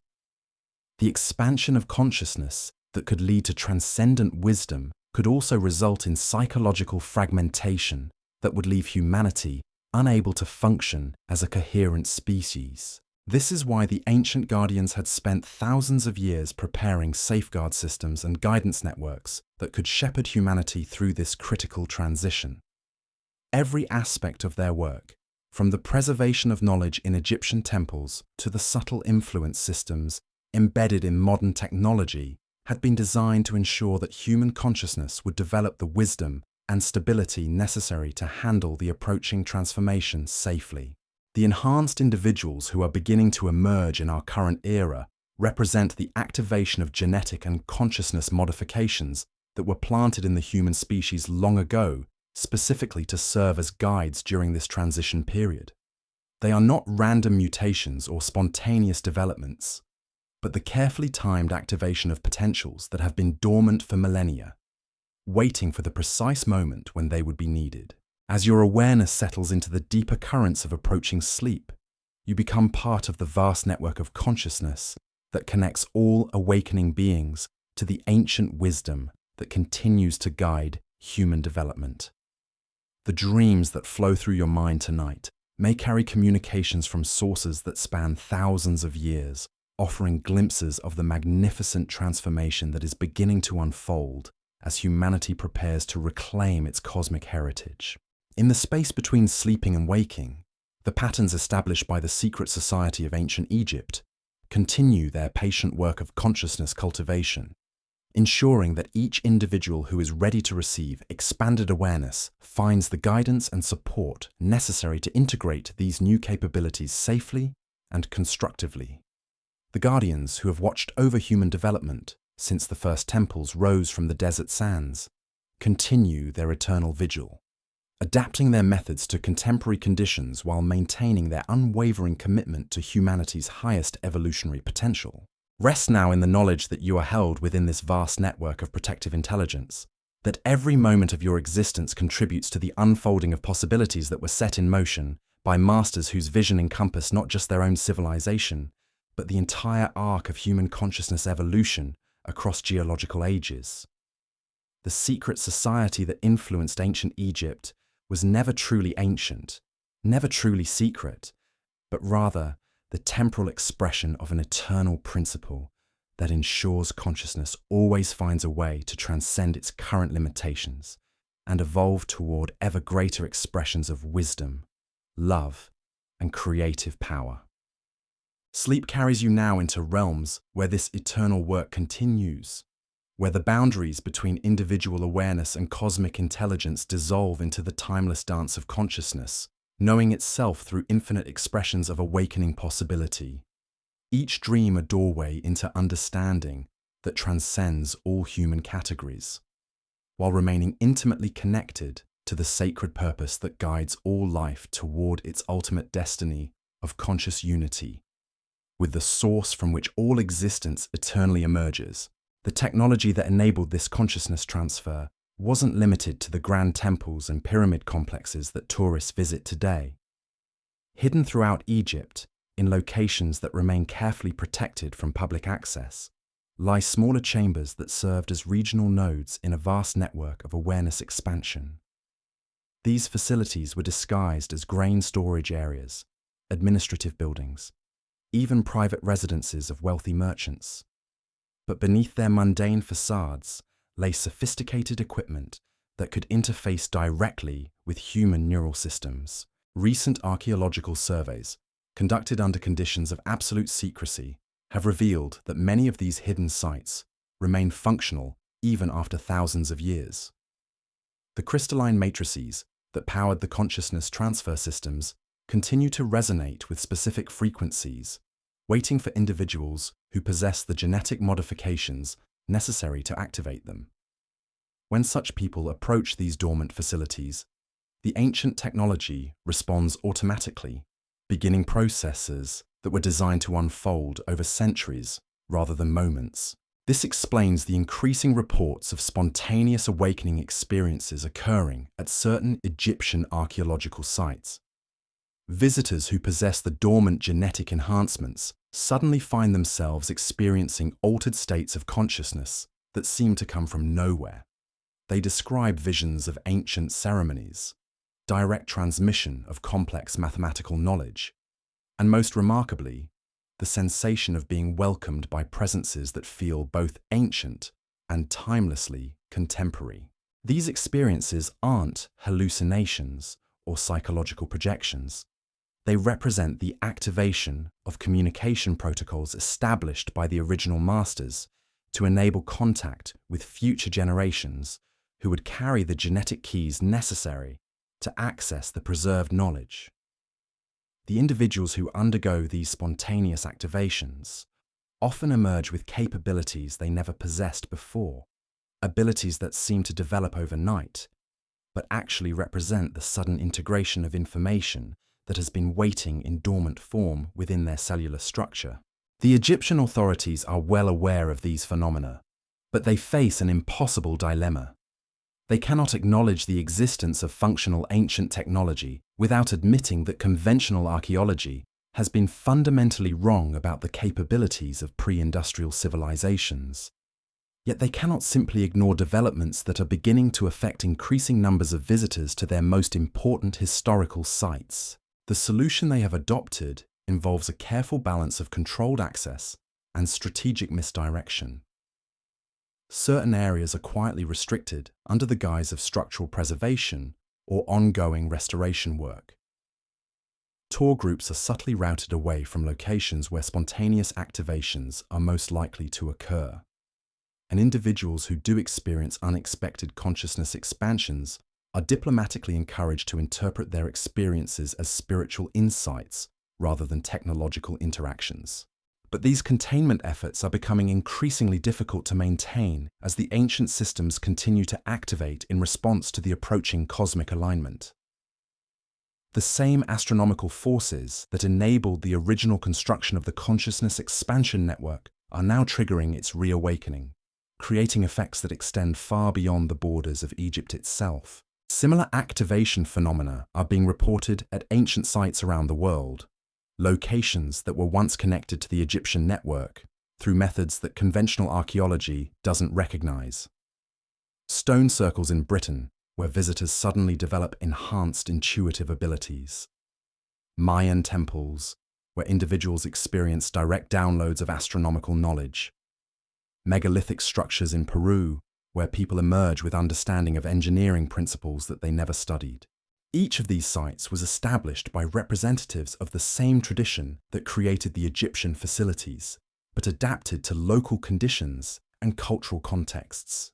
The expansion of consciousness that could lead to transcendent wisdom could also result in psychological fragmentation that would leave humanity unable to function as a coherent species. This is why the ancient guardians had spent thousands of years preparing safeguard systems and guidance networks that could shepherd humanity through this critical transition. Every aspect of their work, from the preservation of knowledge in Egyptian temples to the subtle influence systems embedded in modern technology, had been designed to ensure that human consciousness would develop the wisdom and stability necessary to handle the approaching transformation safely. The enhanced individuals who are beginning to emerge in our current era represent the activation of genetic and consciousness modifications that were planted in the human species long ago, specifically to serve as guides during this transition period. They are not random mutations or spontaneous developments, but the carefully timed activation of potentials that have been dormant for millennia, waiting for the precise moment when they would be needed. As your awareness settles into the deeper currents of approaching sleep, you become part of the vast network of consciousness that connects all awakening beings to the ancient wisdom that continues to guide human development. The dreams that flow through your mind tonight may carry communications from sources that span thousands of years, offering glimpses of the magnificent transformation that is beginning to unfold as humanity prepares to reclaim its cosmic heritage. In the space between sleeping and waking, the patterns established by the secret society of ancient Egypt continue their patient work of consciousness cultivation, ensuring that each individual who is ready to receive expanded awareness finds the guidance and support necessary to integrate these new capabilities safely and constructively. The guardians who have watched over human development since the first temples rose from the desert sands continue their eternal vigil, adapting their methods to contemporary conditions while maintaining their unwavering commitment to humanity's highest evolutionary potential. Rest now in the knowledge that you are held within this vast network of protective intelligence, that every moment of your existence contributes to the unfolding of possibilities that were set in motion by masters whose vision encompassed not just their own civilization, but the entire arc of human consciousness evolution across geological ages. The secret society that influenced ancient Egypt was never truly ancient, never truly secret, but rather the temporal expression of an eternal principle that ensures consciousness always finds a way to transcend its current limitations and evolve toward ever greater expressions of wisdom, love, and creative power. Sleep carries you now into realms where this eternal work continues, where the boundaries between individual awareness and cosmic intelligence dissolve into the timeless dance of consciousness, knowing itself through infinite expressions of awakening possibility. Each dream a doorway into understanding that transcends all human categories, while remaining intimately connected to the sacred purpose that guides all life toward its ultimate destiny of conscious unity, with the source from which all existence eternally emerges. The technology that enabled this consciousness transfer wasn't limited to the grand temples and pyramid complexes that tourists visit today. Hidden throughout Egypt, in locations that remain carefully protected from public access, lie smaller chambers that served as regional nodes in a vast network of awareness expansion. These facilities were disguised as grain storage areas, administrative buildings, even private residences of wealthy merchants. But beneath their mundane facades lay sophisticated equipment that could interface directly with human neural systems. Recent archaeological surveys, conducted under conditions of absolute secrecy, have revealed that many of these hidden sites remain functional even after thousands of years. The crystalline matrices that powered the consciousness transfer systems continue to resonate with specific frequencies, waiting for individuals who possess the genetic modifications necessary to activate them. When such people approach these dormant facilities, the ancient technology responds automatically, beginning processes that were designed to unfold over centuries rather than moments. This explains the increasing reports of spontaneous awakening experiences occurring at certain Egyptian archaeological sites. Visitors who possess the dormant genetic enhancements suddenly find themselves experiencing altered states of consciousness that seem to come from nowhere. They describe visions of ancient ceremonies, direct transmission of complex mathematical knowledge, and most remarkably, the sensation of being welcomed by presences that feel both ancient and timelessly contemporary. These experiences aren't hallucinations or psychological projections. They represent the activation of communication protocols established by the original masters to enable contact with future generations who would carry the genetic keys necessary to access the preserved knowledge. The individuals who undergo these spontaneous activations often emerge with capabilities they never possessed before, abilities that seem to develop overnight, but actually represent the sudden integration of information that has been waiting in dormant form within their cellular structure. The Egyptian authorities are well aware of these phenomena, but they face an impossible dilemma. They cannot acknowledge the existence of functional ancient technology without admitting that conventional archaeology has been fundamentally wrong about the capabilities of pre-industrial civilizations. Yet they cannot simply ignore developments that are beginning to affect increasing numbers of visitors to their most important historical sites. The solution they have adopted involves a careful balance of controlled access and strategic misdirection. Certain areas are quietly restricted under the guise of structural preservation or ongoing restoration work. Tour groups are subtly routed away from locations where spontaneous activations are most likely to occur, and individuals who do experience unexpected consciousness expansions are diplomatically encouraged to interpret their experiences as spiritual insights rather than technological interactions. But these containment efforts are becoming increasingly difficult to maintain as the ancient systems continue to activate in response to the approaching cosmic alignment. The same astronomical forces that enabled the original construction of the consciousness expansion network are now triggering its reawakening, creating effects that extend far beyond the borders of Egypt itself. Similar activation phenomena are being reported at ancient sites around the world, locations that were once connected to the Egyptian network through methods that conventional archaeology doesn't recognize. Stone circles in Britain, where visitors suddenly develop enhanced intuitive abilities. Mayan temples, where individuals experience direct downloads of astronomical knowledge. Megalithic structures in Peru, where people emerge with understanding of engineering principles that they never studied. Each of these sites was established by representatives of the same tradition that created the Egyptian facilities, but adapted to local conditions and cultural contexts.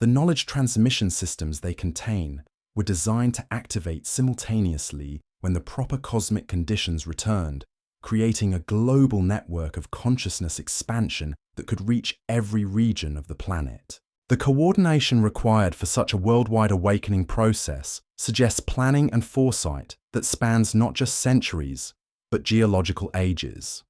The knowledge transmission systems they contain were designed to activate simultaneously when the proper cosmic conditions returned, creating a global network of consciousness expansion that could reach every region of the planet. The coordination required for such a worldwide awakening process suggests planning and foresight that spans not just centuries, but geological ages.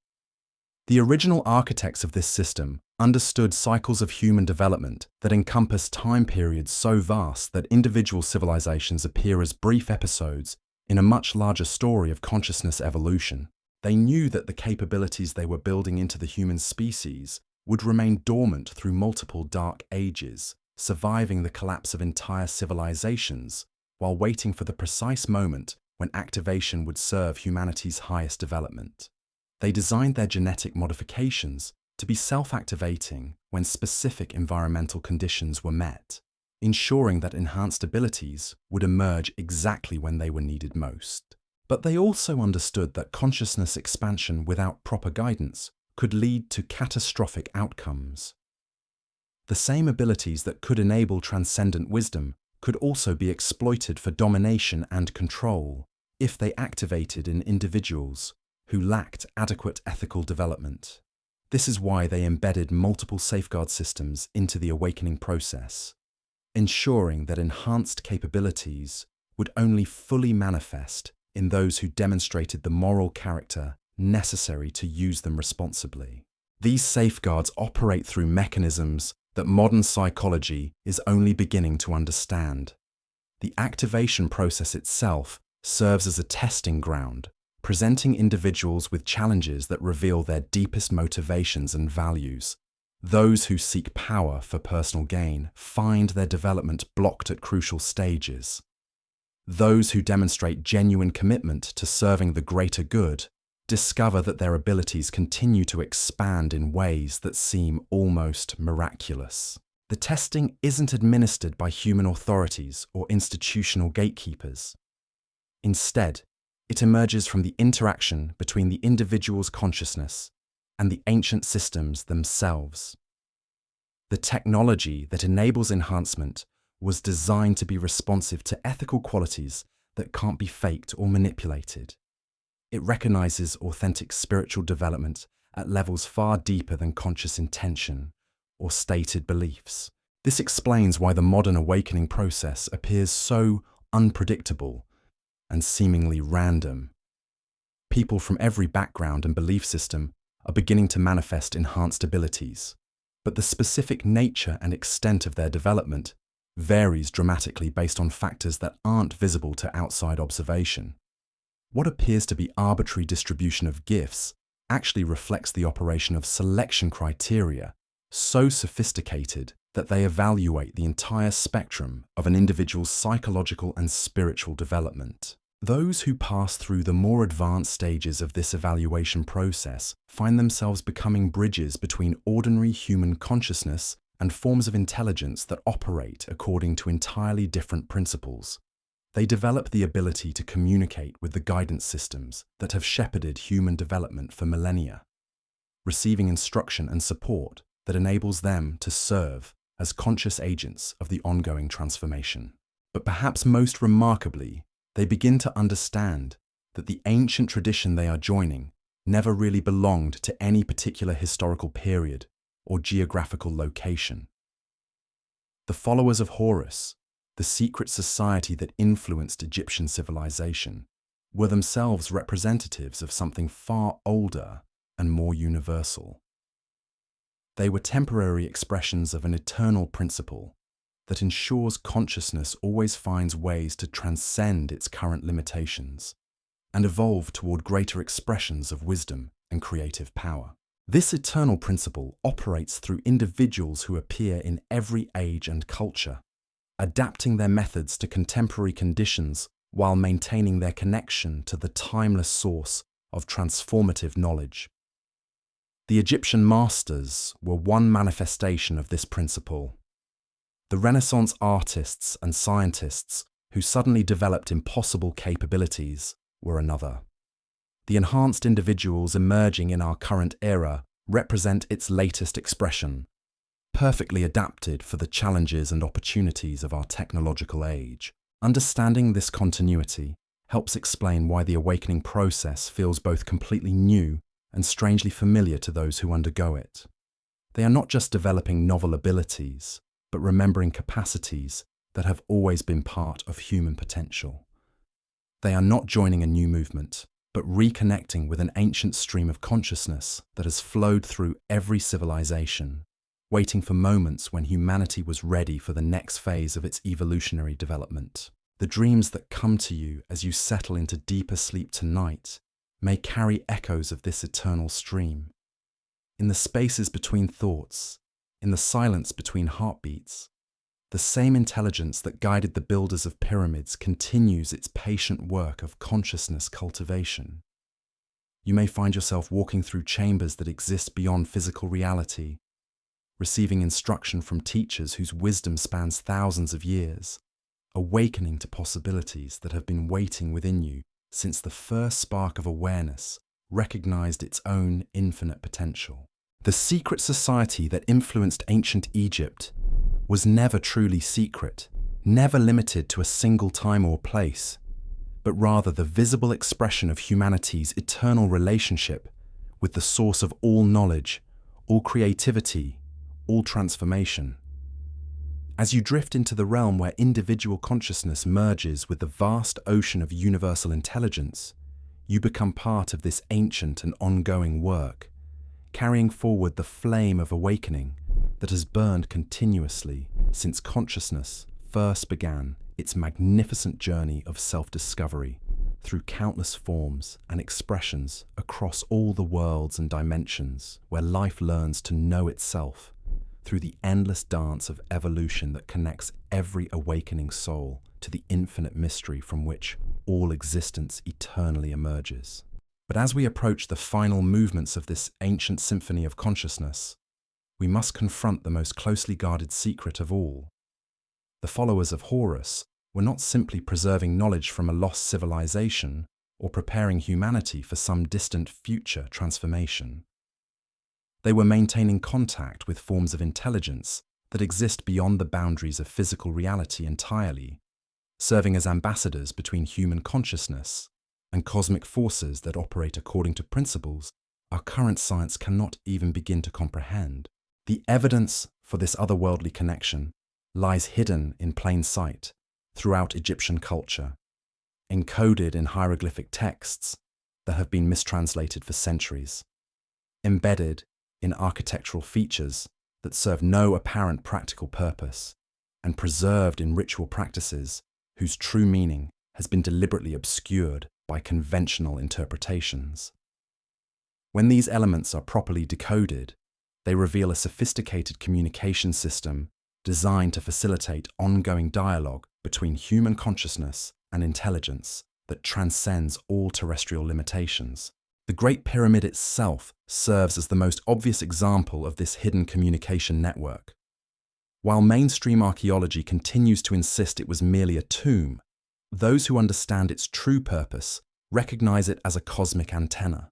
The original architects of this system understood cycles of human development that encompass time periods so vast that individual civilizations appear as brief episodes in a much larger story of consciousness evolution. They knew that the capabilities they were building into the human species would remain dormant through multiple dark ages, surviving the collapse of entire civilizations, while waiting for the precise moment when activation would serve humanity's highest development. They designed their genetic modifications to be self-activating when specific environmental conditions were met, ensuring that enhanced abilities would emerge exactly when they were needed most. But they also understood that consciousness expansion without proper guidance could lead to catastrophic outcomes. The same abilities that could enable transcendent wisdom could also be exploited for domination and control if they activated in individuals who lacked adequate ethical development. This is why they embedded multiple safeguard systems into the awakening process, ensuring that enhanced capabilities would only fully manifest in those who demonstrated the moral character necessary to use them responsibly. These safeguards operate through mechanisms that modern psychology is only beginning to understand. The activation process itself serves as a testing ground, presenting individuals with challenges that reveal their deepest motivations and values. Those who seek power for personal gain find their development blocked at crucial stages. Those who demonstrate genuine commitment to serving the greater good discover that their abilities continue to expand in ways that seem almost miraculous. The testing isn't administered by human authorities or institutional gatekeepers. Instead, it emerges from the interaction between the individual's consciousness and the ancient systems themselves. The technology that enables enhancement was designed to be responsive to ethical qualities that can't be faked or manipulated. It recognizes authentic spiritual development at levels far deeper than conscious intention or stated beliefs. This explains why the modern awakening process appears so unpredictable and seemingly random. People from every background and belief system are beginning to manifest enhanced abilities, but the specific nature and extent of their development varies dramatically based on factors that aren't visible to outside observation. What appears to be arbitrary distribution of gifts actually reflects the operation of selection criteria so sophisticated that they evaluate the entire spectrum of an individual's psychological and spiritual development. Those who pass through the more advanced stages of this evaluation process find themselves becoming bridges between ordinary human consciousness and forms of intelligence that operate according to entirely different principles. They develop the ability to communicate with the guidance systems that have shepherded human development for millennia, receiving instruction and support that enables them to serve as conscious agents of the ongoing transformation. But perhaps most remarkably, they begin to understand that the ancient tradition they are joining never really belonged to any particular historical period or geographical location. The followers of Horus, the secret society that influenced Egyptian civilization, were themselves representatives of something far older and more universal. They were temporary expressions of an eternal principle, that ensures consciousness always finds ways to transcend its current limitations and evolve toward greater expressions of wisdom and creative power. This eternal principle operates through individuals who appear in every age and culture, adapting their methods to contemporary conditions while maintaining their connection to the timeless source of transformative knowledge. The Egyptian masters were one manifestation of this principle. The Renaissance artists and scientists who suddenly developed impossible capabilities were another. The enhanced individuals emerging in our current era represent its latest expression, perfectly adapted for the challenges and opportunities of our technological age. Understanding this continuity helps explain why the awakening process feels both completely new and strangely familiar to those who undergo it. They are not just developing novel abilities, but remembering capacities that have always been part of human potential. They are not joining a new movement, but reconnecting with an ancient stream of consciousness that has flowed through every civilization, waiting for moments when humanity was ready for the next phase of its evolutionary development. The dreams that come to you as you settle into deeper sleep tonight may carry echoes of this eternal stream. In the spaces between thoughts, in the silence between heartbeats, the same intelligence that guided the builders of pyramids continues its patient work of consciousness cultivation. You may find yourself walking through chambers that exist beyond physical reality, receiving instruction from teachers whose wisdom spans thousands of years, awakening to possibilities that have been waiting within you since the first spark of awareness recognized its own infinite potential. The secret society that influenced ancient Egypt was never truly secret, never limited to a single time or place, but rather the visible expression of humanity's eternal relationship with the source of all knowledge, all creativity, all transformation. As you drift into the realm where individual consciousness merges with the vast ocean of universal intelligence, you become part of this ancient and ongoing work, carrying forward the flame of awakening that has burned continuously since consciousness first began its magnificent journey of self-discovery through countless forms and expressions across all the worlds and dimensions where life learns to know itself through the endless dance of evolution that connects every awakening soul to the infinite mystery from which all existence eternally emerges. But as we approach the final movements of this ancient symphony of consciousness, we must confront the most closely guarded secret of all. The followers of Horus were not simply preserving knowledge from a lost civilization or preparing humanity for some distant future transformation. They were maintaining contact with forms of intelligence that exist beyond the boundaries of physical reality entirely, serving as ambassadors between human consciousness and cosmic forces that operate according to principles our current science cannot even begin to comprehend. The evidence for this otherworldly connection lies hidden in plain sight throughout Egyptian culture, encoded in hieroglyphic texts that have been mistranslated for centuries, embedded in architectural features that serve no apparent practical purpose, and preserved in ritual practices whose true meaning has been deliberately obscured by conventional interpretations. When these elements are properly decoded, they reveal a sophisticated communication system designed to facilitate ongoing dialogue between human consciousness and intelligence that transcends all terrestrial limitations. The Great Pyramid itself serves as the most obvious example of this hidden communication network. While mainstream archaeology continues to insist it was merely a tomb, those who understand its true purpose recognize it as a cosmic antenna,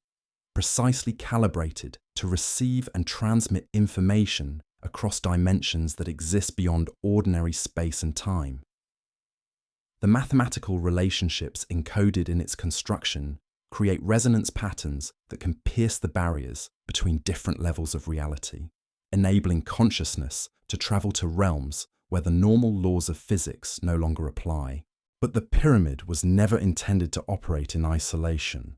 precisely calibrated to receive and transmit information across dimensions that exist beyond ordinary space and time. The mathematical relationships encoded in its construction create resonance patterns that can pierce the barriers between different levels of reality, enabling consciousness to travel to realms where the normal laws of physics no longer apply. But the pyramid was never intended to operate in isolation.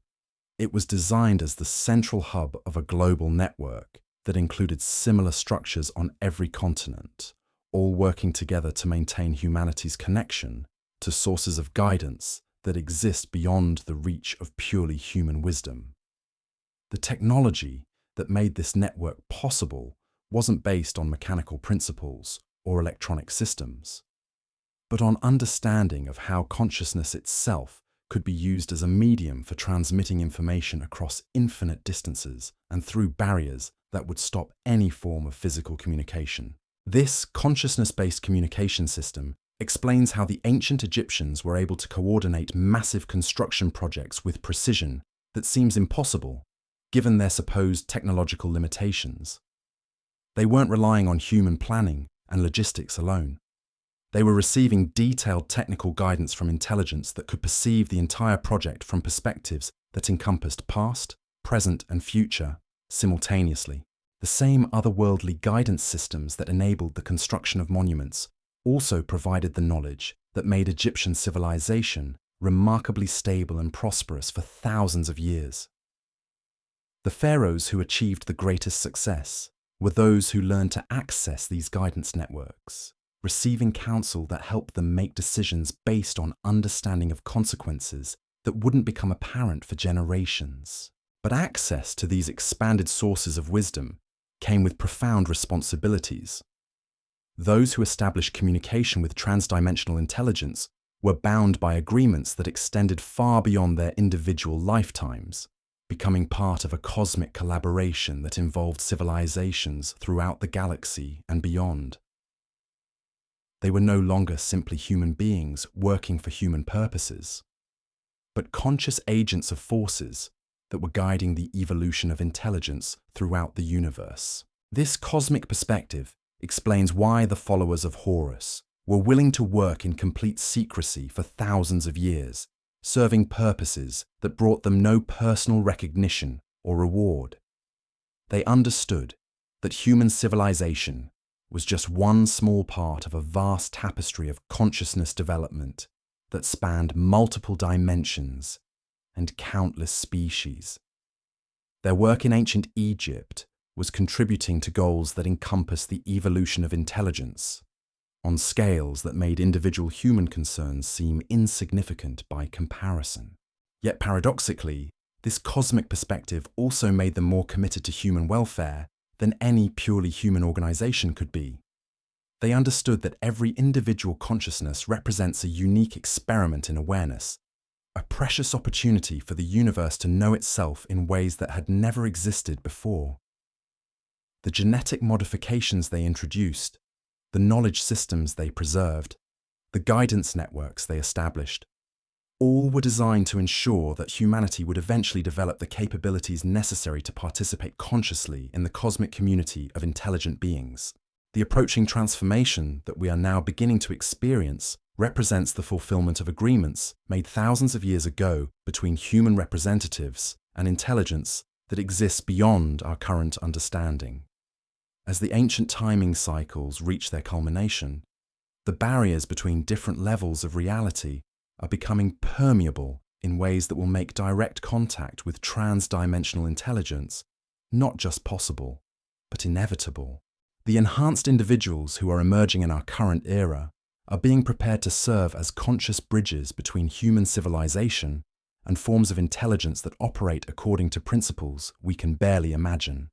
It was designed as the central hub of a global network that included similar structures on every continent, all working together to maintain humanity's connection to sources of guidance that exist beyond the reach of purely human wisdom. The technology that made this network possible wasn't based on mechanical principles or electronic systems, but on understanding of how consciousness itself could be used as a medium for transmitting information across infinite distances and through barriers that would stop any form of physical communication. This consciousness-based communication system explains how the ancient Egyptians were able to coordinate massive construction projects with precision that seems impossible, given their supposed technological limitations. They weren't relying on human planning and logistics alone. They were receiving detailed technical guidance from intelligence that could perceive the entire project from perspectives that encompassed past, present, and future simultaneously. The same otherworldly guidance systems that enabled the construction of monuments also provided the knowledge that made Egyptian civilization remarkably stable and prosperous for thousands of years. The pharaohs who achieved the greatest success were those who learned to access these guidance networks, receiving counsel that helped them make decisions based on understanding of consequences that wouldn't become apparent for generations. But access to these expanded sources of wisdom came with profound responsibilities. Those who established communication with transdimensional intelligence were bound by agreements that extended far beyond their individual lifetimes, becoming part of a cosmic collaboration that involved civilizations throughout the galaxy and beyond. They were no longer simply human beings working for human purposes, but conscious agents of forces that were guiding the evolution of intelligence throughout the universe. This cosmic perspective explains why the followers of Horus were willing to work in complete secrecy for thousands of years, serving purposes that brought them no personal recognition or reward. They understood that human civilization was just one small part of a vast tapestry of consciousness development that spanned multiple dimensions and countless species. Their work in ancient Egypt was contributing to goals that encompassed the evolution of intelligence on scales that made individual human concerns seem insignificant by comparison. Yet paradoxically, this cosmic perspective also made them more committed to human welfare than any purely human organization could be. They understood that every individual consciousness represents a unique experiment in awareness, a precious opportunity for the universe to know itself in ways that had never existed before. The genetic modifications they introduced, the knowledge systems they preserved, the guidance networks they established, all were designed to ensure that humanity would eventually develop the capabilities necessary to participate consciously in the cosmic community of intelligent beings. The approaching transformation that we are now beginning to experience represents the fulfillment of agreements made thousands of years ago between human representatives and intelligence that exists beyond our current understanding. As the ancient timing cycles reach their culmination, the barriers between different levels of reality are becoming permeable in ways that will make direct contact with trans-dimensional intelligence not just possible, but inevitable. The enhanced individuals who are emerging in our current era are being prepared to serve as conscious bridges between human civilization and forms of intelligence that operate according to principles we can barely imagine.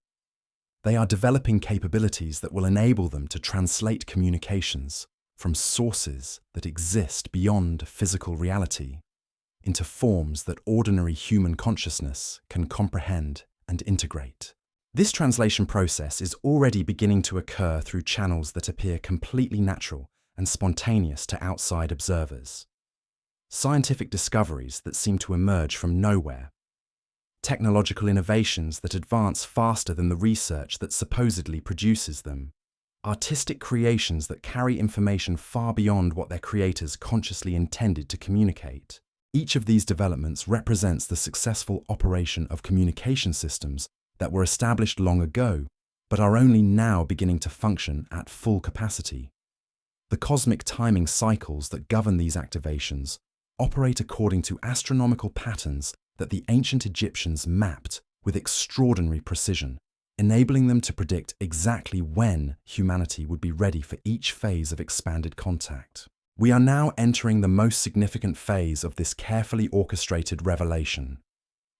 They are developing capabilities that will enable them to translate communications from sources that exist beyond physical reality into forms that ordinary human consciousness can comprehend and integrate. This translation process is already beginning to occur through channels that appear completely natural and spontaneous to outside observers. Scientific discoveries that seem to emerge from nowhere. Technological innovations that advance faster than the research that supposedly produces them. Artistic creations that carry information far beyond what their creators consciously intended to communicate. Each of these developments represents the successful operation of communication systems that were established long ago, but are only now beginning to function at full capacity. The cosmic timing cycles that govern these activations operate according to astronomical patterns that the ancient Egyptians mapped with extraordinary precision, enabling them to predict exactly when humanity would be ready for each phase of expanded contact. We are now entering the most significant phase of this carefully orchestrated revelation.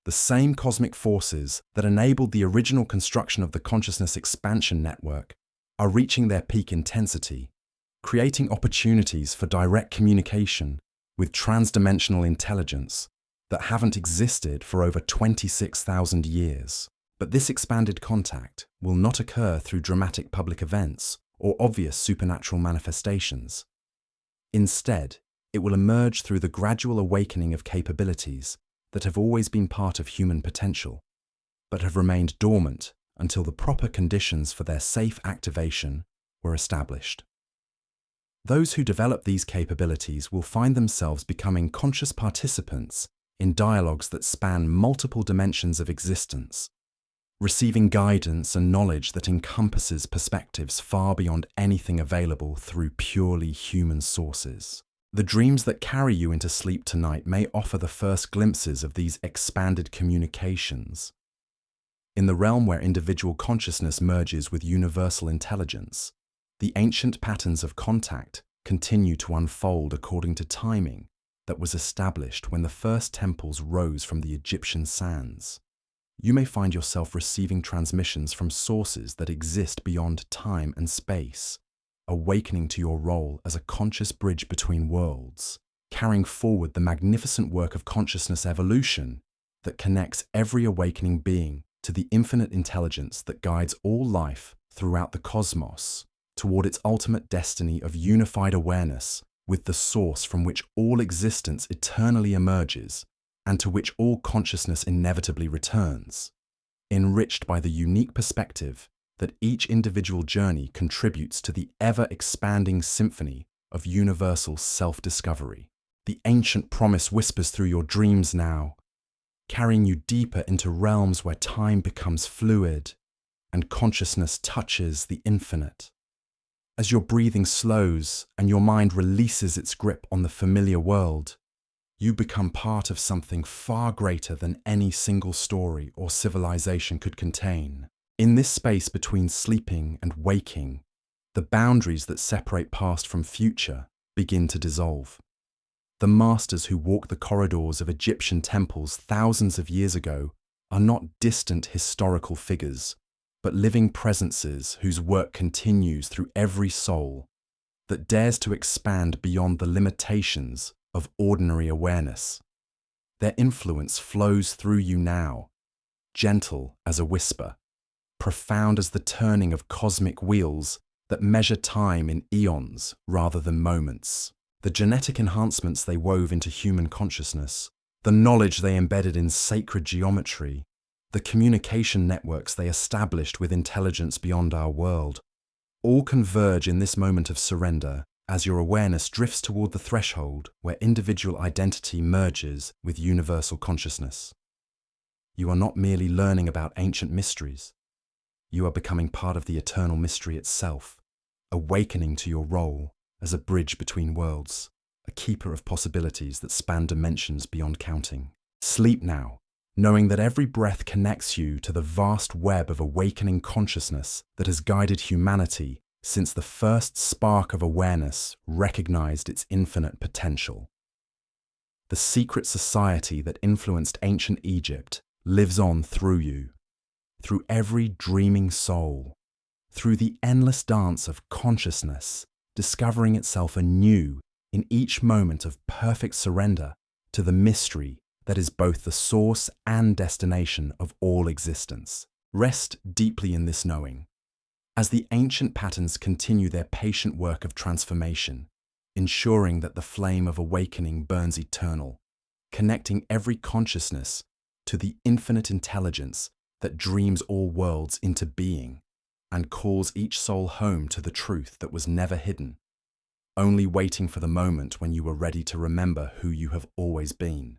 The same cosmic forces that enabled the original construction of the consciousness expansion network are reaching their peak intensity, creating opportunities for direct communication with transdimensional intelligence that haven't existed for over 26,000 years. But this expanded contact will not occur through dramatic public events or obvious supernatural manifestations. Instead, it will emerge through the gradual awakening of capabilities that have always been part of human potential, but have remained dormant until the proper conditions for their safe activation were established. Those who develop these capabilities will find themselves becoming conscious participants in dialogues that span multiple dimensions of existence, receiving guidance and knowledge that encompasses perspectives far beyond anything available through purely human sources. The dreams that carry you into sleep tonight may offer the first glimpses of these expanded communications. In the realm where individual consciousness merges with universal intelligence, the ancient patterns of contact continue to unfold according to timing that was established when the first temples rose from the Egyptian sands. You may find yourself receiving transmissions from sources that exist beyond time and space, awakening to your role as a conscious bridge between worlds, carrying forward the magnificent work of consciousness evolution that connects every awakening being to the infinite intelligence that guides all life throughout the cosmos toward its ultimate destiny of unified awareness with the source from which all existence eternally emerges and to which all consciousness inevitably returns, enriched by the unique perspective that each individual journey contributes to the ever-expanding symphony of universal self-discovery. The ancient promise whispers through your dreams now, carrying you deeper into realms where time becomes fluid and consciousness touches the infinite. As your breathing slows and your mind releases its grip on the familiar world, you become part of something far greater than any single story or civilization could contain. In this space between sleeping and waking, the boundaries that separate past from future begin to dissolve. The masters who walked the corridors of Egyptian temples thousands of years ago are not distant historical figures, but living presences whose work continues through every soul that dares to expand beyond the limitations of ordinary awareness. Their influence flows through you now, gentle as a whisper, profound as the turning of cosmic wheels that measure time in eons rather than moments. The genetic enhancements they wove into human consciousness, the knowledge they embedded in sacred geometry, the communication networks they established with intelligence beyond our world, all converge in this moment of surrender as your awareness drifts toward the threshold where individual identity merges with universal consciousness. You are not merely learning about ancient mysteries. You are becoming part of the eternal mystery itself, awakening to your role as a bridge between worlds, a keeper of possibilities that span dimensions beyond counting. Sleep now, knowing that every breath connects you to the vast web of awakening consciousness that has guided humanity since the first spark of awareness recognized its infinite potential. The secret society that influenced ancient Egypt lives on through you, through every dreaming soul, through the endless dance of consciousness, discovering itself anew in each moment of perfect surrender to the mystery that is both the source and destination of all existence. Rest deeply in this knowing, as the ancient patterns continue their patient work of transformation, ensuring that the flame of awakening burns eternal, connecting every consciousness to the infinite intelligence that dreams all worlds into being and calls each soul home to the truth that was never hidden, only waiting for the moment when you were ready to remember who you have always been.